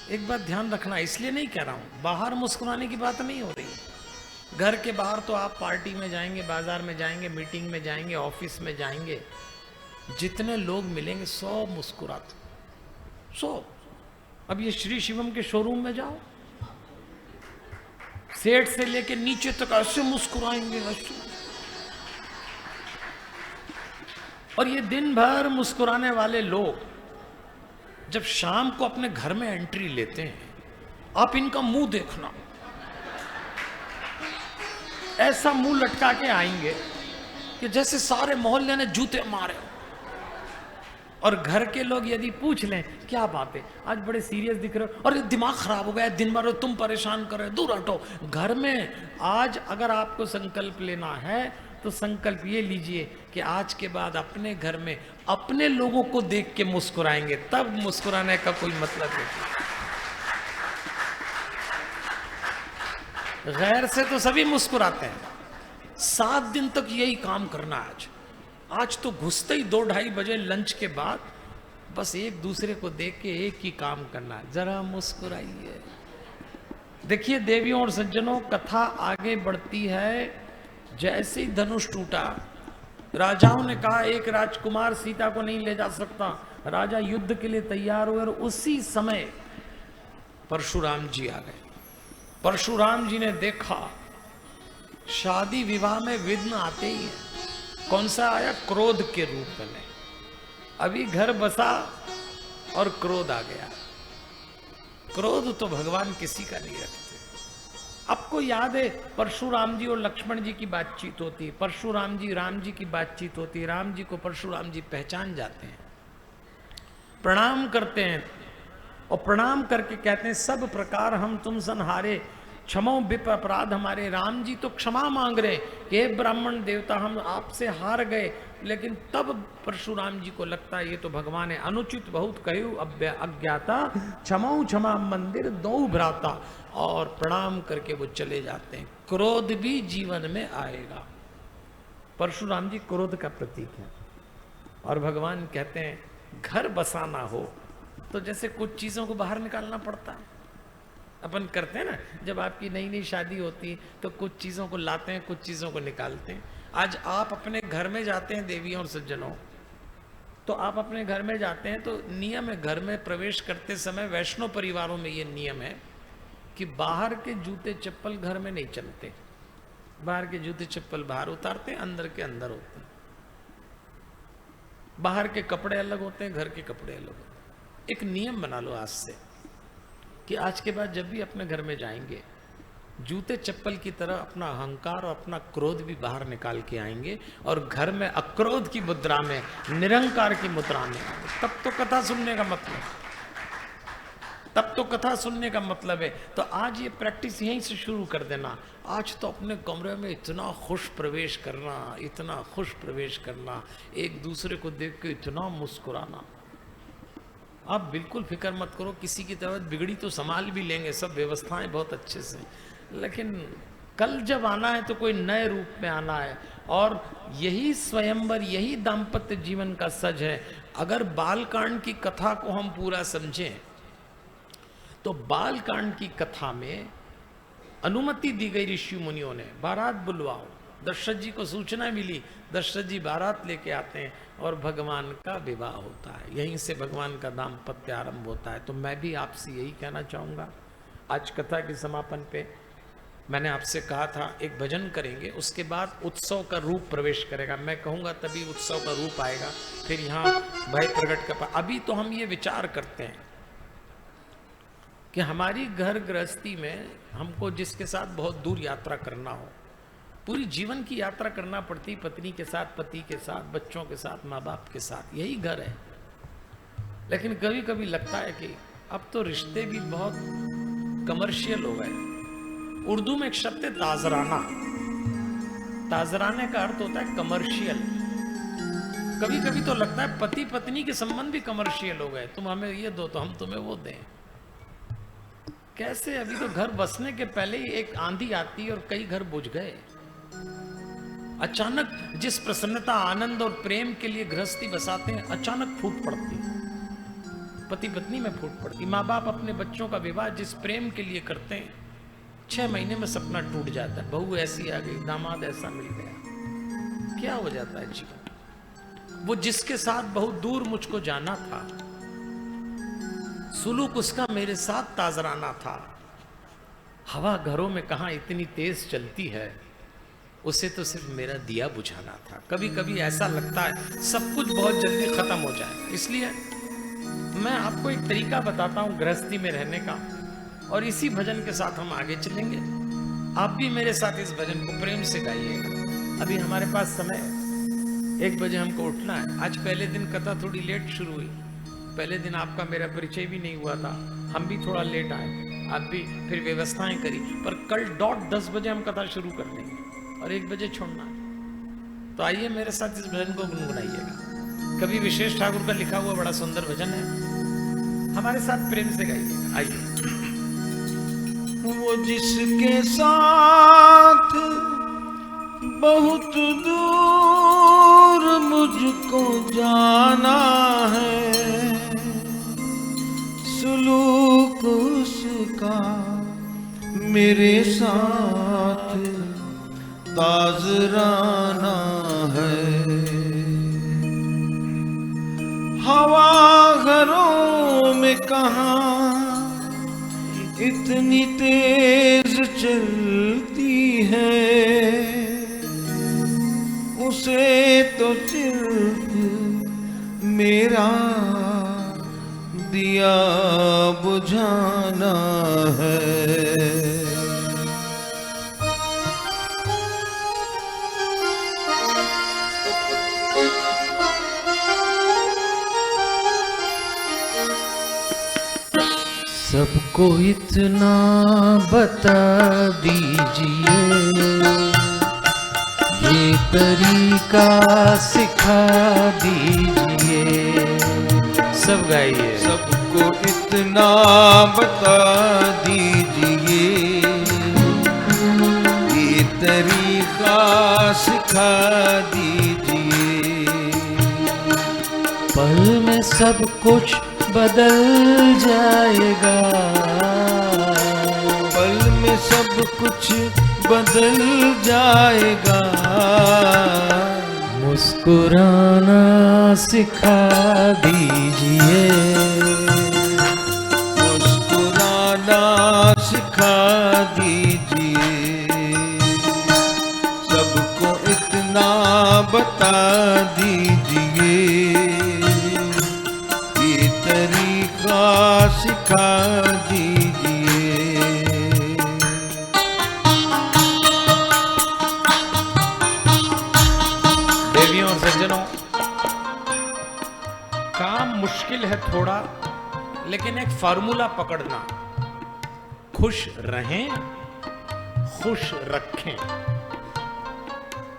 एक बात ध्यान रखना, इसलिए नहीं कह रहा हूं, बाहर मुस्कुराने की बात नहीं हो रही। घर के बाहर तो आप पार्टी में जाएंगे, बाजार में जाएंगे, मीटिंग में जाएंगे, ऑफिस में जाएंगे, जितने लोग मिलेंगे 100 मुस्कुराते, 100। अब ये श्री शिवम के शोरूम में जाओ, सेठ से लेके नीचे तक ऐसे मुस्कुराएंगे, ऐसे। और ये दिन भर मुस्कुराने वाले लोग जब शाम को अपने घर में एंट्री लेते हैं, आप इनका मुंह देखना, ऐसा मुंह लटका के आएंगे कि जैसे सारे मोहल्ले ने जूते मारे। और घर के लोग यदि पूछ लें क्या बात है, आज बड़े सीरियस दिख रहे हो, और दिमाग खराब हो गया, दिन भर तुम परेशान कर रहे हो, दूर हटो। घर में आज अगर आपको संकल्प लेना है तो संकल्प ये लीजिए कि आज के बाद अपने घर में अपने लोगों को देख के मुस्कुराएंगे, तब मुस्कुराने का कोई मतलब है। गैर से तो सभी मुस्कुराते हैं। 7 दिन तक यही काम करना है। आज तो घुसते ही 2-2:30 बजे लंच के बाद बस एक दूसरे को देख के एक ही काम करना है, जरा मुस्कुराइए। देखिए देवियों और सज्जनों, कथा आगे बढ़ती है। जैसे ही धनुष टूटा, राजाओं ने कहा एक राजकुमार सीता को नहीं ले जा सकता, राजा युद्ध के लिए तैयार हुए, और उसी समय परशुराम जी आ गए। परशुराम जी ने देखा शादी विवाह में विघ्न आते ही है। कौन सा आया? क्रोध के रूप में। अभी घर बसा और क्रोध आ गया। क्रोध तो भगवान किसी का नहीं रखते। आपको याद है परशुराम जी और लक्ष्मण जी की बातचीत होती है, परशुराम जी राम जी की बातचीत होती है, राम जी को परशुराम जी पहचान जाते हैं, प्रणाम करते हैं, और प्रणाम करके कहते हैं सब प्रकार हम तुम संहारे, क्षमो विप अपराध हमारे। राम जी तो क्षमा मांग रहे कि हे ब्राह्मण देवता हम आपसे हार गए, लेकिन तब परशुराम जी को लगता है ये तो भगवान है, अनुचित बहुत कहु अज्ञाता, क्षमाऊ क्षमा मंदिर दो भ्राता, और प्रणाम करके वो चले जाते हैं। क्रोध भी जीवन में आएगा। परशुराम जी क्रोध का प्रतीक है। और भगवान कहते हैं घर बसाना हो तो जैसे कुछ चीजों को बाहर निकालना पड़ता है, अपन करते हैं ना, जब आपकी नई नई शादी होती तो कुछ चीजों को लाते हैं, कुछ चीजों को निकालते हैं। आज आप अपने घर में जाते हैं देवियों और सज्जनों, तो आप अपने घर में जाते हैं तो नियम है, घर में प्रवेश करते समय वैष्णव परिवारों में ये नियम है कि बाहर के जूते चप्पल घर में नहीं चलते। बाहर के जूते चप्पल बाहर उतारते हैं, अंदर के अंदर होते हैं। बाहर के कपड़े अलग होते हैं, घर के कपड़े अलग होते हैं। एक नियम बना लो आज से कि आज के बाद जब भी अपने घर में जाएंगे, जूते चप्पल की तरह अपना अहंकार और अपना क्रोध भी बाहर निकाल के आएंगे, और घर में अक्रोध की मुद्रा में, निरंकार की मुद्रा में। तब तो कथा सुनने का मतलब, तब तो कथा सुनने का मतलब है। तो आज ये प्रैक्टिस यहीं से शुरू कर देना। आज तो अपने कमरे में इतना खुश प्रवेश करना, इतना खुश प्रवेश करना, एक दूसरे को देख के इतना मुस्कुराना। आप बिल्कुल फिक्र मत करो, किसी की तबीयत बिगड़ी तो संभाल भी लेंगे, सब व्यवस्थाएं बहुत अच्छे से, लेकिन कल जब आना है तो कोई नए रूप में आना है। और यही स्वयंवर, यही दाम्पत्य जीवन का सज है। अगर बालकांड की कथा को हम पूरा समझें तो बालकांड की कथा में अनुमति दी गई ऋषि मुनियों ने, बारात बुलवाओ। दशरथ जी को सूचना मिली, दशरथ जी बारात लेके आते हैं और भगवान का विवाह होता है। यहीं से भगवान का दाम्पत्य आरंभ होता है। तो मैं भी आपसे यही कहना चाहूँगा आज कथा के समापन पे मैंने आपसे कहा था एक भजन करेंगे, उसके बाद उत्सव का रूप प्रवेश करेगा। मैं कहूँगा तभी उत्सव का रूप आएगा, फिर यहाँ भय प्रकट कर। अभी तो हम ये विचार करते हैं कि हमारी घर गृहस्थी में हमको जिसके साथ बहुत दूर यात्रा करना हो, पूरी जीवन की यात्रा करना पड़ती, पत्नी के साथ, पति के साथ, बच्चों के साथ, माँ बाप के साथ, यही घर है। लेकिन कभी कभी लगता है कि अब तो रिश्ते भी बहुत कमर्शियल हो गए। उर्दू में एक शब्द है ताजराना। ताजराने का अर्थ होता है कमर्शियल। कभी कभी तो लगता है पति पत्नी के संबंध भी कमर्शियल हो गए। तुम हमें ये दो तो हम तुम्हें वो दें। कैसे? अभी तो घर बसने के पहले ही एक आंधी आती है और कई घर बुझ गए। अचानक जिस प्रसन्नता, आनंद और प्रेम के लिए गृहस्थी बसाते हैं, अचानक फूट पड़ती, पति पत्नी में फूट पड़ती। माँ बाप अपने बच्चों का विवाह जिस प्रेम के लिए करते हैं, 6 महीने में सपना टूट जाता है। बहू ऐसी आ गई, दामाद ऐसा मिल गया, क्या हो जाता है जीवन। वो जिसके साथ बहुत दूर मुझको जाना था, सुलूक उसका मेरे साथ ताजराना था। हवा घरों में कहां इतनी तेज चलती है, उसे तो सिर्फ मेरा दिया बुझाना था। कभी कभी ऐसा लगता है सब कुछ बहुत जल्दी खत्म हो जाए। इसलिए मैं आपको एक तरीका बताता हूं गृहस्थी में रहने का, और इसी भजन के साथ हम आगे चलेंगे। आप भी मेरे साथ इस भजन को प्रेम से गाइएगा। अभी हमारे पास समय है, 1 बजे हमको उठना है। आज पहले दिन कथा थोड़ी लेट शुरू हुई। पहले दिन आपका मेरा परिचय भी नहीं हुआ था, हम भी थोड़ा लेट आए, आप भी फिर व्यवस्थाएं करी। पर कल डॉट 10 बजे हम कथा शुरू कर देंगे और 1 बजे छोड़ना है। तो आइए मेरे साथ इस भजन को गुनगुनाइएगा। कवि विशेष ठाकुर का लिखा हुआ बड़ा सुंदर भजन है, हमारे साथ प्रेम से गाइएगा। आइए। वो जिसके साथ बहुत दूर मुझको जाना है, सुलूक उसका मेरे साथ ताजराना है। हवा घरों में कहाँ इतनी तेज चलती है, उसे तो सिर्फ मेरा दिया बुझाना है। सबको इतना बता दीजिए, ये तरीका सिखा दीजिए। सब गाइए। सबको इतना बता दीजिए, ये तरीका सिखा दीजिए। पल में सब कुछ बदल जाएगा, पल में सब कुछ बदल जाएगा। मुस्कुराना सिखा दीजिए, मुस्कुराना सिखा दीजिए। सबको इतना बता दीजिए, ये तरीका सिखा दीजिए। देवियों और सज्जनों, काम मुश्किल है थोड़ा, लेकिन एक फार्मूला पकड़ना, खुश रहें, खुश रखें।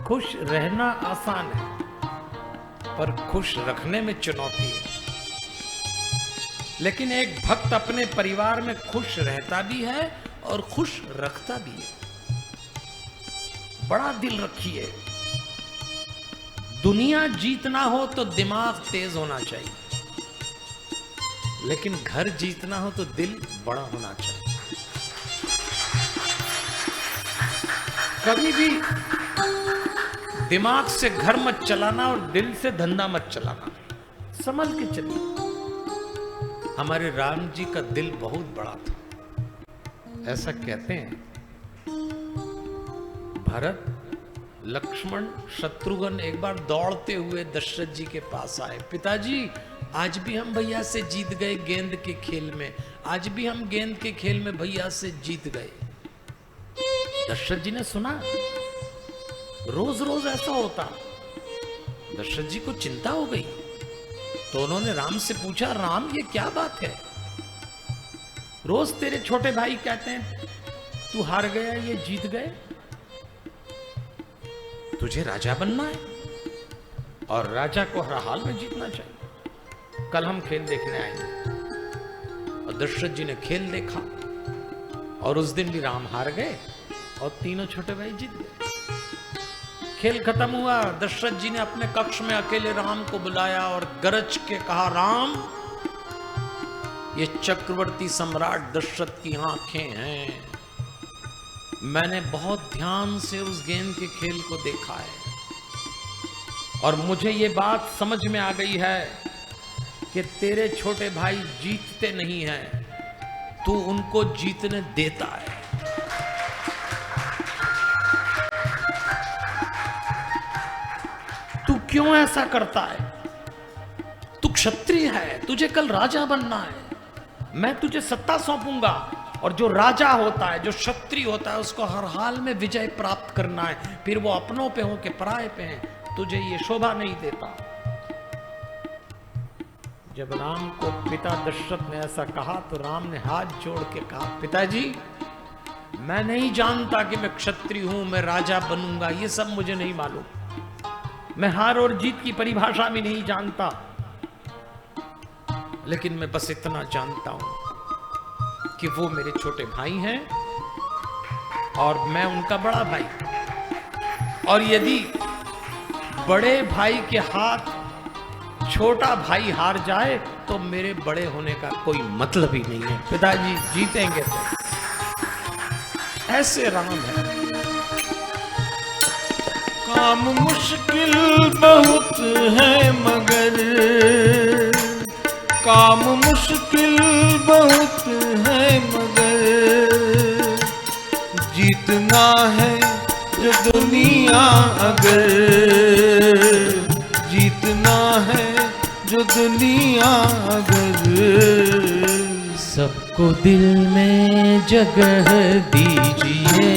खुश रहना आसान है, पर खुश रखने में चुनौती है। लेकिन एक भक्त अपने परिवार में खुश रहता भी है और खुश रखता भी है। बड़ा दिल रखिए, दुनिया जीतना हो तो दिमाग तेज होना चाहिए, लेकिन घर जीतना हो तो दिल बड़ा होना चाहिए। कभी भी दिमाग से घर मत चलाना और दिल से धंधा मत चलाना, संभल के चलिए। हमारे राम जी का दिल बहुत बड़ा था। ऐसा कहते हैं भरत, लक्ष्मण, शत्रुघ्न एक बार दौड़ते हुए दशरथ जी के पास आए। पिताजी, आज भी हम भैया से जीत गए गेंद के खेल में, आज भी हम गेंद के खेल में भैया से जीत गए। दशरथ जी ने सुना रोज रोज ऐसा होता। दशरथ जी को चिंता हो गई, तो उन्होंने राम से पूछा, राम ये क्या बात है? रोज तेरे छोटे भाई कहते हैं तू हार गया, ये जीत गए, तुझे राजा बनना है और राजा को हर हाल में जीतना चाहिए। कल हम खेल देखने आएंगे। और दशरथ जी ने खेल देखा और उस दिन भी राम हार गए और तीनों छोटे भाई जीत गए। खेल खत्म हुआ, दशरथ जी ने अपने कक्ष में अकेले राम को बुलाया और गरज के कहा, राम, ये चक्रवर्ती सम्राट दशरथ की आंखें हैं। मैंने बहुत ध्यान से उस गेंद के खेल को देखा है और मुझे ये बात समझ में आ गई है कि तेरे छोटे भाई जीतते नहीं हैं, तू उनको जीतने देता है। तू क्यों ऐसा करता है? तू क्षत्रिय है, तुझे कल राजा बनना है। मैं तुझे सत्ता सौंपूंगा और जो राजा होता है, जो क्षत्रिय होता है, उसको हर हाल में विजय प्राप्त करना है, फिर वो अपनों पे हो के पराये पे है। तुझे ये शोभा नहीं देता। जब राम को पिता दशरथ ने ऐसा कहा तो राम ने हाथ जोड़ के कहा, पिताजी, मैं नहीं जानता कि मैं क्षत्रिय हूं, मैं राजा बनूंगा, ये सब मुझे नहीं मालूम। मैं हार और जीत की परिभाषा भी नहीं जानता, लेकिन मैं बस इतना जानता हूं कि वो मेरे छोटे भाई हैं और मैं उनका बड़ा भाई, और यदि बड़े भाई के हाथ छोटा भाई हार जाए तो मेरे बड़े होने का कोई मतलब ही नहीं है। पिताजी जीतेंगे तो। ऐसे राम है। काम मुश्किल बहुत है मगर, काम मुश्किल बहुत है मगर, जीतना है जो दुनिया अगर, जीतना है जो दुनिया अगर। सबको दिल में जगह दीजिए,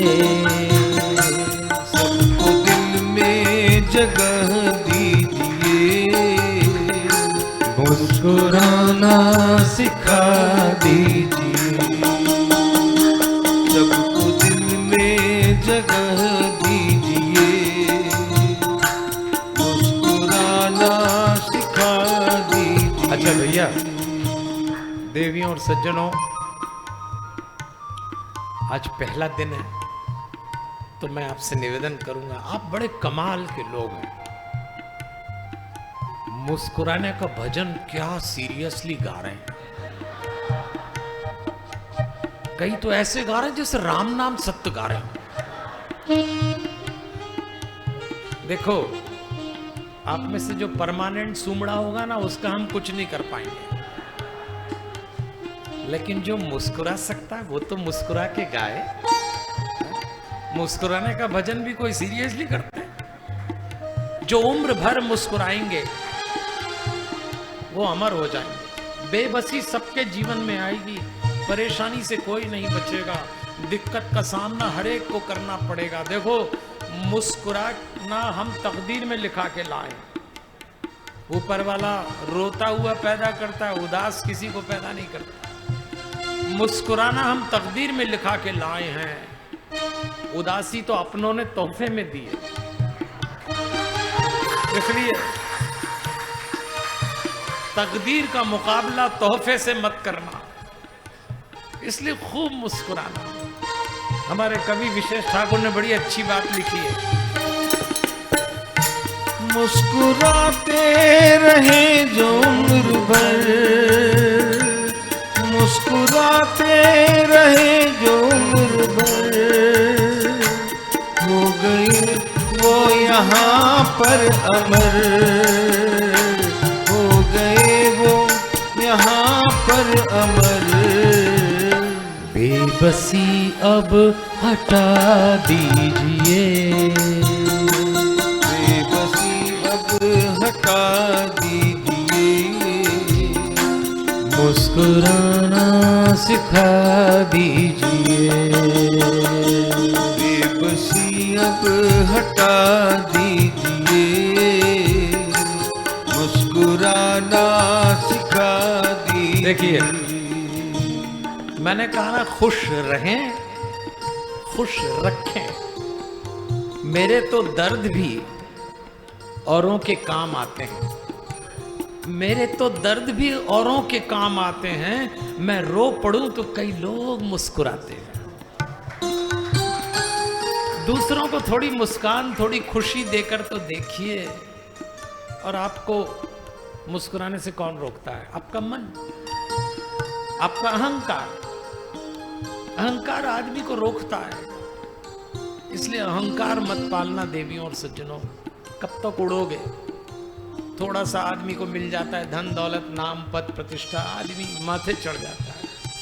सबको दिल में जगह दीजिए, मुस्कुराना सिखा दीजिए। सबको दिल में जगह दीजिए, मुस्कुराना सिखा दीजिए। अच्छा भैया, देवियों और सज्जनों, आज पहला दिन है तो मैं आपसे निवेदन करूंगा, आप बड़े कमाल के लोग हैं। मुस्कुराने का भजन क्या सीरियसली गा रहे हैं। कई तो ऐसे गा रहे हैं जैसे राम नाम सत्य गा रहे हैं। देखो, आप में से जो परमानेंट सुमड़ा होगा ना, उसका हम कुछ नहीं कर पाएंगे, लेकिन जो मुस्कुरा सकता है वो तो मुस्कुरा के गाए। मुस्कुराने का भजन भी कोई सीरियसली करते हैं? जो उम्र भर मुस्कुराएंगे वो अमर हो जाएंगे। बेबसी सबके जीवन में आएगी, परेशानी से कोई नहीं बचेगा, दिक्कत का सामना हर एक को करना पड़ेगा। देखो, मुस्कुराना हम तकदीर में लिखा के लाए। ऊपर वाला रोता हुआ पैदा करता है, उदास किसी को पैदा नहीं करता। मुस्कुराना हम तकदीर में लिखा के लाए हैं, उदासी तो अपनों ने तोहफे में दी है। इसलिए तकदीर का मुकाबला तोहफे से मत करना, इसलिए खूब मुस्कुराना। हमारे कवि विशेष ठाकुर ने बड़ी अच्छी बात लिखी है, मुस्कुराते रहे जो उम्र भर, मुस्कुराते रहे जो उम्र भर, हो गई वो यहाँ पर अमर, हो गए वो यहाँ पर अमर। बेबसी अब हटा दीजिए, बेबसी अब हटा दीजिए, मुस्कुराना सिखा दीजिए, बेबसी अब हटा दीजिए, मुस्कुराना सिखा दीजिए। देखिए, मैंने कहा ना, खुश रहें, खुश रखें। मेरे तो दर्द भी औरों के काम आते हैं, मेरे तो दर्द भी औरों के काम आते हैं। मैं रो पड़ूं तो कई लोग मुस्कुराते हैं। दूसरों को थोड़ी मुस्कान, थोड़ी खुशी देकर तो देखिए। और आपको मुस्कुराने से कौन रोकता है? आपका मन, आपका अहंकार। अहंकार आदमी को रोकता है। इसलिए अहंकार मत पालना देवियों और सज्जनों। कब तक उड़ोगे? थोड़ा सा आदमी को मिल जाता है, धन दौलत नाम पद प्रतिष्ठा, आदमी माथे चढ़ जाता है।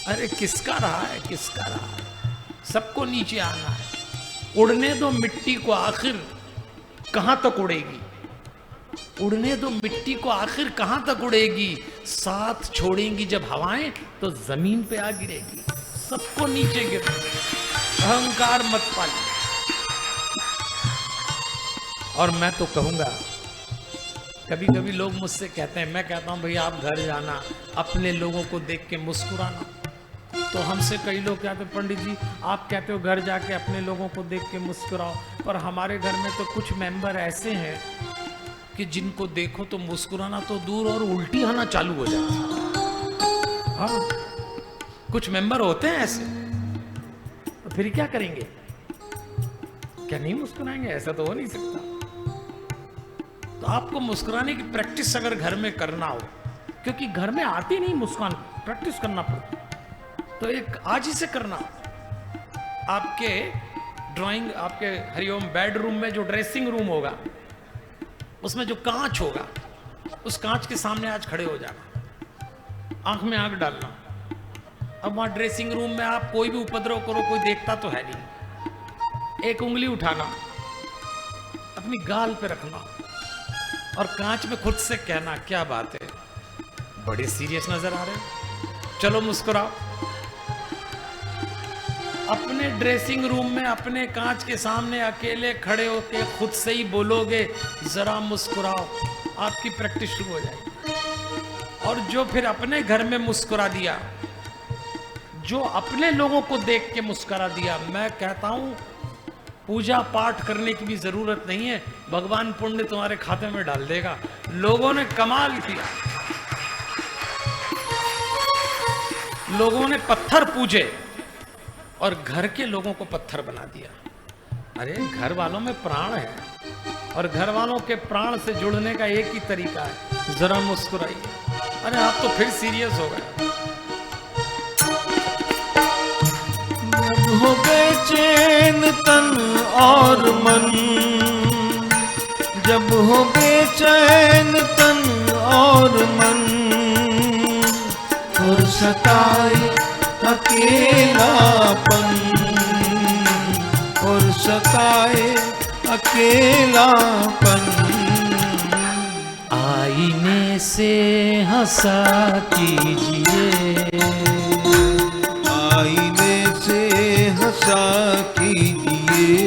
अरे किसका रहा है, किसका रहा है? सबको नीचे आना है। उड़ने दो मिट्टी को, आखिर कहां तक उड़ेगी? उड़ने दो मिट्टी को, आखिर कहां तक उड़ेगी? साथ छोड़ेंगी जब हवाएं तो जमीन पे आ गिरेगी। सबको नीचे गिर। अहंकार मत पालिए। और मैं तो कहूंगा, कभी कभी लोग मुझसे कहते हैं, मैं कहता हूं भैया आप घर जाना, अपने लोगों को देख के मुस्कुराना। तो हमसे कई लोग कहते हैं, पंडित जी आप कहते हो घर जाके अपने लोगों को देख के मुस्कुराओ, पर हमारे घर में तो कुछ मेंबर ऐसे हैं कि जिनको देखो तो मुस्कुराना तो दूर और उल्टी आना चालू हो जाता है। हाँ, कुछ मेंबर होते हैं ऐसे। तो फिर क्या करेंगे? क्या नहीं मुस्कुराएंगे? ऐसा तो हो नहीं सकता। तो आपको मुस्कुराने की प्रैक्टिस अगर घर में करना हो, क्योंकि घर में आती नहीं मुस्कान, प्रैक्टिस करना पड़ता, तो एक आज ही से करना। आपके ड्राइंग, आपके हरिओम बेडरूम में जो ड्रेसिंग रूम होगा, उसमें जो कांच होगा, उस कांच के सामने आज खड़े हो जाना, आंख में आंख डालना। अब वहां ड्रेसिंग रूम में आप कोई भी उपद्रव करो, कोई देखता तो है नहीं। एक उंगली उठाना, अपनी गाल पे रखना और कांच में खुद से कहना, क्या बात है, बड़े सीरियस नजर आ रहे हो, चलो मुस्कुराओ। अपने ड्रेसिंग रूम में अपने कांच के सामने अकेले खड़े होके खुद से ही बोलोगे, जरा मुस्कुराओ। आपकी प्रैक्टिस शुरू हो जाएगी। और जो फिर अपने घर में मुस्कुरा दिया, जो अपने लोगों को देख के मुस्कुरा दिया, मैं कहता हूं पूजा पाठ करने की भी जरूरत नहीं है, भगवान पुण्य तुम्हारे खाते में डाल देगा। लोगों ने कमाल किया, लोगों ने पत्थर पूजे और घर के लोगों को पत्थर बना दिया। अरे घर वालों में प्राण है, और घर वालों के प्राण से जुड़ने का एक ही तरीका है, जरा मुस्कुराइए। अरे आप तो फिर सीरियस हो गए। जब हो बेचैन तन और मन, जब हो बेचैन तन और मन, और सताए अकेलापन, और सताए अकेलापन, आईने से हंसा कीजिए, आईने से हंसा कीजिए,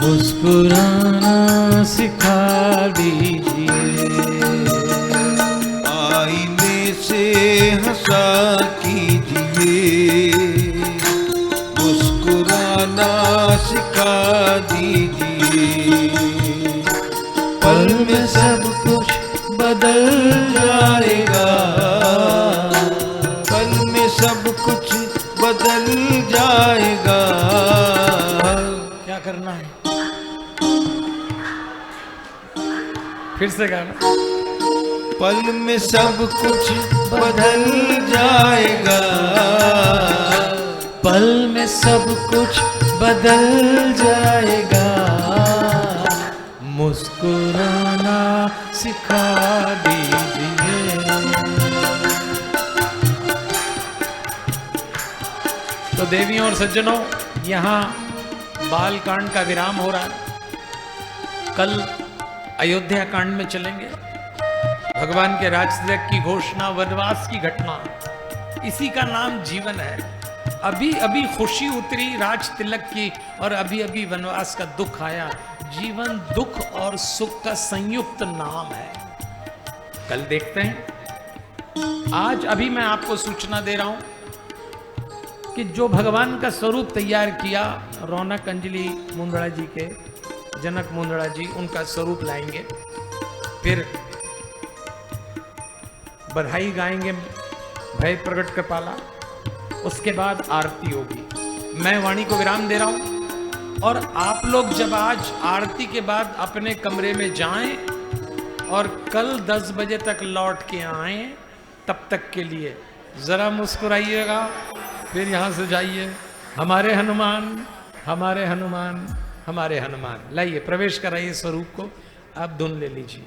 मुस्कुराना सिखा दीजिए, आईने से हंसा कीजिए, मुस्कुराना सिखा दीजिए। पल में सब कुछ बदल जाएगा, पल में सब कुछ बदल जाएगा। क्या करना है? फिर से गाना। पल में सब कुछ बदल जाएगा, पल में सब कुछ बदल जाएगा, मुस्कुराना सिखा दीजिए। तो देवियों और सज्जनों, यहाँ बाल कांड का विराम हो रहा है। कल अयोध्या कांड में चलेंगे। भगवान के राजतिलक की घोषणा, वनवास की घटना, इसी का नाम जीवन है। अभी अभी खुशी उतरी राज तिलक की और अभी अभी वनवास का दुख आया। जीवन दुख और सुख का संयुक्त नाम है। कल देखते हैं। आज अभी मैं आपको सूचना दे रहा हूं कि जो भगवान का स्वरूप तैयार किया, रौनक अंजलि मुंदड़ा जी के, जनक मुंदड़ा जी उनका स्वरूप लाएंगे, फिर बधाई गाएंगे भय प्रगट कृपाला, उसके बाद आरती होगी। मैं वाणी को विराम दे रहा हूं और आप लोग जब आज आरती के बाद अपने कमरे में जाएं और कल 10 बजे तक लौट के आएं, तब तक के लिए जरा मुस्कुराइएगा, फिर यहां से जाइए। हमारे हनुमान, हमारे हनुमान, हमारे हनुमान। लाइए प्रवेश कराइए स्वरूप को। आप धुन ले लीजिए।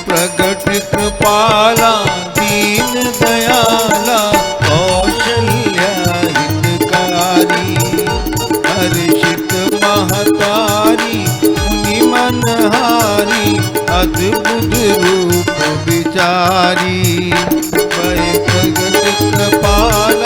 प्रगट कृपाला दीन दयाला कौशल्या हितकारी हर्षित महतारी मुनि मनहारी अद्भुत रूप विचारी।